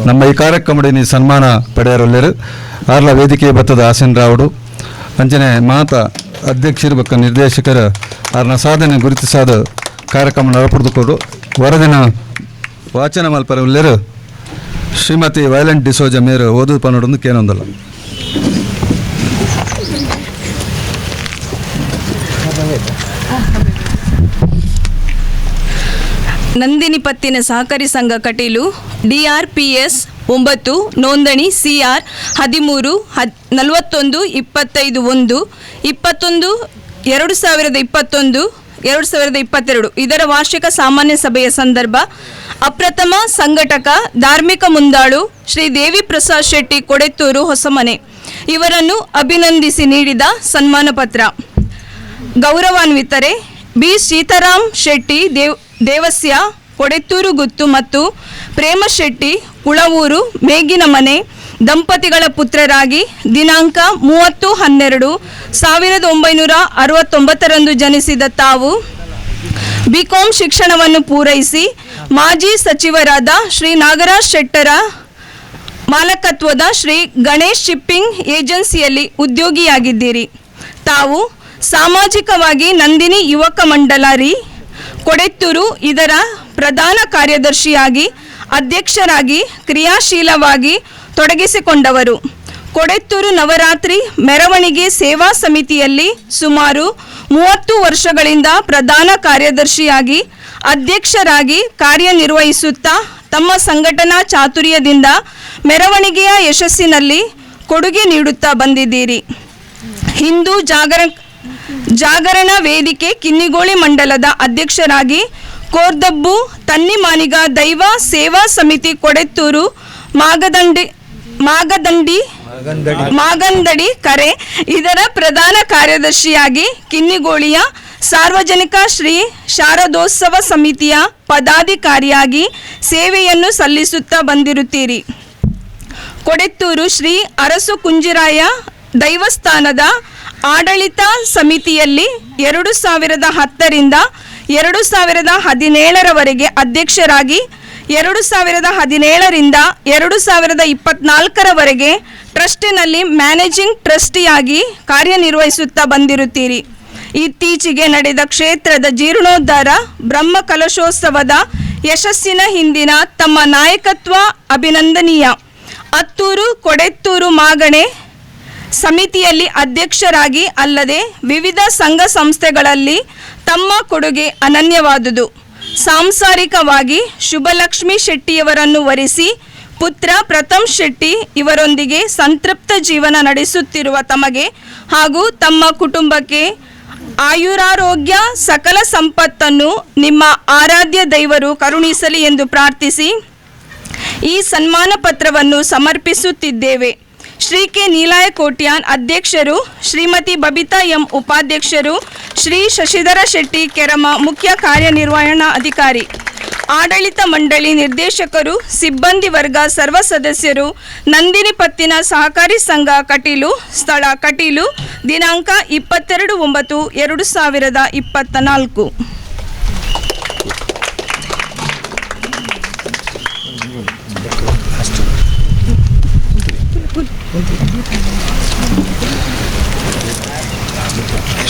ನಮ್ಮ ಈ ಕಾರ್ಯಕ್ರಮದಲ್ಲಿ ಸನ್ಮಾನ ಪಡೆಯರೊಲ್ಲೆರು ಆರ್ಲ ವೇದಿಕೆ ಬತ್ತದ ಆಸೀನ್ ರಾವುಡು ಅಂಚನೆ ಮಾತ ಅಧ್ಯಕ್ಷರು ಬಕ್ಕ ನಿರ್ದೇಶಕರು ಆರ್ನ ಸಾಧನೆ ಗುರುತಿಸಾದ ಕಾರ್ಯಕ್ರಮ ನಡಪಡಿದುಕೊಂಡು ವರದಿನ ವಾಚನ ಮಲ್ಪರ ಉಲ್ಲೆರು ಶ್ರೀಮತಿ ವೈಲೆಂಟ್ ಡಿಸೋಜ ಮೇರು ಓದು ಪನ್ನೊಂದು ಕೇನೊಂದಲ್ಲ. ನಂದಿನಿ ಪತ್ತಿನ ಸಹಕಾರಿ ಸಂಘ ಕಟೀಲು DRPS 9 ನೋಂದಣಿ CR 13 41 25 1 21 2021 2022 ಇದರ ವಾರ್ಷಿಕ ಸಾಮಾನ್ಯ ಸಭೆಯ ಸಂದರ್ಭ ಅಪ್ರಥಮ ಸಂಘಟಕ ಧಾರ್ಮಿಕ ಮುಂದಾಳು ಶ್ರೀ ದೇವಿ ಪ್ರಸಾದ್ ಶೆಟ್ಟಿ ಕೊಡೆತ್ತೂರು ಹೊಸಮನೆ ಇವರನ್ನು ಅಭಿನಂದಿಸಿ ನೀಡಿದ ಸನ್ಮಾನ ಪತ್ರ. ಗೌರವಾನ್ವಿತರೆ ಬಿ ಸೀತಾರಾಮ್ ಶೆಟ್ಟಿ ದೇವಸ್ಯ ಕೊಡೆತ್ತೂರು ಗುತ್ತು ಮತ್ತು ಪ್ರೇಮ ಶೆಟ್ಟಿ ಉಳವೂರು ಮೇಗಿನ ಮನೆ ದಂಪತಿಗಳ ಪುತ್ರರಾಗಿ ದಿನಾಂಕ 30/12/1969 ಜನಿಸಿದ ತಾವು BCom ಶಿಕ್ಷಣವನ್ನು ಪೂರೈಸಿ ಮಾಜಿ ಸಚಿವರಾದ ಶ್ರೀ ನಾಗರಾಜ್ ಶೆಟ್ಟರ ಮಾಲಕತ್ವದ ಶ್ರೀ ಗಣೇಶ್ ಶಿಪ್ಪಿಂಗ್ ಏಜೆನ್ಸಿಯಲ್ಲಿ ಉದ್ಯೋಗಿಯಾಗಿದ್ದೀರಿ. ತಾವು ಸಾಮಾಜಿಕವಾಗಿ ನಂದಿನಿ ಯುವಕ ಮಂಡಲ ಕೊಡೆತ್ತೂರು ಇದರ ಪ್ರಧಾನ ಕಾರ್ಯದರ್ಶಿಯಾಗಿ ಅಧ್ಯಕ್ಷರಾಗಿ ಕ್ರಿಯಾಶೀಲವಾಗಿ ತೊಡಗಿಸಿಕೊಂಡವರು. ಕೊಡೆತ್ತೂರು ನವರಾತ್ರಿ ಮೆರವಣಿಗೆ ಸೇವಾ ಸಮಿತಿಯಲ್ಲಿ ಸುಮಾರು 30 ವರ್ಷಗಳಿಂದ ಪ್ರಧಾನ ಕಾರ್ಯದರ್ಶಿಯಾಗಿ ಅಧ್ಯಕ್ಷರಾಗಿ ಕಾರ್ಯನಿರ್ವಹಿಸುತ್ತಾ ತಮ್ಮ ಸಂಘಟನಾ ಚಾತುರ್ಯದಿಂದ ಮೆರವಣಿಗೆಯ ಯಶಸ್ಸಿನಲ್ಲಿ ಕೊಡುಗೆ ನೀಡುತ್ತಾ ಬಂದಿದ್ದೀರಿ. ಹಿಂದೂ ಜಾಗರಣ ವೇದಿಕೆ ಕಿನ್ನಿಗೋಳಿ ಮಂಡಲದ ಅಧ್ಯಕ್ಷರಾಗಿ ಕೋರ್ದಬ್ಬು ತನ್ನಿಮಾನಿಗ ದೈವ ಸೇವಾ ಸಮಿತಿ ಕೊಡೆತ್ತೂರು ಮಾಗಂದಡಿ ಕರೆ ಇದರ ಪ್ರಧಾನ ಕಾರ್ಯದರ್ಶಿಯಾಗಿ ಕಿನ್ನಿಗೋಳಿಯ ಸಾರ್ವಜನಿಕ ಶ್ರೀ ಶಾರದೋತ್ಸವ ಸಮಿತಿಯ ಪದಾಧಿಕಾರಿಯಾಗಿ ಸೇವೆಯನ್ನು ಸಲ್ಲಿಸುತ್ತಾ ಬಂದಿರುತ್ತೀರಿ. ಕೊಡೆತ್ತೂರು ಶ್ರೀ ಅರಸು ಕುಂಜಿರಾಯ ದೈವಸ್ಥಾನದ ಆಡಳಿತ ಸಮಿತಿಯಲ್ಲಿ 2010ರಿಂದ 2017ರವರೆಗೆ ಅಧ್ಯಕ್ಷರಾಗಿ 2017ರಿಂದ 2024ರವರೆಗೆ ಟ್ರಸ್ಟಿನಲ್ಲಿ ಮ್ಯಾನೇಜಿಂಗ್ ಟ್ರಸ್ಟಿಯಾಗಿ ಕಾರ್ಯನಿರ್ವಹಿಸುತ್ತಾ ಬಂದಿರುತ್ತೀರಿ. ಇತ್ತೀಚೆಗೆ ನಡೆದ ಕ್ಷೇತ್ರದ ಜೀರ್ಣೋದ್ಧಾರ ಬ್ರಹ್ಮ ಕಲಶೋತ್ಸವದ ಯಶಸ್ಸಿನ ಹಿಂದಿನ ತಮ್ಮ ನಾಯಕತ್ವ ಅಭಿನಂದನೀಯ. ಅತ್ತೂರು ಕೊಡೆತ್ತೂರು ಮಾಗಣೆ ಸಮಿತಿಯಲ್ಲಿ ಅಧ್ಯಕ್ಷರಾಗಿ ಅಲ್ಲದೆ ವಿವಿಧ ಸಂಘ ಸಂಸ್ಥೆಗಳಲ್ಲಿ ತಮ್ಮ ಕೊಡುಗೆ ಅನನ್ಯವಾದುದು. ಸಾಂಸಾರಿಕವಾಗಿ ಶುಭಲಕ್ಷ್ಮಿ ಶೆಟ್ಟಿಯವರನ್ನು ವರಿಸಿ ಪುತ್ರ ಪ್ರಥಮ್ ಶೆಟ್ಟಿ ಇವರೊಂದಿಗೆ ಸಂತೃಪ್ತ ಜೀವನ ನಡೆಸುತ್ತಿರುವ ತಮಗೆ ಹಾಗೂ ತಮ್ಮ ಕುಟುಂಬಕ್ಕೆ ಆಯುರಾರೋಗ್ಯ ಸಕಲ ಸಂಪತ್ತನ್ನು ನಿಮ್ಮ ಆರಾಧ್ಯ ದೈವರು ಕರುಣಿಸಲಿ ಎಂದು ಪ್ರಾರ್ಥಿಸಿ ಈ ಸನ್ಮಾನ ಪತ್ರವನ್ನು ಸಮರ್ಪಿಸುತ್ತಿದ್ದೇವೆ. ಶ್ರೀ ಕೆ ನೀಲಾಯಕೋಟ್ಯಾನ್ ಅಧ್ಯಕ್ಷರು, ಶ್ರೀಮತಿ ಬಬಿತಾ ಎಂ ಉಪಾಧ್ಯಕ್ಷರು, ಶ್ರೀ ಶಶಿಧರ ಶೆಟ್ಟಿ ಕೆರಮ ಮುಖ್ಯ ಕಾರ್ಯನಿರ್ವಹಣಾ ಅಧಿಕಾರಿ, ಆಡಳಿತ ಮಂಡಳಿ ನಿರ್ದೇಶಕರು, ಸಿಬ್ಬಂದಿ ವರ್ಗ, ಸರ್ವ ಸದಸ್ಯರು, ನಂದಿನಿ ಪತ್ತಿನ ಸಹಕಾರಿ ಸಂಘ ಕಟೀಲು, ಸ್ಥಳ ಕಟೀಲು, ದಿನಾಂಕ 22/9/2024.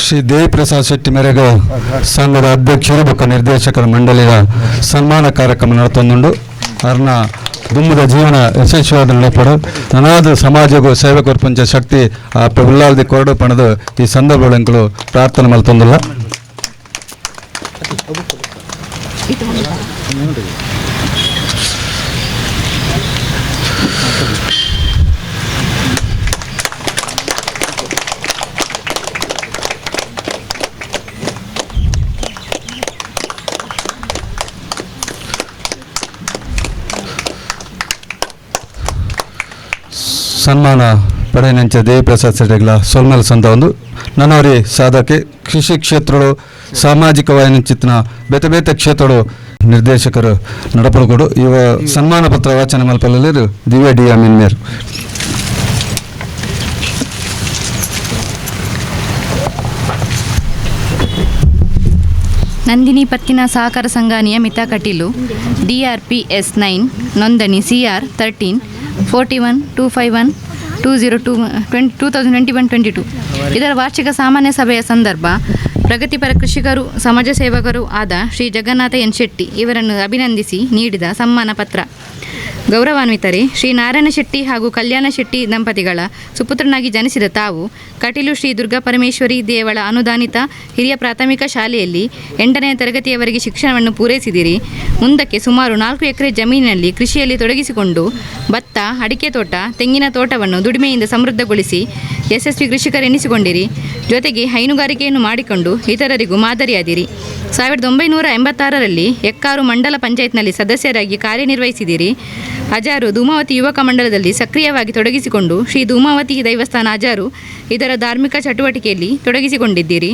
ಶ್ರೀ ದೇವಿಪ್ರಸಾದ್ ಶೆಟ್ಟಿ ಮೇರೆಗೆ ಸಂಘದ ಅಧ್ಯಕ್ಷರು ಮತ್ತು ನಿರ್ದೇಶಕರ ಮಂಡಳಿಯ ಸನ್ಮಾನ ಕಾರ್ಯಕ್ರಮ ನಡೆತೊಂದುಂಡು ಅವ್ರನ್ನ ದುಮ್ಮದ ಜೀವನ ಯಶಸ್ವಿಯಾದ ನಡೆಪಡು ನನಾದ ಸಮಾಜಗೂ ಸೇವೆ ಕೊರ್ಪಂಚ ಶಕ್ತಿ ಆ ಉಲ್ಲಾಲ್ದಿ ಕೊರಡು ಪಣದು ಈ ಸಂದರ್ಭಗಳು ಪ್ರಾರ್ಥನೆ ಮಲ್ತೊಂದಿಲ್ಲ. ಸನ್ಮಾನ ಪಡೆಯನಂಚ ದೇವಿಪ್ರಸಾದ್ ಶೆಟ್ಟಿಗಳ ಸೊಲ್ಮೆಲ್ ಸಂತ ಒಂದು ನನ್ನವರಿ ಸಾಧಕೆ ಕೃಷಿ ಕ್ಷೇತ್ರಗಳು ಸಾಮಾಜಿಕ ವಾಹಿನಿಚಿತ್ನ ಬೇತೆ ಬೇತೆ ಕ್ಷೇತ್ರಗಳು ನಿರ್ದೇಶಕರು ನಡಪಡುಗಳು ಇವ ಸನ್ಮಾನ ಪತ್ರ ವಾಚನ ಮಲ್ಪಲ್ಲಿ ದಿವ್ಯ ಡಿ ಅಮೀನ್ ಮೇರ್. ನಂದಿನಿ ಪತ್ತಿನ ಸಹಕಾರ ಸಂಘ ನಿಯಮಿತ ಕಟೀಲು DRPS 9 ನೋಂದಣಿ CR 13 41 251 2021-22 ಇದರ ವಾರ್ಷಿಕ ಸಾಮಾನ್ಯ ಸಭೆಯ ಸಂದರ್ಭ ಪ್ರಗತಿಪರ ಕೃಷಿಕರು ಸಮಾಜ ಸೇವಕರು ಆದ ಶ್ರೀ ಜಗನ್ನಾಥ ಎನ್ ಶೆಟ್ಟಿ ಇವರನ್ನು ಅಭಿನಂದಿಸಿ ನೀಡಿದ ಸಮ್ಮಾನ ಪತ್ರ. ಗೌರವಾನ್ವಿತರೇ, ಶ್ರೀ ನಾರಾಯಣ ಶೆಟ್ಟಿ ಹಾಗೂ ಕಲ್ಯಾಣ ಶೆಟ್ಟಿ ದಂಪತಿಗಳ ಸುಪುತ್ರನಾಗಿ ಜನಿಸಿದ ತಾವು ಕಟೀಲು ಶ್ರೀ ದುರ್ಗಾ ಪರಮೇಶ್ವರಿ ದೇವಳ ಅನುದಾನಿತ ಹಿರಿಯ ಪ್ರಾಥಮಿಕ ಶಾಲೆಯಲ್ಲಿ 8ನೇ ತರಗತಿಯವರೆಗೆ ಶಿಕ್ಷಣವನ್ನು ಪೂರೈಸಿದಿರಿ. ಮುಂದಕ್ಕೆ ಸುಮಾರು 4 ಎಕರೆ ಜಮೀನಿನಲ್ಲಿ ಕೃಷಿಯಲ್ಲಿ ತೊಡಗಿಸಿಕೊಂಡು ಭತ್ತ, ಅಡಿಕೆ ತೋಟ, ತೆಂಗಿನ ತೋಟವನ್ನು ದುಡಿಮೆಯಿಂದ ಸಮೃದ್ಧಗೊಳಿಸಿ ಯಶಸ್ವಿ ಕೃಷಿಕರೆನಿಸಿಕೊಂಡಿರಿ. ಜೊತೆಗೆ ಹೈನುಗಾರಿಕೆಯನ್ನು ಮಾಡಿಕೊಂಡು ಇತರರಿಗೂ ಮಾದರಿಯಾದಿರಿ. 1986ರಲ್ಲಿ ಎಕ್ಕಾರು ಮಂಡಲ ಪಂಚಾಯತ್ನಲ್ಲಿ ಸದಸ್ಯರಾಗಿ ಕಾರ್ಯನಿರ್ವಹಿಸಿದಿರಿ. ಅಜಾರು ಧೂಮಾವತಿ ಯುವಕ ಮಂಡಲದಲ್ಲಿ ಸಕ್ರಿಯವಾಗಿ ತೊಡಗಿಸಿಕೊಂಡು ಶ್ರೀ ಧೂಮಾವತಿ ದೈವಸ್ಥಾನ ಅಜಾರು ಇದರ ಧಾರ್ಮಿಕ ಚಟುವಟಿಕೆಯಲ್ಲಿ ತೊಡಗಿಸಿಕೊಂಡಿದ್ದೀರಿ.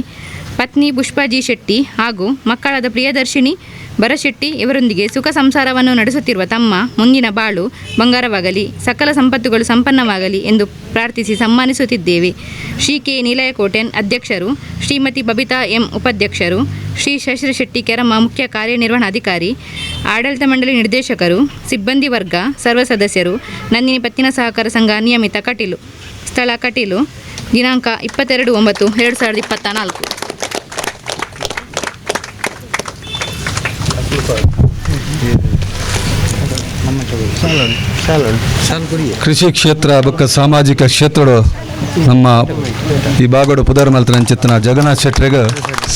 ಪತ್ನಿ ಪುಷ್ಪಾಜಿ ಶೆಟ್ಟಿ ಹಾಗೂ ಮಕ್ಕಳಾದ ಪ್ರಿಯದರ್ಶಿನಿ ಭರಶೆಟ್ಟಿ ಇವರೊಂದಿಗೆ ಸುಖ ಸಂಸಾರವನ್ನು ನಡೆಸುತ್ತಿರುವ ತಮ್ಮ ಮುಂದಿನ ಬಾಳು ಬಂಗಾರವಾಗಲಿ, ಸಕಲ ಸಂಪತ್ತುಗಳು ಸಂಪನ್ನವಾಗಲಿ ಎಂದು ಪ್ರಾರ್ಥಿಸಿ ಸನ್ಮಾನಿಸುತ್ತಿದ್ದೇವೆ. ಶ್ರೀ ಕೆ ನೀಲಯಕೋಟೆನ್ ಅಧ್ಯಕ್ಷರು, ಶ್ರೀಮತಿ ಬಬಿತಾ ಎಂ ಉಪಾಧ್ಯಕ್ಷರು, ಶ್ರೀ ಶಶಿಧರ ಶೆಟ್ಟಿ ಕೆರಮ್ಮ ಮುಖ್ಯ ಕಾರ್ಯನಿರ್ವಹಣಾಧಿಕಾರಿ, ಆಡಳಿತ ಮಂಡಳಿ ನಿರ್ದೇಶಕರು, ಸಿಬ್ಬಂದಿ ವರ್ಗ, ಸರ್ವ ಸದಸ್ಯರು, ನಂದಿನಿ ಪತ್ತಿನ ಸಹಕಾರ ಸಂಘ ನಿಯಮಿತ ಕಟೀಲು. ಸ್ಥಳ ಕಟೀಲು. ದಿನಾಂಕ 22/9/2024. ಕೃಷಿ ಕ್ಷೇತ್ರ ಬೊಕ್ಕ ಸಾಮಾಜಿಕ ಕ್ಷೇತ್ರಡು ನಮ್ಮ ಈ ಬಾಗಡು ಪುದರ್ ಮಲ್ತನ ಚಿತ್ತನ ಜಗನ್ನಾಥ್ ಶೆಟ್ರಿಗೆ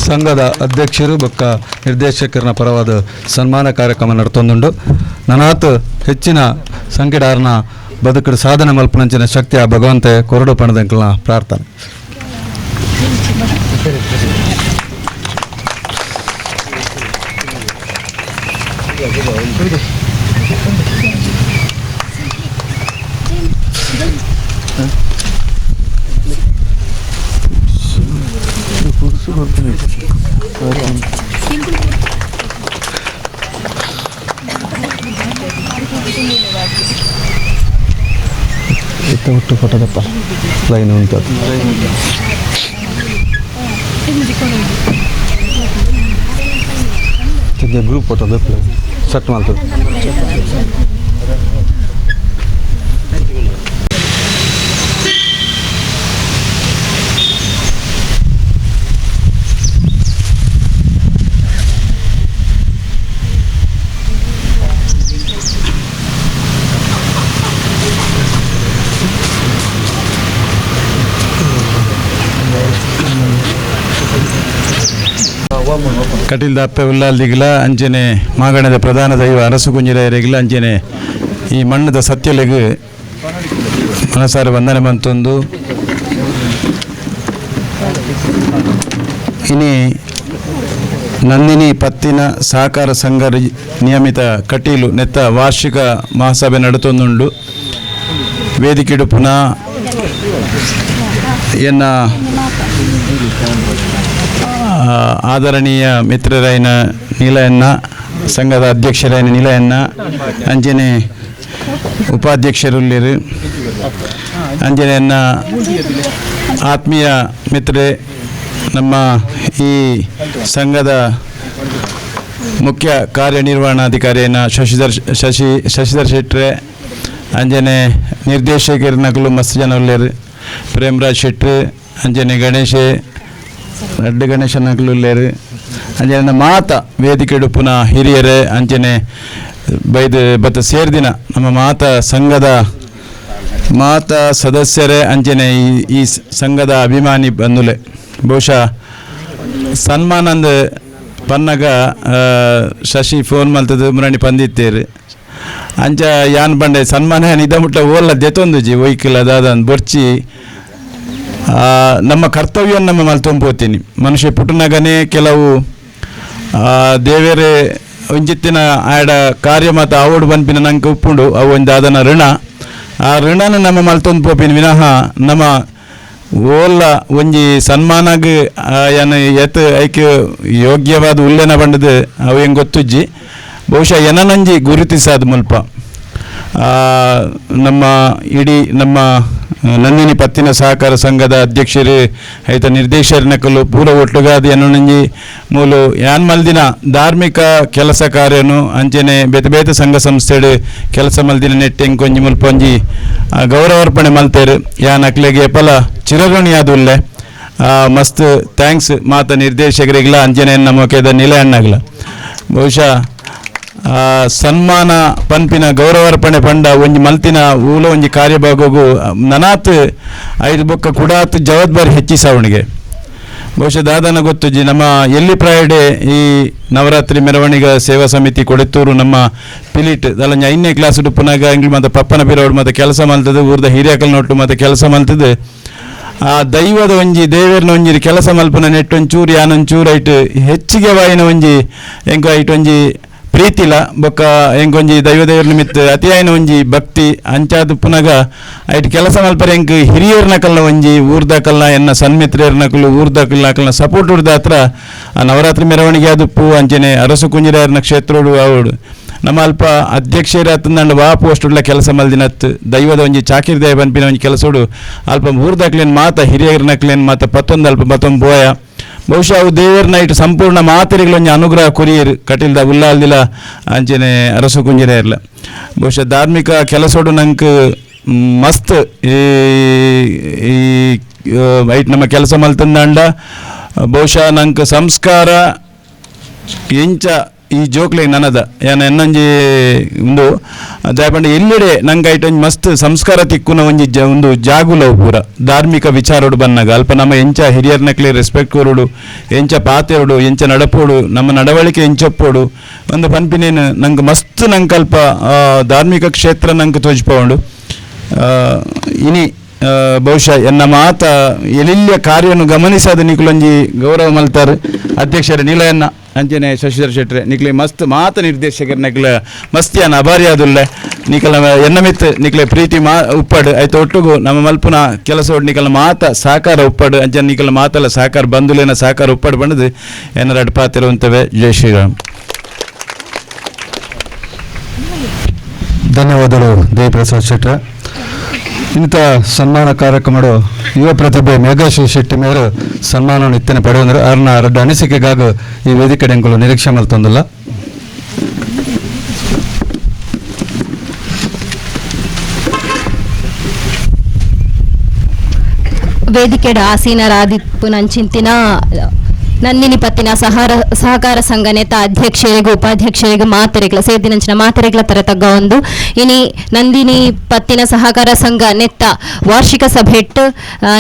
ಸಂಘದ ಅಧ್ಯಕ್ಷರು ಬೊಕ್ಕ ನಿರ್ದೇಶಕರನ ಪರವಾದ ಸನ್ಮಾನ ಕಾರ್ಯಕ್ರಮ ನಡ್ತೊಂದುಂಡು. ನನಾತ್ ಹೆಚ್ಚಿನ ಸಂಖ್ಯೆಡಾರನ ಬದುಕಡು ಸಾಧನೆ ಮಲ್ಪನಂಚಿನ ಶಕ್ತಿಯ ಭಗವಂತೆ ಕೊರಡು ಪಣದಂಕಲ್ನ ಪ್ರಾರ್ಥನೆ. ಒಟ್ಟು ಫೋಟೋದಪ್ಪ ಲೈನ್ ಉಂಟು ಗ್ರೂಪ್ ಫೋಟೋದ ಸಟ್ ಮಾಡ್ತದೆ. ಕಟೀಲ್ ದಾಪ್ಪೆ ಉಲ್ಲಾಲ್ದಿಗಿಲ ಅಂಚನೆ ಮಾಗಣದ ಪ್ರಧಾನ ದೈವ ಅರಸು ಕುಂಜಿರೆಗಿಲ ಅಂಚನೆ ಈ ಮಣ್ಣದ ಸತ್ಯಲೆಗೆ ಮನಸಾರ ವಂದನೆ ಬಂತೊಂದು. ಇನಿ ನಂದಿನಿ ಪತ್ತಿನ ಸಹಕಾರ ಸಂಘ ನಿಯಮಿತ ಕಟೀಲು ನೆತ್ತ ವಾರ್ಷಿಕ ಮಹಾಸಭೆ ನಡುತ್ತೊಂದುಂಡು. ವೇದಿಕೆಡು ಪುನಃ ಎನ್ನ ಆದರಣೀಯ ಮಿತ್ರರೈನ ನೀಲಯನ್ನ, ಸಂಘದ ಅಧ್ಯಕ್ಷರೈನ ನೀಲಯನ್ನ, ಅಂಜನೆ ಉಪಾಧ್ಯಕ್ಷರುಲ್ಲಿರು, ಅಂಜನೆಯನ್ನ ಆತ್ಮೀಯ ಮಿತ್ರೆ, ನಮ್ಮ ಈ ಸಂಘದ ಮುಖ್ಯ ಕಾರ್ಯನಿರ್ವಹಣಾಧಿಕಾರಿಯನ್ನ ಶಶಿಧರ ಶೆಟ್ರೆ, ಅಂಜನೆ ನಿರ್ದೇಶಕರನಕಲು ಮಸ್ತ್ ಜನ ಉಳ್ಳೇರು, ಪ್ರೇಮರಾಜ್ ಶೆಟ್ರು, ಅಂಜನೆ ಅಡ್ಡ ಗಣೇಶನಕಲು ಉಳ್ಳೇರು, ಅಂಜನೆ ಮಾತ ವೇದಿಕೆಡು ಪುನಃ ಹಿರಿಯರೇ, ಅಂಜನೆ ಬೈದು ಬತ್ತ ಸೇರ್ದಿನ ನಮ್ಮ ಮಾತ ಸಂಘದ ಮಾತ ಸದಸ್ಯರೇ, ಅಂಜನೆ ಈ ಸಂಘದ ಅಭಿಮಾನಿ ಬಂಧುಲೆ. ಬಹುಶಃ ಸನ್ಮಾನಂದ ಪನ್ನಗ ಶಶಿ ಫೋನ್ ಮಲ್ತದ ಮುರಣಿ ಪಂದಿತ್ತೇರು ಅಂಚ ಯಾನ್ ಬಂಡೆ ಸನ್ಮಾನ ನಿದ ಮುಟ್ಟ ಓಲ್ಲ ದೆತೊಂದುಜಿ ಒಯ್ಕಿಲ್ಲ ದಾದನ್ ಬೊರ್ಚಿ ನಮ್ಮ ಕರ್ತವ್ಯ ನಮ್ಮ ಮಲ್ತೊಂಬೋತೀನಿ. ಮನುಷ್ಯ ಪುಟ್ಟನಗನೇ ಕೆಲವು ದೇವೇರೆ ಒಂಜಿತ್ತಿನ ಆಡ ಕಾರ್ಯ ಮತ್ತು ಅವಡು ಬನ್ಪಿನ ನಂಗೆ ಉಪ್ಪುಂಡು ಅವು ಒಂದು ಅದನ್ನ ಋಣ, ಆ ಋಣನ ನಮ್ಮ ಮಲ್ತೊಂದು ಪೋಪಿನ ವಿನಃ ನಮ್ಮ ಓಲ್ಲ ಒಂಜಿ ಸನ್ಮಾನಾಗ ಏನು ಎತ್ ಐಕೆ ಯೋಗ್ಯವಾದ ಉಲ್ಲೇನ ಬಂಡದು ಅವು ಹೆಂಗೆ ಗೊತ್ತುಜ್ಜಿ. ಬಹುಶಃ ಏನನಂಜಿ ಗುರುತಿಸಾದ ಮುಲ್ಪ ನಮ್ಮ ಇಡೀ ನಮ್ಮ ನಂದಿನಿ ಪತ್ತಿನ ಸಹಕಾರ ಸಂಘದ ಅಧ್ಯಕ್ಷರು ಐತ ನಿರ್ದೇಶಕರು ಪೂರ ಒಟ್ಟುಗಾದ ಎನ್ನೊಂಜಿ ಮೂಲು ಯಾನ್ ಮಲ್ದಿನ ಧಾರ್ಮಿಕ ಕೆಲಸ ಕಾರ್ಯನು ಅಂಚನೆ ಬೇತೆ ಬೇತೆ ಸಂಘ ಸಂಸ್ಥೆಡು ಕೆಲಸ ಮಲ್ದಿನ ನೆಟ್ಟೆಂಗೆ ಕೊಂಜಿ ಮುಲ್ಪೊಂಜಿ ಗೌರವಾರ್ಪಣೆ ಮಲ್ತೇರು ಯಾನ್ ಅಕ್ಲೆಗೆ ಫಲ ಚಿರಋಣಿ ಆದುಲ್ಲೆ ಮಸ್ತ್ ಥ್ಯಾಂಕ್ಸ್ ಮಾತ ನಿರ್ದೇಶಕರಿಗ್ಲ ಅಂಜನೆ ನಮ್ಮಕೆದ ನಿಲಯಣ್ಣಗ್ಲ ಬಹುಶಃ ಸನ್ಮಾನ ಪಂಪಿನ ಗೌರವಾರ್ಪಣೆ ಪಂಡ ಒಂಜಿ ಮಲ್ತಿನ ಊಲ ಒಂಜಿ ಕಾರ್ಯಭಾಗವು ನನಾತ್ ಐದು ಬೊಕ್ಕ ಕುಡಾತ್ ಜವಾಬ್ದಾರಿ ಹೆಚ್ಚಿಸವಣಿಗೆ ಬಹುಶಃ ದಾದಾನ ಗೊತ್ತುಜಿ ನಮ್ಮ ಎಲ್ಲಿ ಫ್ರೈಡೇ ಈ ನವರಾತ್ರಿ ಮೆರವಣಿಗೆ ಸೇವಾ ಸಮಿತಿ ಕೊಡೆತ್ತೂರು ನಮ್ಮ ಪಿಲಿಟ್ ಅಲ್ಲ 5ನೇ ಕ್ಲಾಸ್ ಪುನಃ ಇಂಗ್ಲಿ ಮತ್ತು ಪಪ್ಪನ ಪಿರೋಡ್ ಮತ್ತು ಕೆಲಸ ಮಲ್ತದ್ದು ಊರ್ದ ಹಿರಿಯಕಲ್ ನೋಟು ಮತ್ತು ಕೆಲಸ ಮಲ್ತದ್ದು ಆ ದೈವದ ಒಂಜಿ ದೇವೇರ್ನ ಒಂಜಿ ಕೆಲಸ ಮಲ್ಪನ ನೆಟ್ಟೊಂಚೂರು ಯಾನೊಂಚೂರು ಐಟ್ ಹೆಚ್ಚಿಗೆ ವಾಯಿನ ಒಂಜಿ ಎಂಕೋ ಐಟ್ ಒಂಜಿ ಪ್ರೀತಿಲ ಬೊಕ್ಕ ಎಂಕೊಂಜಿ ದೈವ ನಿಮಿತ್ತ ಅತಿಯಾಯಿನ ಒಂಜಿ ಭಕ್ತಿ ಅಂಚಾದ ಪುನಗ ಐಟ್ ಕೆಲಸ ಮಲ್ಪರೆ ಎಂಕ್ ಹಿರಿಯರ್ನಕಲ್ನ ಒಂಜಿ ಊರ್ದಕಲ್ನ ಎನ್ನ ಸನ್ಮಿತ್ರರ್ನಕಲು ಊರ್ದಕಲ್ನಕಲ್ನ ಸಪೋರ್ಟ್ ಉಡ್ದ ಹತ್ರ ಆ ನವರಾತ್ರಿ ಮೆರವಣಿಗೆ ಆದುಪ್ಪು ಅಂಚನೆ ಅರಸು ಕುಂಜಿರಾಯರ್ನ ಕ್ಷೇತ್ರೋಡು ಅವಡು ನಮ್ಮ ಅಲ್ಪ ಅಧ್ಯಕ್ಷರ ತಂದಂಡು ವಾ ಪೋಸ್ಟ್ ಉಳ್ಳ ಕೆಲಸ ಮಲ್ದಿನತ್ ದೈವದ ಒಂಜಿ ಚಾಕಿರ್ ದಯ ಪನ್ಪಿನ ಒಂಜಿ ಕೆಲಸೋಡು ಅಲ್ಪ ಊರ್ದಕ್ಲೇನು ಮಾತ ಹಿರಿಯರ್ನಕ್ಲೇನು ಮಾತ ಪತ್ತೊಂದು ಅಲ್ಪ ಮತ್ತೊಂದು ಬೋಯ ಬಹುಶಃ ಅವು ದೇವರನ್ನ ಇಟ್ಟು ಸಂಪೂರ್ಣ ಮಾತರಿಗಳೊಂದು ಅನುಗ್ರಹ ಕೊರಿಯರು ಕಟಿಲ್ದ ಉಲ್ಲಾಲ್ದಿಲ್ಲ ಅಂಚನೆ ಅರಸು ಕುಂಜಿರ ಇರಲ್ಲ ಬಹುಶಃ ಧಾರ್ಮಿಕ ಕೆಲಸೋಡು ನಂಗೆ ಮಸ್ತ್ ಈ ಐಟ್ ನಮ್ಮ ಕೆಲಸ ಮಲ್ತಂದಾಂಡ ಬಹುಶಃ ನಂಗೆ ಸಂಸ್ಕಾರ ಎಂಚ ಈ ಜೋಕ್ಲೆ ನನದ ಏನ ಎನ್ನಂಜಿ ಒಂದು ದಯಪಂಡ ಎಲ್ಲೆಡೆ ನಂಗೆ ಐಟೊಂದು ಮಸ್ತ್ ಸಂಸ್ಕಾರ ತಿಕ್ಕುನ ಒಂಜಿ ಒಂದು ಜಾಗುಲವು ಪೂರ ಧಾರ್ಮಿಕ ವಿಚಾರೋಡು ಬನ್ನಾಗ ಅಲ್ಪ ನಮ್ಮ ಎಂಚ ಹಿರಿಯರ್ನಕ್ಲೆ ರೆಸ್ಪೆಕ್ಟ್ ಕೊರೋಡು ಎಂಚ ಪಾತೆರೋಡು ಎಂಚ ನಡಪೋಡು ನಮ್ಮ ನಡವಳಿಕೆ ಎಂಚಪ್ಪೋಡು ಒಂದು ಪನ್ಪಿನೇನು ನಂಗೆ ಮಸ್ತ್ ನಂಗೆ ಅಲ್ಪ ಧಾರ್ಮಿಕ ಕ್ಷೇತ್ರ ನಂಗೆ ತೋಜ್ಪೋಂಡು ಇನಿ ಬಹುಶಃ ಎನ್ನ ಮಾತ ಎಲ್ಲಿಯ ಕಾರ್ಯವನ್ನು ಗಮನಿಸದ ನಿಖಲೊಂಜಿ ಗೌರವ ಮಲ್ತಾರೆ ಅಧ್ಯಕ್ಷರ ನೀಲಯನ್ನ ಅಂಚನೆ ಶಶಿಧರ್ ಶೆಟ್ರೆ ನಿಕ್ಲೆ ಮಸ್ತ್ ಮಾತ ನಿರ್ದೇಶಕರ ನಕ್ಲೆ ಮಸ್ತಿಯನ್ನ ಅಭಾರಿಯಾದುಲ್ಲೆ ನಿಕಲ ಎನ್ನ ಮಿತ್ ನಿಕ್ಲೆ ಪ್ರೀತಿ ಉಪ್ಪಡು ಆಯ್ತು ಒಟ್ಟುಗು ನಮ್ಮ ಮಲ್ಪುನ ಕೆಲಸ ನಿಕಲ ಮಾತ ಸಹಕಾರ ಉಪ್ಪಡು ಅಂಚನೆ ನಿಕಲ ಮಾತಲ್ಲ ಸಹಕಾರ ಬಂಧುಲೇನ ಸಹಕಾರ ಉಪ್ಪಡು ಬಂದದು ಎನ್ನ ಅಡ್ಪಾತಿರುವಂತವೆ. ಜೈ ಶ್ರೀರಾಮ್. ಧನ್ಯವಾದಗಳು ದೇವಿಪ್ರಸಾದ್ ಶೆಟ್ರ. ಇಂಥ ಸನ್ಮಾನ ಕಾರ್ಯಕ್ರಮಗಳು ಯುವ ಪ್ರತಿಭೆ ಮೇಘಾಶ್ರೀ ಶೆಟ್ಟಿ ಮೇರು ಸನ್ಮಾನವನ್ನು ಇತ್ತನೆ ಪಡೆಯುವಂದ್ರೆ ಅವ್ರನ್ನ ಎರಡು ಅನಿಸಿಕೆಗಾಗಿ ಈ ವೇದಿಕೆ ಎಂಕಲು ನಿರೀಕ್ಷೆ ಮಲ್ತೊಂದಿಲ್ಲ. ವೇದಿಕೆಡ ಆಸೀನರಾದಿಪ್ಪು ನಂಚಿಂತಿನ ನಂದಿನಿ ಪತ್ತಿನ ಸಹಕಾರ ಸಂಘ ನೇತ ಅಧ್ಯಕ್ಷರಿಗೆ ಉಪಾಧ್ಯಕ್ಷರಿಗೆ ಮಾತರೆಗಳ ಸೇದಿನಂಚಿನ ಮಾತರೆಗಳ ತರ ತಗ್ಗ ಒಂದು ಇನಿ ನಂದಿನಿ ಪತ್ತಿನ ಸಹಕಾರ ಸಂಘ ನೆತ್ತ ವಾರ್ಷಿಕ ಸಭೆಟ್ಟು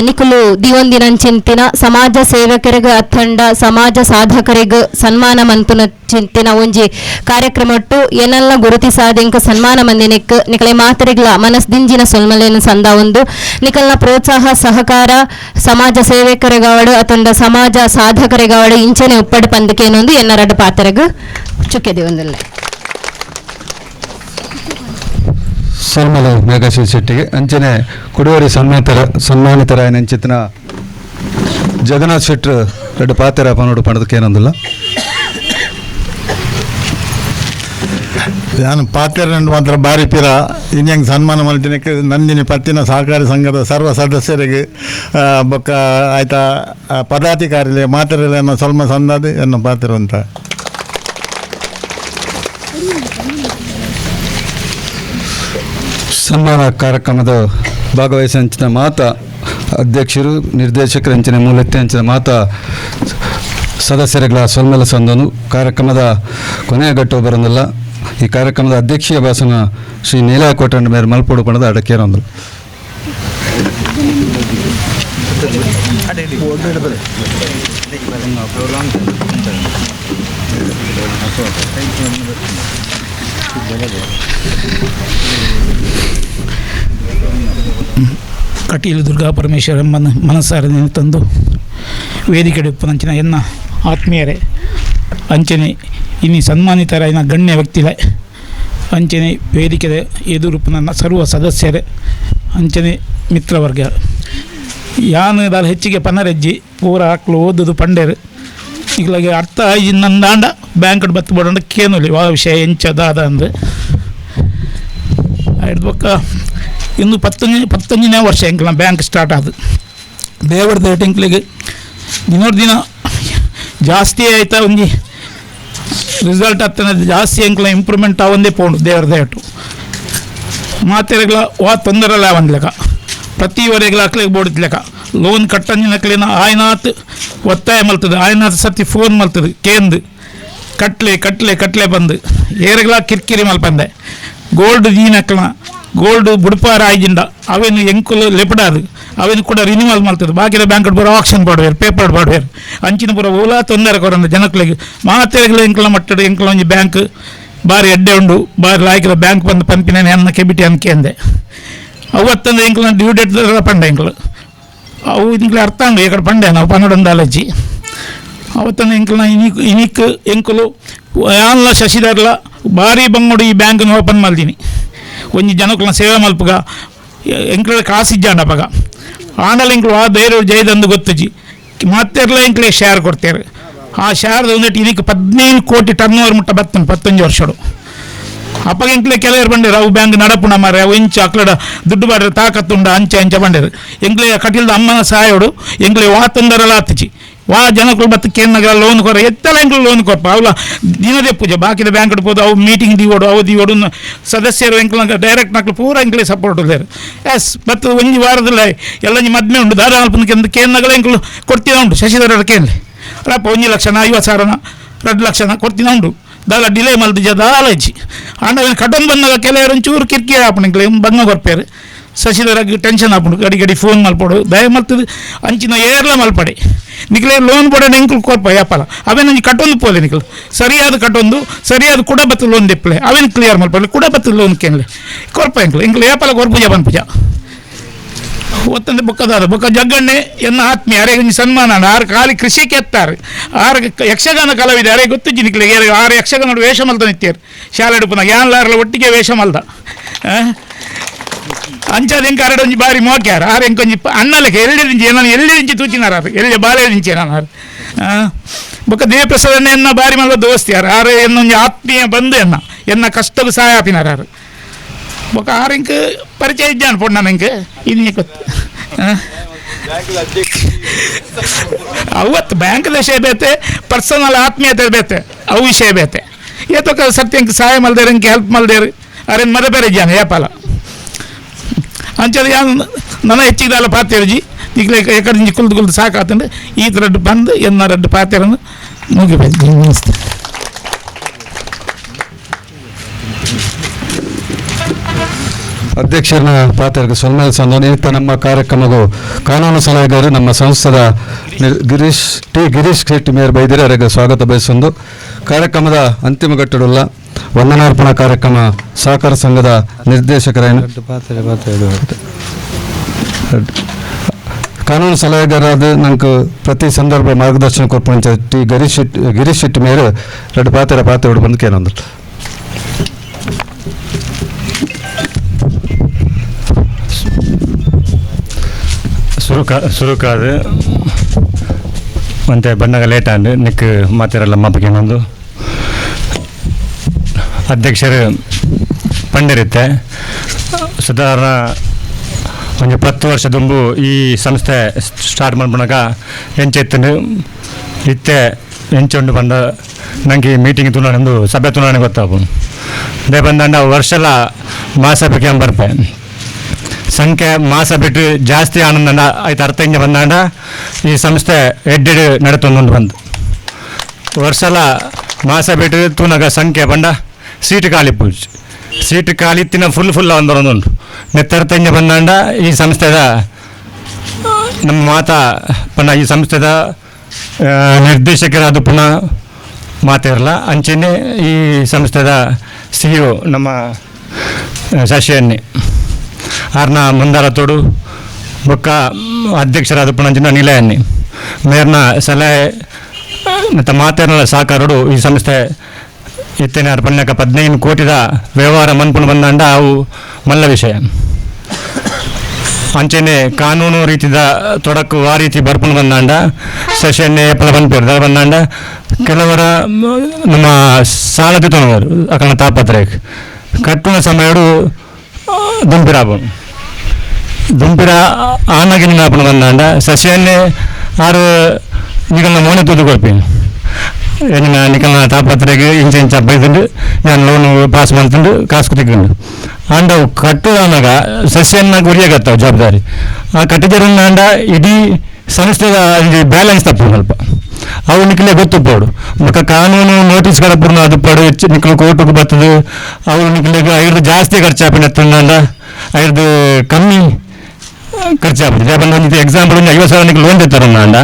ನಿಕುಲು ದಿವೊಂದಿನಂಚಿಂತಿನ ಸಮಾಜ ಸೇವಕರಿಗೆ ಅತ್ತಂಡ ಸಮಾಜ ಸಾಧಕರಿಗೆ ಸನ್ಮಾನ ಮಂತುನ ಚಿಂತಿನ ಒಂಜಿ ಕಾರ್ಯಕ್ರಮಟ್ಟು ಏನೆಲ್ಲ ಗುರುತಿಸಾದಿಂಕ ಸನ್ಮಾನ ಮಂದಿನಿಕ್ ನಿಕಲೆ ಮಾತರೆಗಳ ಮನಸ್ದಿಂಜಿನ ಸೊಲ್ಮಲೇನು ಸಂದ ಒಂದು ನಿಕಲ್ನ ಪ್ರೋತ್ಸಾಹ ಸಹಕಾರ ಸಮಾಜ ಸೇವಕರಿಗಾವಡು ಅತ್ತಂಡ ಸಮಾಜ ಸಾಧಕರಿಗಾವಡು ಇಂಚನೆ ಉಪ್ಪಡು ಪಂದಕ್ಕೆ ಏನೊಂದು ಎನ್ನರಡು ಪಾತ್ರಗ ಚುಕ್ಕೆದೆ ಒಂದಲ್ಲ ಸಲ್ಮಲ ಮೇಘಶ್ರೀ ಶೆಟ್ಟಿಗೆ ಅಂಚನೆ ಕುಡುವರಿ ಸನ್ಮಾನಿತರ ನೆಂಚಿತ್ತಿನ ಜಗನ್ನಾಥ್ ಶೆಟ್ರು ಎರಡು ಪಾತ್ರ ಪನೋಡು ಪಣದಕ್ಕೆ ಏನೊಂದಿಲ್ಲ. ನಾನು ಪಾತ್ರ ಮಾತ್ರ ಬಾರಿ ಪಿರ ಇನ್ನಂಗೆ ಸನ್ಮಾನ ಮಲ್ತಿನಕ್ಕೆ ನಂದಿನಿ ಪತ್ತಿನ ಸಹಕಾರಿ ಸಂಘದ ಸರ್ವ ಸದಸ್ಯರಿಗೆ ಬೊಕ್ಕ ಆಯ್ತಾ ಪದಾಧಿಕಾರಿಲೆ ಮಾತರೆಲ್ಲ ಸ್ವಲ್ಪ ಸಂದದ ಎನ್ನ ಪಾತ್ರ ಅಂತ ಸನ್ಮಾನ ಕಾರ್ಯಕ್ರಮದ ಭಾಗವಹಿಸಿನ ಮಾತ ಅಧ್ಯಕ್ಷರು ನಿರ್ದೇಶಕರು ಅಂಚಿನ ಮೂಲತ್ತಿ ಅಂಚಿನ ಮಾತ ಸದಸ್ಯರುಗಳ ಸೊಲ್ಮೆಲ ಸಂದನು ಕಾರ್ಯಕ್ರಮದ ಕೊನೆಯ ಘಟ್ಟ ಬರೋದಿಲ್ಲ. ಈ ಕಾರ್ಯಕ್ರಮದ ಅಧ್ಯಕ್ಷೀಯ ಭಾಷಣ ಶ್ರೀ ನೀಲಾಕೋಟಂಡ ಮೇರೆ ಮಲ್ಪೋಡು ಪಣದ ಅಡಕೇರೊಂದು ಕಟೀಲು ದುರ್ಗಾ ಪರಮೇಶ್ವರ ಮನಸ್ಸಾರನೆ ತಂದು ವೇದಿಕೆ ಉಪ್ಪನಂಚಿನ ಎನ್ನ ಆತ್ಮೀಯರೇ ಅಂಚನೆ ಇನ್ನು ಸನ್ಮಾನಿತರಾಯಿನ ಗಣ್ಯ ವ್ಯಕ್ತಿಲೆ ಅಂಚನೆ ವೇದಿಕೆ ಎದುರುಪನ ಸರ್ವ ಸದಸ್ಯರೇ ಅಂಚನೆ ಮಿತ್ರವರ್ಗ ಯಾನದಾಲ ಹೆಚ್ಚಿಗೆ ಪನರಜ್ಜಿ ಪೂರ ಹಾಕ್ಲು ಓದೋದು ಪಂಡೇರು ಈಗಲಾಗೆ ಅರ್ಥ ಆಯ್ತು ನಂದಾಂಡ ಬ್ಯಾಂಕ್ ಬತ್ತು ಬೋಡಂಡ ಕೇನೂಲಿ ವಾ ವಿಷಯ ಎಂಚದಾದ ಅಂದರೆ ಆಯ್ತು ಬೊಕ್ಕ ಇನ್ನು 15ನೇ ವರ್ಷ ಎಂಕ್ಲ ಬ್ಯಾಂಕ್ ಸ್ಟಾರ್ಟ್ ಆದ ದೇವರ ದಯಟ್ ಎಂಕ್ಲಿಗೆ ದಿನ ಜಾಸ್ತಿ ಆಯ್ತಾ ಒಂಜಿ ರಿಸಲ್ಟ್ ಹತ್ತನ ಜಾಸ್ತಿ ಎಂಕ್ಲ ಇಂಪ್ರೂವ್ಮೆಂಟ್ ಆವಂದೇ ಪೋಂಡು ದೇವರ ದಯಟು ಮಾತೆರೆಗಳ ತೊಂದರೆಲ್ಲ ಲೆಕ್ಕ ಪ್ರತಿವರೆಗಳ ಅಕ್ಲಿಗೆ ಬೋಡಿದ್ಲೆಕ್ಕ ಲೋನ್ ಕಟ್ಟಂಜಿನಕ್ಲಿನ ಆಯ್ನಾತ್ ಒತ್ತಾಯ ಮಲ್ತದೆ ಆಯ್ನಾತ್ ಸತಿ ಫೋನ್ ಮಲ್ತದೆ ಕೇಂದು ಕಟ್ಲೆ ಬಂದು ಏರೆಗಳ ಕಿರಿಕಿರಿ ಮಲ್ಪಂದೆ ಗೋಲ್ಡ್ ಜೀನಕ್ಲ ಗೋಲ್ಡ್ ಬುಡ್ಪಾರ ಆಯ್ಜಿಂಡ ಅವೇನು ಎಂಕುಲು ಲೆಪಡಾದು ಅವೇನು ಕೂಡ ರಿನ್ಯೂವಲ್ ಮಾಡ್ತದೆ ಬಾಕಿದ ಬ್ಯಾಂಕ್ ಪೂರ ಆಕ್ಷನ್ ಪಾಡುವೇರು ಪೇಪರ್ ಪಾಡುವೇರು ಅಂಚಿನ ಪೂರ ಓಲಾ ತೊಂದರೆ ಕೊರಂದ ಜನಕ್ಲಿಗೆ ಮಾತೆರೆಗಳ ಎಂಕಲ ಮಟ್ಟದ ಎಂಕಲ ಒಂಜಿ ಬ್ಯಾಂಕ್ ಬಾರಿ ಎಡ್ಡೆ ಉಂಡು ಬಾರಿ ಲಾಯ್ಕಲ ಬ್ಯಾಂಕ್ ಬಂದು ಪಂಪಿನ ಅನ್ನ ಕೆಬಿಟಿ ಅನ್ಕೆ ಅಂದೆ ಅವತ್ತಂದು ಎಂಕಲ ಡ್ಯೂ ಡೇಟ್ ಪಂಡ ಎಂಕಲು ಅವು ಇಂಕ್ಲೆ ಅರ್ಥ ಅಂಡು ಎಕಡೆ ಪಂಡೆ ನಾವು ಪನ್ನಡೊಂದು ಆಲಜ್ಜಿ ಅವತ್ತಂದು ಎಂಕಲ್ನ ಇನಿಕ್ ಎಂಕುಲು ಯಾನ್ಲ ಶಶಿಧರ್ಲ ಭಾರಿ ಬಂಗೋಡು ಈ ಬ್ಯಾಂಕನ್ನು ಓಪನ್ ಮಾಡ್ತೀನಿ ಒಂಜಿ ಜನಕ್ಕಳ ಸೇವೆ ಮಲ್ಪಗ ಎಂಕ್ಲ ಕಾಸಿಜ್ಜಾಂಡಪಗ ಆಂಡಲ ಎಂಕ್ಲು ಆ ಧೈರ್ಯ ಜೈದಂದು ಗೊತ್ತಜಿ ಮತ್ತೆಲ್ಲ ಎಂಕ್ಲೆ ಶೇರ್ ಕೊಡ್ತೇವೆ ಆ ಶೇರ್ದ ಒಂದಟ್ಟು ಇದಕ್ಕೆ 15 ಕೋಟಿ ಟರ್ನ್ ಓವರ್ ಮುಟ್ಟ ಬರ್ತನೆ 15 ವರ್ಷಡು ಅಪ್ಪಗ ಎಂಕ್ಲೆ ಕೆಲವರು ಬಂದಿರು ಅವು ಬ್ಯಾಂಕ್ ನಡಪುಣ ಮಾರೆ ಅವು ಇಂಚು ಅಕ್ಲಡ ದುಡ್ಡು ಬಾಡ್ರೆ ತಾಕತ್ತುಂಡ ಅಂಚೆ ಬಂದಿರು ಎಂಕ್ಲೆ ಕಟಿಲ್ದ ಅಮ್ಮನ ಸಹಾಯೋಡು ಎಂಕ್ಲೆ ವಾತೊಂದರಲ್ಲ ಹತ್ತಿಚಿ ವಾ ಜನಗಳು ಬತ್ತು ಕೇನ್ನಾಗ ಲೋನ್ ಕೊರ ಎತ್ತಲ ಎಂಕ್ಲು ಲೋನ್ ಕೊರಪ ಅವಲ ದಿನದೇ ಪೂಜೆ ಬಾಕಿದ ಬ್ಯಾಂಕ್ ಹೋದು ಅವು ಮೀಟಿಂಗ್ ದಿವೋಡು ಅವು ದಿವೋಡು ಸದಸ್ಯರು ಎಂಕ್ಲ ಡೈರೆಕ್ಟ್ ನಕ್ಲು ಪೂರ ಎಂಕ್ಲೆ ಸಪೋರ್ಟ್ ಉಳ್ಳೇರು ಎಸ್ ಬತ್ತು ಒಂಜಿ ವಾರದಲ್ಲ ಎಲ್ಲ ಮದ್ಮೆ ಉಂಟು ದಾರ ಅಲ್ಪ ಕೇನ್ನಾಗಲ ಎಂಕ್ಲು ಕೊಡ್ತೀನ ಉಂಟು ಶಶಿಧರ ಕೇಳಿ ರಪ್ಪ 1 ಲಕ್ಷನ 50,000ನ 2 ಲಕ್ಷನ ಕೊಡ್ತೀನ ಉಂಟು ದಾಲ ಡಿಲೇ ಮಲ್ದು ದಾಲಜ್ಜಿ ಆಂಡವೇನು ಕಟೊಂದು ಬಂದಾಗ ಕೆಲವರು ಒಂಚೂರು ಕಿರಿಕಿರಿ ಆಪಣಿಕ್ಲೆ ಬಂಗ ಕೊರ್ಪೇರು ಶಶಿಧರಾಗಿ ಟೆನ್ಷನ್ ಆಪುಂಡು ಗಡಿ ಫೋನ್ ಮಲ್ಪಡು ದಯ ಮಲ್ತದು ಅಂಚಿನ ಏರ್ಲ ಮಲ್ಪಡೆ ನಿಕ್ಲೆ ಲೋನ್ ಕೊಡೋಣ ಎಂಕ್ಲು ಕೊರ್ಪ ಯಾಪಲ ಅವೇನು ಕಟ್ಟೊಂದು ಪೋಲೆ ನಿಕ್ಲು ಸರಿಯಾದ ಕಟ್ಟೊಂದು ಸರಿಯಾದ ಕೂಡ ಬತ್ತು ಲೋನ್ ದೆಪ್ಪಲೆ ಅವೇನು ಕ್ಲಿಯರ್ ಮಲ್ಪಲೆ ಕೂಡ ಬತ್ತು ಲೋನ್ ಕೇಳಲೆ ಕೊರ್ಪ ಎಂಕ್ಲು ಯಾಪಲ ಕೊರ್ಪುಜ ಬನ್ಪುಜ ಒತ್ತಂದೆ ಬೊಕ್ಕ ಜಗ್ಗಣ್ಣೆ ಎನ್ನ ಆತ್ಮೀಯ ಅರೆ ಸನ್ಮಾನ ಆರು ಖಾಲಿ ಕೃಷಿಗೆ ಎತ್ತಾರೆ 6 ಯಕ್ಷಗಾನ ಕಲಾವಿದೆ ಅರೆ ಗೊತ್ತು ಜಿನಿಕ್ಲೆ 6 ಯಕ್ಷಗಾನ ವೇಷ ಮಲ್ತ ನಿತ್ಯರು ಶಾಲೆ ಡುಪುನ ಯಾನ್ಲಾರಲ್ಲ ಒಟ್ಟಿಗೆ ವೇಷ ಮಲ್ದ ಅಂಚಾದ ಎಂಕ ಒಂಜಿ ಬಾರಿ ಮೋಕ್ಯಾರ ಆರು ಎಂಕೊಂಜಿ ಅನ್ನಲೆಕ್ಕೆ ಎಲ್ಲಿಂಚಿ ನಾನು ಎಲ್ಲಿಂಚಿ ತೂಚಿನಾರ ಎಲ್ಲಿ ಬಾಳೆ ನಿಂಚೆ ನಾನು ಬೊಕ್ಕ ದೇವಪ್ರಸಾದಣ್ಣ ಎನ್ನ ಬಾರಿ ಮಲ್ಲ ದೋಸ್ತಿಯಾರ ಆರು ಎನ್ನೊಂಜಿ ಆತ್ಮೀಯ ಬಂದು ಎನ್ನ ಕಷ್ಟದ ಸಹಾಯ ಆಪಿನಾರ ಬೊಕ್ಕ ಆರೆಂಕ್ ಪರಿಚಯ ಇದ್ದಾನೆ ಪೊಣ್ಣ ನಂಗೆ ಇನ್ನು ಗೊತ್ತು ಅವತ್ತು ಬ್ಯಾಂಕ್ ವಿಷಯ ಬೇತೆ ಪರ್ಸನಲ್ ಆತ್ಮೀಯತೆ ಬೇತೆ ಅವು ವಿಷಯ ಬೇತೆ ಏತೊಕ್ಕ ಸತ್ಯಂಕ ಸಹಾಯ ಮಲ್ದೇರು ಎಂಕೆ ಹೆಲ್ಪ್ ಮಲ್ದೇರು ಅರೇನು ಮರ ಬೇರೆ ಇದ್ದಾನೆ ಯಾಪಲ ಅಂಚದ ಯಾನು ನನ್ನ ಹೆಚ್ಚಿದಲ್ಲ ಪಾತ್ಯರ್ಜಿ ಈಗಲೇ ಎಕಡೆ ಕುಲ್ದು ಸಾಕಾತಂದ್ರೆ ಈ ರಡ್ಡು ಬಂದು ಎನ್ನ ರಡ್ಡು ಪಾತ್ಯರನ್ನು ಮುಗಿಬೇಕು ನಮಸ್ತೆ. ಅಧ್ಯಕ್ಷರನ್ನ ಪಾತ್ರಕ್ಕೆ ಸನ್ಮಾನ ಸಂದನಿಯುಕ್ತ ನಮ್ಮ ಕಾರ್ಯಕ್ರಮಗೂ ಕಾನೂನು ಸಲಹೆಗಾರರು ನಮ್ಮ ಸಂಸ್ಥದ ಗಿರೀಶ್ ಶೆಟ್ಟಿ ಮೇಯರ್ ಬೈದಿರಿ ಅವರಿಗೆ ಸ್ವಾಗತ ಬಯಸೊಂದು ಕಾರ್ಯಕ್ರಮದ ಅಂತಿಮ ಘಟ್ಟಡುಲ್ಲ ವಂದನಾರ್ಪಣಾ ಕಾರ್ಯಕ್ರಮ ಸಹಕಾರ ಸಂಘದ ನಿರ್ದೇಶಕರ ಕಾನೂನು ಸಲಹೆಗಾರಾದ ನಂಗೆ ಪ್ರತಿ ಸಂದರ್ಭ ಮಾರ್ಗದರ್ಶನ ಕೊರ್ಪಂಚ ಟಿ ಗಿರೀಶ್ ಶೆಟ್ಟಿ ಮೇಯರ್ 2 ಪಾತ್ರ ಬಂದು ಕೇಳೊಂದು ಸುರುಕಾದು ಮತ್ತು ಬಣ್ಣಗ ಲೇಟ್ ಆಂಡು ನಿಕ್ ಮಾತಿರಲ್ಲ ಮಾಪಕೇನೊಂದು ಅಧ್ಯಕ್ಷರು ಪಂಡಿರುತ್ತೆ ಸಾಧಾರಣ ಒಂದು 10 ವರ್ಷ ದುಂಬು ಈ ಸಂಸ್ಥೆ ಸ್ಟಾರ್ಟ್ ಮಾಡ್ಬಿಡಾಗ ಎಂಚೆತ್ತನು ಇತ್ತೆ ಎಂಚೊಂಡು ಬಂದ ನನಗೆ ಮೀಟಿಂಗ್ ತುನಾಡು ಸಭೆ ತುನಾಣೆ ಗೊತ್ತಾಗು ಅದೇ ಬಂದಂಡ ವರ್ಷಲ ಮಹಾಸಭೆಗೆ ಬರ್ಪೆ ಸಂಖ್ಯೆ ಮಾಸ ಬಿಟ್ಟು ಜಾಸ್ತಿ ಆನಂದ ಆಯ್ತು ಅರ್ಥ ಹಿಂಗೆ ಬಂದಾಂಡ ಈ ಸಂಸ್ಥೆ ಎಡ್ಡೆಡು ನಡತೊಂದು ಬಂದು ವರ್ಷಲ ಮಾಸ ಬಿಟ್ಟು ತೂನಾಗ ಸಂಖ್ಯೆ ಬಂಡ ಸೀಟ್ ಖಾಲಿತ್ತಿನ ಫುಲ್ ಒಂದೊಂದುಂಟು ನೆತ್ತರ್ಥ ಹಿಂಗೆ ಬಂದಾಂಡ ಈ ಸಂಸ್ಥೆದ ನಮ್ಮ ಮಾತಾ ಪುನಃ ಈ ಸಂಸ್ಥೆದ ನಿರ್ದೇಶಕರಾದ ಪುನಃ ಮಾತಿರಲ್ಲ ಅಂಚೆನೆ ಈ ಸಂಸ್ಥೆದ CEO ನಮ್ಮ ಶಶಿಯನ್ನಿ ಆರ್ನ ಮುಂದಾರ ತೋಡು ಬೊಕ್ಕ ಅಧ್ಯಕ್ಷರಾದ ಪುಣಂಚಿನ ನಿಲಯನ್ನಿ ಮೇರ್ನ ಸಲಹೆ ಮತ್ತು ಮಾತೇರ್ನ ಸಹಕಾರಡು ಈ ಸಂಸ್ಥೆ ಇತ್ತೇನೆ ಪನ್ಯಕ 15 ಕೋಟಿದ ವ್ಯವಹಾರ ಮನ್ಪುಣ ಬಂದಾಂಡ ಅವು ಮಲ್ಲ ವಿಷಯ ಅಂಚೆನೆ ಕಾನೂನು ರೀತಿದ ತೊಡಕು ಆ ರೀತಿ ಬರ್ಪುಣ ಬಂದಾಂಡ ಸೆಷನ್ನೇ ಎಪ್ಪಲ ಬಂದ್ಪೇರು ಬಂದಾಂಡ ಕೆಲವರ ನಮ್ಮ ಸಾಲದ ತೊನವರು ಅಕನ ತಾಪತ್ರೆ ಕಟ್ಟುನ ಸಮಯಡು ದುಂಪಿರಾಬು ದುಂಪಿರ ಆನಾಗಿನ ನಾಪನ ಬಂದಾಂಡ ಸಸ್ಯನ್ನೇ ಆರು ನಿಕಲ್ನ ಮೋನೆ ತೂದು ಕೊಡ್ಪೇನು ಏನಿನ ನಿಕಲ್ನ ತಾಪತ್ರೆಗೆ ಇಂಚ ಬೈದುಂಡು ನಾನು ಲೋನು ಪಾಸ್ ಮಾಡ್ತಂಡು ಕಾಸು ತೆಗೊಂಡು ಅಂಡ ಅವು ಕಟ್ಟುವಾಗ ಸಸ್ಯನ್ನ ಗುರಿಯಾಗತ್ತವ ಜವಾಬ್ದಾರಿ ಆ ಕಟ್ಟಿದರನ್ನ ಅಂಡ ಇಡೀ ಸಂಸ್ಥೆದ ಬ್ಯಾಲೆನ್ಸ್ ತಪ್ಪು ಸ್ವಲ್ಪ ಅವು ನಿಖಲೆ ಗೊತ್ತುಪ್ಪೋಡು ಮತ್ತು ಕಾನೂನು ನೋಟಿಸ್ಗಳ ಪೂರ್ಣ ಅದು ಪಡು ಹೆಚ್ಚು ನಿಖಲು ಕೋರ್ಟಿಗೆ ಬರ್ತದೆ ಅವರು ನಿಖಲಿಗೆ ಐದು ಜಾಸ್ತಿ ಖರ್ಚಾಪಿನತ್ತಂಡ ಐದು ಕಮ್ಮಿ ಖರ್ಚಾಗ್ತದೆ ಯಾಕಂದ್ರೆ ಒಂದು ಎಕ್ಸಾಂಪಲ್ ಒಂದು 50,000 ನಿಖಲು ಲೋನ್ ತೆತ್ತಾರಣ್ಣ ಅಂಡ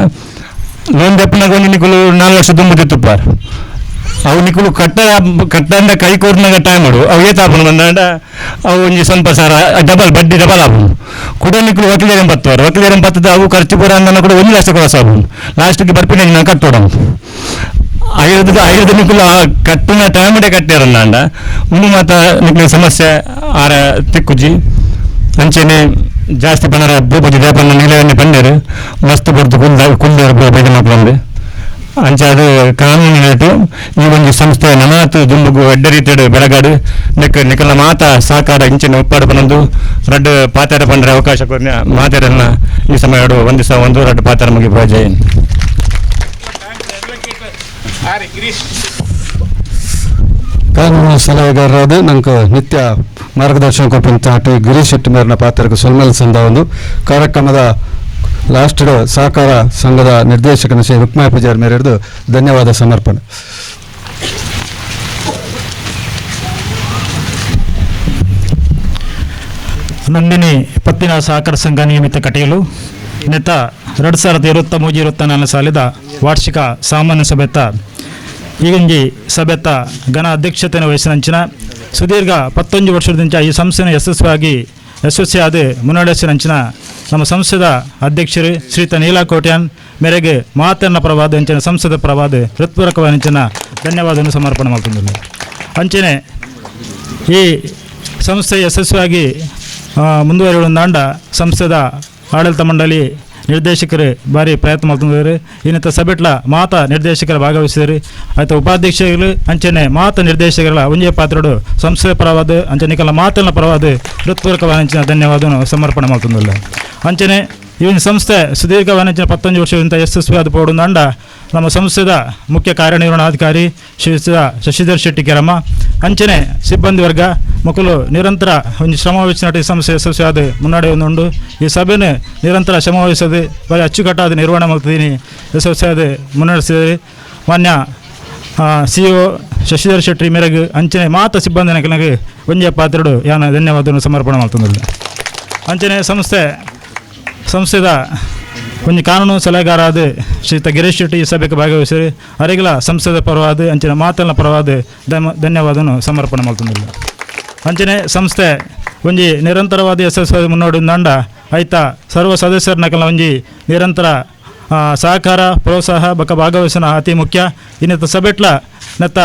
ಲೋನ್ ತೆಪ್ಪನಾಗ ಒಂದು ನಿಖಲು 4 ವರ್ಷ ತುಂಬ ತೆತ್ತುಪ್ಪಾರ ಅವು ನಿಖಲು ಕಟ್ಟಂಡ ಕೈ ಕೋರ್ನಾಗ ಟೈಮ್ ಮಾಡು ಅವು ಏತಾಪನ ಬಂದಾಂಡ ಅವು ಒಂದು ಸ್ವಲ್ಪ ಸಾರ ಡಬಲ್ ಬಡ್ಡಿ ಡಬಲ್ ಆಗ್ಬೋದು ಕೂಡ ನಿಖಲು ವಕೀಲರೇನು ಬರ್ತವಾರು ವಕೀಲರೇನು ಬರ್ತದೆ ಅವು ಖರ್ಚು ಪೂರ ಅಂದನ ಕೂಡ 1 ಲಕ್ಷ ಕೊಡಸ ಆಗ್ಬೋದು ಲಾಸ್ಟಿಗೆ ಬರ್ಪಿನ ನಾನು ಕಟ್ಟೋಣ ಐದು ನಿಖಲು ಆ ಕಟ್ಟಿನ ಟೈಮಡೆ ಕಟ್ಟ್ಯಾರಣ್ಣ ಅಂಡ ಒಂದು ಮಾತ ನಿಖಲು ಸಮಸ್ಯೆ ಆರ ತಿಕ್ಕುಜಿ ಅಂಚೆನೆ ಜಾಸ್ತಿ ಪಣರ ಭೂಪತಿ ದೇಪನ್ನ ನಿಲಯನ್ನೇ ಬಂದೇರು ಮಸ್ತ್ ಬರ್ತು ಕುಲ್ದೇರು ಬೇಗ ಮಕ್ಕಳಂದು ಅಂಚ ಅದು ಕಾನೂನಿನಟ್ಟು ಈ ಒಂದು ಸಂಸ್ಥೆ ನನಾತು ದುಂಬುಗು ಅಡ್ಡ ರೀತಿಯ ಬೆಳಗಾಡು ನಿಖಲ ಮಾತ ಸಹಕಾರ ಇಂಚಿನ ಉಪ್ಪಾಡು ಬಂದು ರಡ್ಡು ಪಾತಾರ ಬಂದರೆ ಅವಕಾಶ ಕೊರ್ನ ಮಾತಾರನ್ನ ಈ ಸಮಯ ಒಂದು ರಡ್ಡು ಪಾತಾರ ಮುಗಿ ಜೈ ಕಾನೂನು ಸಲಹೆಗಾರರಾದ ನಂಗೆ ನಿತ್ಯ ಮಾರ್ಗದರ್ಶನ ಕೊಟ್ಟಂತ ಗಿರೀಶ್ ಶೆಟ್ಟಿ ಮೇರಿನ ಪಾತ್ರಕ್ಕೆ ಸೊಲ್ಮೇಲ್ ಸಂದ ಒಂದು ಕಾರ್ಯಕ್ರಮದ ಲಾಸ್ಟ್ ಸಹಕಾರ ಸಂಘದ ನಿರ್ದೇಶಕನ ಶ್ರೀ ರುಕ್ಮಾಯ ಪೂಜಾರಿ ಮೇರೆ ಹಿಡಿದು ಧನ್ಯವಾದ ಸಮರ್ಪಣೆ. ನಂದಿನಿ ಪತ್ತಿನ ಸಹಕಾರ ಸಂಘ ನಿಯಮಿತ ಕಟೀಲು ನೆತ್ತ 2023-24 ಸಾಲಿದ ವಾರ್ಷಿಕ ಸಾಮಾನ್ಯ ಸಭೆತ ಈಗಂಜಿ ಸಭೆತ ಘನ ಅಧ್ಯಕ್ಷತೆಯನ್ನು ವಹಿಸಿನಂಚಿನ ಸುದೀರ್ಘ 11 ವರ್ಷದಿಂದ ಈ ಸಂಸ್ಥೆಯನ್ನು ಯಶಸ್ವಿಯಾದ ಮುನ್ನಡೆಸಿನಂಚಿನ ನಮ್ಮ ಸಂಸ್ಥೆದ ಅಧ್ಯಕ್ಷರು ಶ್ರೀತ ನೀಲಾ ಕೋಟ್ಯಾನ್ ಮೇರೆಗೆ ಮಾತನ್ನ ಪ್ರವಾದ ಅಂಚಿನ ಸಂಸ್ಥೆದ ಪ್ರವಾದ ಹೃತ್ಪೂರ್ವಕವಾದ ಅಂಚಿನ ಧನ್ಯವಾದವನ್ನು ಸಮರ್ಪಣೆ ಮಾಡ್ತಿದ್ದರು. ಅಂಚನೆ ಈ ಸಂಸ್ಥೆ ಯಶಸ್ವಿಯಾಗಿ ಮುಂದುವರಿಯುವುದಾಂಡ ಸಂಸ್ಥೆದ ಆಡಳಿತ ಮಂಡಳಿ ನಿರ್ದೇಶಕರು ಭಾರಿ ಪ್ರಯತ್ನ ಮಾಡ್ತಿದ್ದಾರೆ. ಇನ್ನಿತ ಸಭೆಟ್ಲ ಮಾತ ನಿರ್ದೇಶಕರು ಭಾಗವಹಿಸಿದರು. ಆಯ್ತು ಉಪಾಧ್ಯಕ್ಷರು ಅಂಚನೆ ಮಾತ ನಿರ್ದೇಶಕರ ಒಂಜೇ ಪಾತ್ರಡು ಸಂಸ್ಥೆ ಪರವಾದ ಅಂಚನಿಕಲ ಮಾತನ್ನ ಪರವಾದ ಹೃತ್ಪೂರ್ವಕವಾದ ಅಂಚಿನ ಧನ್ಯವಾದವನ್ನು ಸಮರ್ಪಣೆ ಮಾಡ್ತಿದ್ದಿಲ್ಲ. ಅಂಚನೆ ಇವನ್ ಸಂಸ್ಥೆ ಸುದೀರ್ಘವಾದ 11 ವರ್ಷದಿಂದ ಯಶಸ್ವಿಯಾದ ಪೋಡುಂದಾಂಡ ನಮ್ಮ ಸಂಸ್ಥೆದ ಮುಖ್ಯ ಕಾರ್ಯನಿರ್ವಹಣಾಧಿಕಾರಿ ಶ್ರೀ ಶಶಿಧರ್ ಶೆಟ್ಟಿ ಕೆರಮ್ಮ ಅಂಚನೆ ಸಿಬ್ಬಂದಿ ವರ್ಗ ಮಕ್ಕಳು ನಿರಂತರ ಒಂದು ಶ್ರಮವಹಿಸಿದ ಈ ಸಂಸ್ಥೆ ಯಶಸ್ವಿಯಾದ ಮುನ್ನಡೆಯುಂಡು ಈ ಸಭೆಯನ್ನು ನಿರಂತರ ಶ್ರಮವಹಿಸದೆ ಬರೀ ಅಚ್ಚುಕಟ್ಟಾದ ನಿರ್ವಹಣೆ ಮಾಡ್ತಿದ್ದೀನಿ ಯಶಸ್ವಿಯಾದ ಮುನ್ನಡೆಸಿದೆ. ಮಾನ್ಯ CEO ಶಶಿಧರ್ ಶೆಟ್ಟಿ ಮೇರೆಗೆ ಅಂಚನೆ ಮಾತ ಸಿಬ್ಬಂದಿ ನನಗೆ ಒಂಜೆ ಪಾತ್ರಡು ಯಾನ ಧನ್ಯವಾದವನ್ನು ಸಮರ್ಪಣೆ ಮಾಡ್ತಿದ್ದಿಲ್ಲ. ಅಂಚನೆ ಸಂಸ್ಥೆದ ಒಂದು ಕಾನೂನು ಸಲಹೆಗಾರಾದ ಶ್ರೀತ ಗಿರೀಶ್ ಶೆಟ್ಟಿ ಈ ಸಭೆಗೆ ಭಾಗವಹಿಸಿರಿ ಅವರಿಗೆಲ್ಲ ಸಂಸ್ಥೆದ ಪರವಾದ ಅಂಚಿನ ಮಾತನ್ನ ಪರವಾದ ಧನ್ಯವಾದವನ್ನು ಸಮರ್ಪಣೆ ಮಾಡ್ತಿದ್ದಿಲ್ಲ. ಅಂಚನೆ ಸಂಸ್ಥೆ ಒಂಜಿ ನಿರಂತರವಾದ ಯಶಸ್ವಿ ಮುನ್ನೋಡಿಂದಾಂಡ ಆಯ್ತಾ ಸರ್ವ ಸದಸ್ಯರ ನಕಲ ಒಂಜಿ ನಿರಂತರ ಸಹಕಾರ ಪ್ರೋತ್ಸಾಹ ಭಾಗವಹಿಸಿನ ಅತಿ ಮುಖ್ಯ. ಇನ್ನಿತ ಸಭೆಟ್ಲ ನೆತ್ತ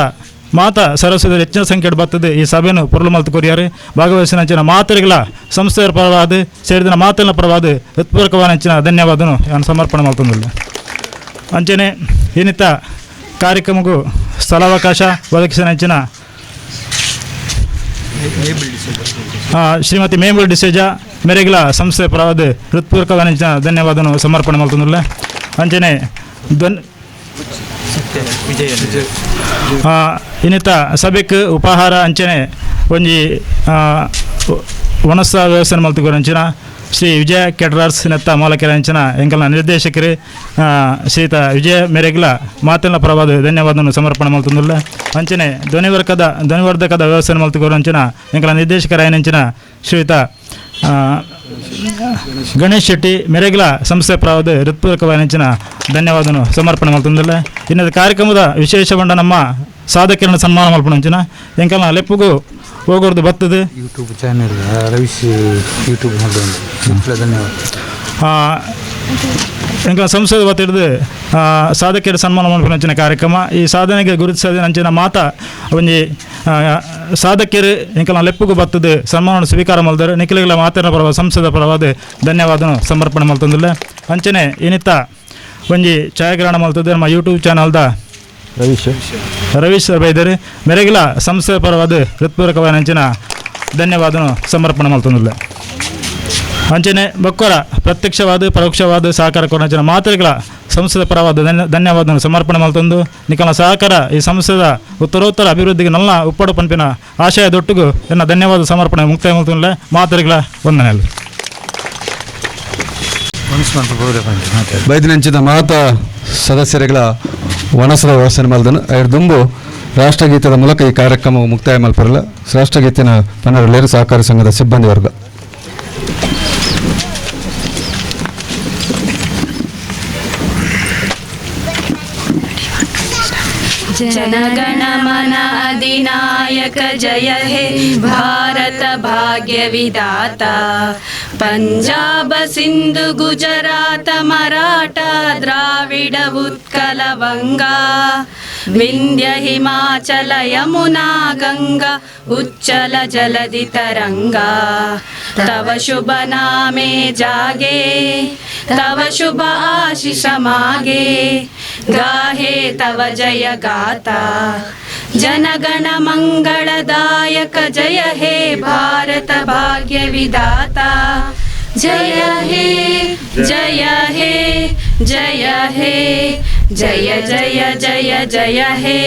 ಮಾತ ಸರಸ್ವತಿ ಹೆಚ್ಚಿನ ಸಂಖ್ಯೆ ಬರ್ತದೆ ಈ ಸಭೆಯನ್ನು ಪೊರ್ಲು ಮಲ್ತು ಕೊರಿಯಾರೆ ಭಾಗವಹಿಸಿನ ಅಂಚಿನ ಮಾತರಿಗಳ ಸಂಸ್ಥೆಯ ಪರವಾದ ಸೇರಿದ ಮಾತಿನ ಪರವಾದ ಹೃತ್ಪೂರ್ವಕವಾದ ಅಂಚಿನ ಧನ್ಯವಾದನು ನಾನು ಸಮರ್ಪಣೆ ಮಾಡ್ತಿದ್ದಿಲ್ಲ. ಅಂಚನೆ ಇನ್ನಿತ ಕಾರ್ಯಕ್ರಮಕ್ಕೂ ಸ್ಥಳಾವಕಾಶ ಒದಗಿಸಿದ ಅಂಚಿನ ಶ್ರೀಮತಿ ಮೇಂಬುಲ್ ಡಿಸೇಜಾ ಮೇರೆಗಳ ಸಂಸ್ಥೆಯ ಪರವಾದ ಹೃತ್ಪೂರ್ವಕವಾದ ಅಂಚಿನ ಧನ್ಯವಾದವನ್ನು ಸಮರ್ಪಣೆ ಮಾಡ್ತಿದ್ದಿಲ್ಲ. ಅಂಚನೆ ಇನ್ನಿತ ಸಭೆಗೆ ಉಪಹಾರ ಅಂಚನೆ ಒಂಜಿ ವನಸ್ಸ ವ್ಯವಸ್ಥೆ ಮಲ್ತುಕೋರು ಅಂಚಿನ ಶ್ರೀ ವಿಜಯ ಕೆಟರರ್ಸ್ ನೆತ್ತ ಮಾಲಕೆರ ಅಂಚಿನ ಎಂಕಲ್ನ ನಿರ್ದೇಶಕರು ಶ್ರೀತ ವಿಜಯ ಮೇರೆಗ್ಲ ಮಾತಿನ ಪರವಾದ ಧನ್ಯವಾದವನ್ನು ಸಮರ್ಪಣೆ ಮಾಡ್ತಿದ್ದಿಲ್ಲ. ಅಂಚನೆ ಧ್ವನಿವರ್ಧಕದ ವ್ಯವಸ್ಥೆ ಮಲ್ತುಕೋರು ಅಂಚಿನ ಎಂಕಲ ನಿರ್ದೇಶಕರ ಏನಂಚಿನ ಶ್ರೀಯುತ ಗಣೇಶ್ ಶೆಟ್ಟಿ ಮೇರೆಗ್ಲ ಸಂಸ್ಥೆ ಪರವಾದ ಹೃತ್ಪೂರ್ವಕವಾದ ಅಂಚಿನ ಧನ್ಯವಾದವನ್ನು ಸಮರ್ಪಣೆ ಮಾಡ್ತಿದ್ದಿಲ್ಲ. ಇನ್ನೊಂದು ಕಾರ್ಯಕ್ರಮದ ವಿಶೇಷಗೊಂಡ ನಮ್ಮ ಸಾಧಕರನ್ನ ಸನ್ಮಾನ ಮಾಡ್ಕೊಂಡು ಅಂಚಿನ ಎಂಕಲ್ನ ಲೆಪ್ಪುಗೂ ಹೋಗೋರ್ದು ಬರ್ತದೆ ಯೂಟ್ಯೂಬ್ ಚಾನೆಲ್ ರವೀಶ್ ಯೂಟ್ಯೂಬ್ ಧನ್ಯವಾದ ಎಂಕಲ ಸಂಸ್ಥೆದ ಹೊತ್ತಿಡ್ದು ಸಾಧಕರ ಸನ್ಮಾನ ಮಾಡ್ಕೊಂಡು ಅಂಚಿನ ಕಾರ್ಯಕ್ರಮ ಈ ಸಾಧನೆಗೆ ಗುರುತಿಸದ ಅಂಚಿನ ಮಾತ ಒಂಜಿ ಸಾಧಕರು ಎಂಕಲ್ನ ಲೆಪ್ಪುಗೂ ಬರ್ತದೆ ಸನ್ಮಾನ ಸ್ವೀಕಾರ ಮಾಡಿದರೆ ನಿಖಿಲಗಳ ಮಾತಿನ ಪರವಾದ ಸಂಸ್ಥೆದ ಪರವಾದ ಧನ್ಯವಾದನು ಸಮರ್ಪಣೆ ಮಾಡ್ತಿದ್ದಿಲ್ಲ. ಅಂಚನೆ ಇನ್ನಿತ ಒಂಜಿ ಛಾಯಾಗ್ರಹಣ ಮಾಡ್ತಿದ್ದೆ ನಮ್ಮ ಯೂಟ್ಯೂಬ್ ಚಾನಲ್ದ ರವೀಶ್ ಬೈದರೆ ಮೇರೆಗಿಲ ಸಂಸ್ಥೆಯ ಪರವಾದ ಹೃತ್ಪೂರ್ವಕವಾದ ಅಂಚಿನ ಧನ್ಯವಾದನು ಸಮರ್ಪಣೆ ಮಾಡ್ತಿದ್ದಿಲ್ಲ. ಅಂಚನೆ ಬೊಕ್ಕರ ಪ್ರತ್ಯಕ್ಷವಾದ ಪರೋಕ್ಷವಾದ ಸಹಕಾರ ಕೊರಚನ ಮಾತ್ರೆಗಳ ಸಂಸ್ಥೆದ ಪರವಾದ ಧನ್ಯವಾದವನ್ನು ಸಮರ್ಪಣೆ ಮಾಡ್ತಂದು ನಿಖಲ ಸಹಕಾರ ಈ ಸಂಸ್ಥೆದ ಉತ್ತರೋತ್ತರ ಅಭಿವೃದ್ಧಿಗೆ ನಲ್ಲ ಉಪ್ಪಡು ಪಂಪಿನ ಆಶಯದೊಟ್ಟಿಗೂ ಎನ್ನ ಧನ್ಯವಾದ ಸಮರ್ಪಣೆ ಮುಕ್ತಾಯ ಮಾಡ್ತಂದ್ರೆ ಮಾತ್ರೆಗಳ ವಂದನೆಗಳು ಬೈದಿನಂಚಿದ ಮಾತ ಸದಸ್ಯರುಗಳ ವನಸದ ವ್ಯವಸ್ಥೆ ಮಲ್ದನು ದುಂಬು ರಾಷ್ಟ್ರಗೀತದ ಮೂಲಕ ಈ ಕಾರ್ಯಕ್ರಮವು ಮುಕ್ತಾಯ ಮಲ್ಪರಲ್ಲ. ರಾಷ್ಟ್ರಗೀತಿನ ಪನ್ನರಲೇರು ಸಹಕಾರಿ ಸಂಘದ ಸಿಬ್ಬಂದಿ ವರ್ಗ. जनगण मन अधिनायक जय हे भारत भाग्य विधाता पंजाब सिंधु गुजरात मराठा द्राविड उत्कल वंगा विंध्य हिमाचल यमुना गंगा उच्चल जलधि तरंगा तव शुभ नामे जागे तव शुभ आशीष मागे गाहे तव जय गाता जनगण मंगलदायक जय हे भारत भाग्य विधाता जय हे जय हे जय हे जय जय जय जय हे.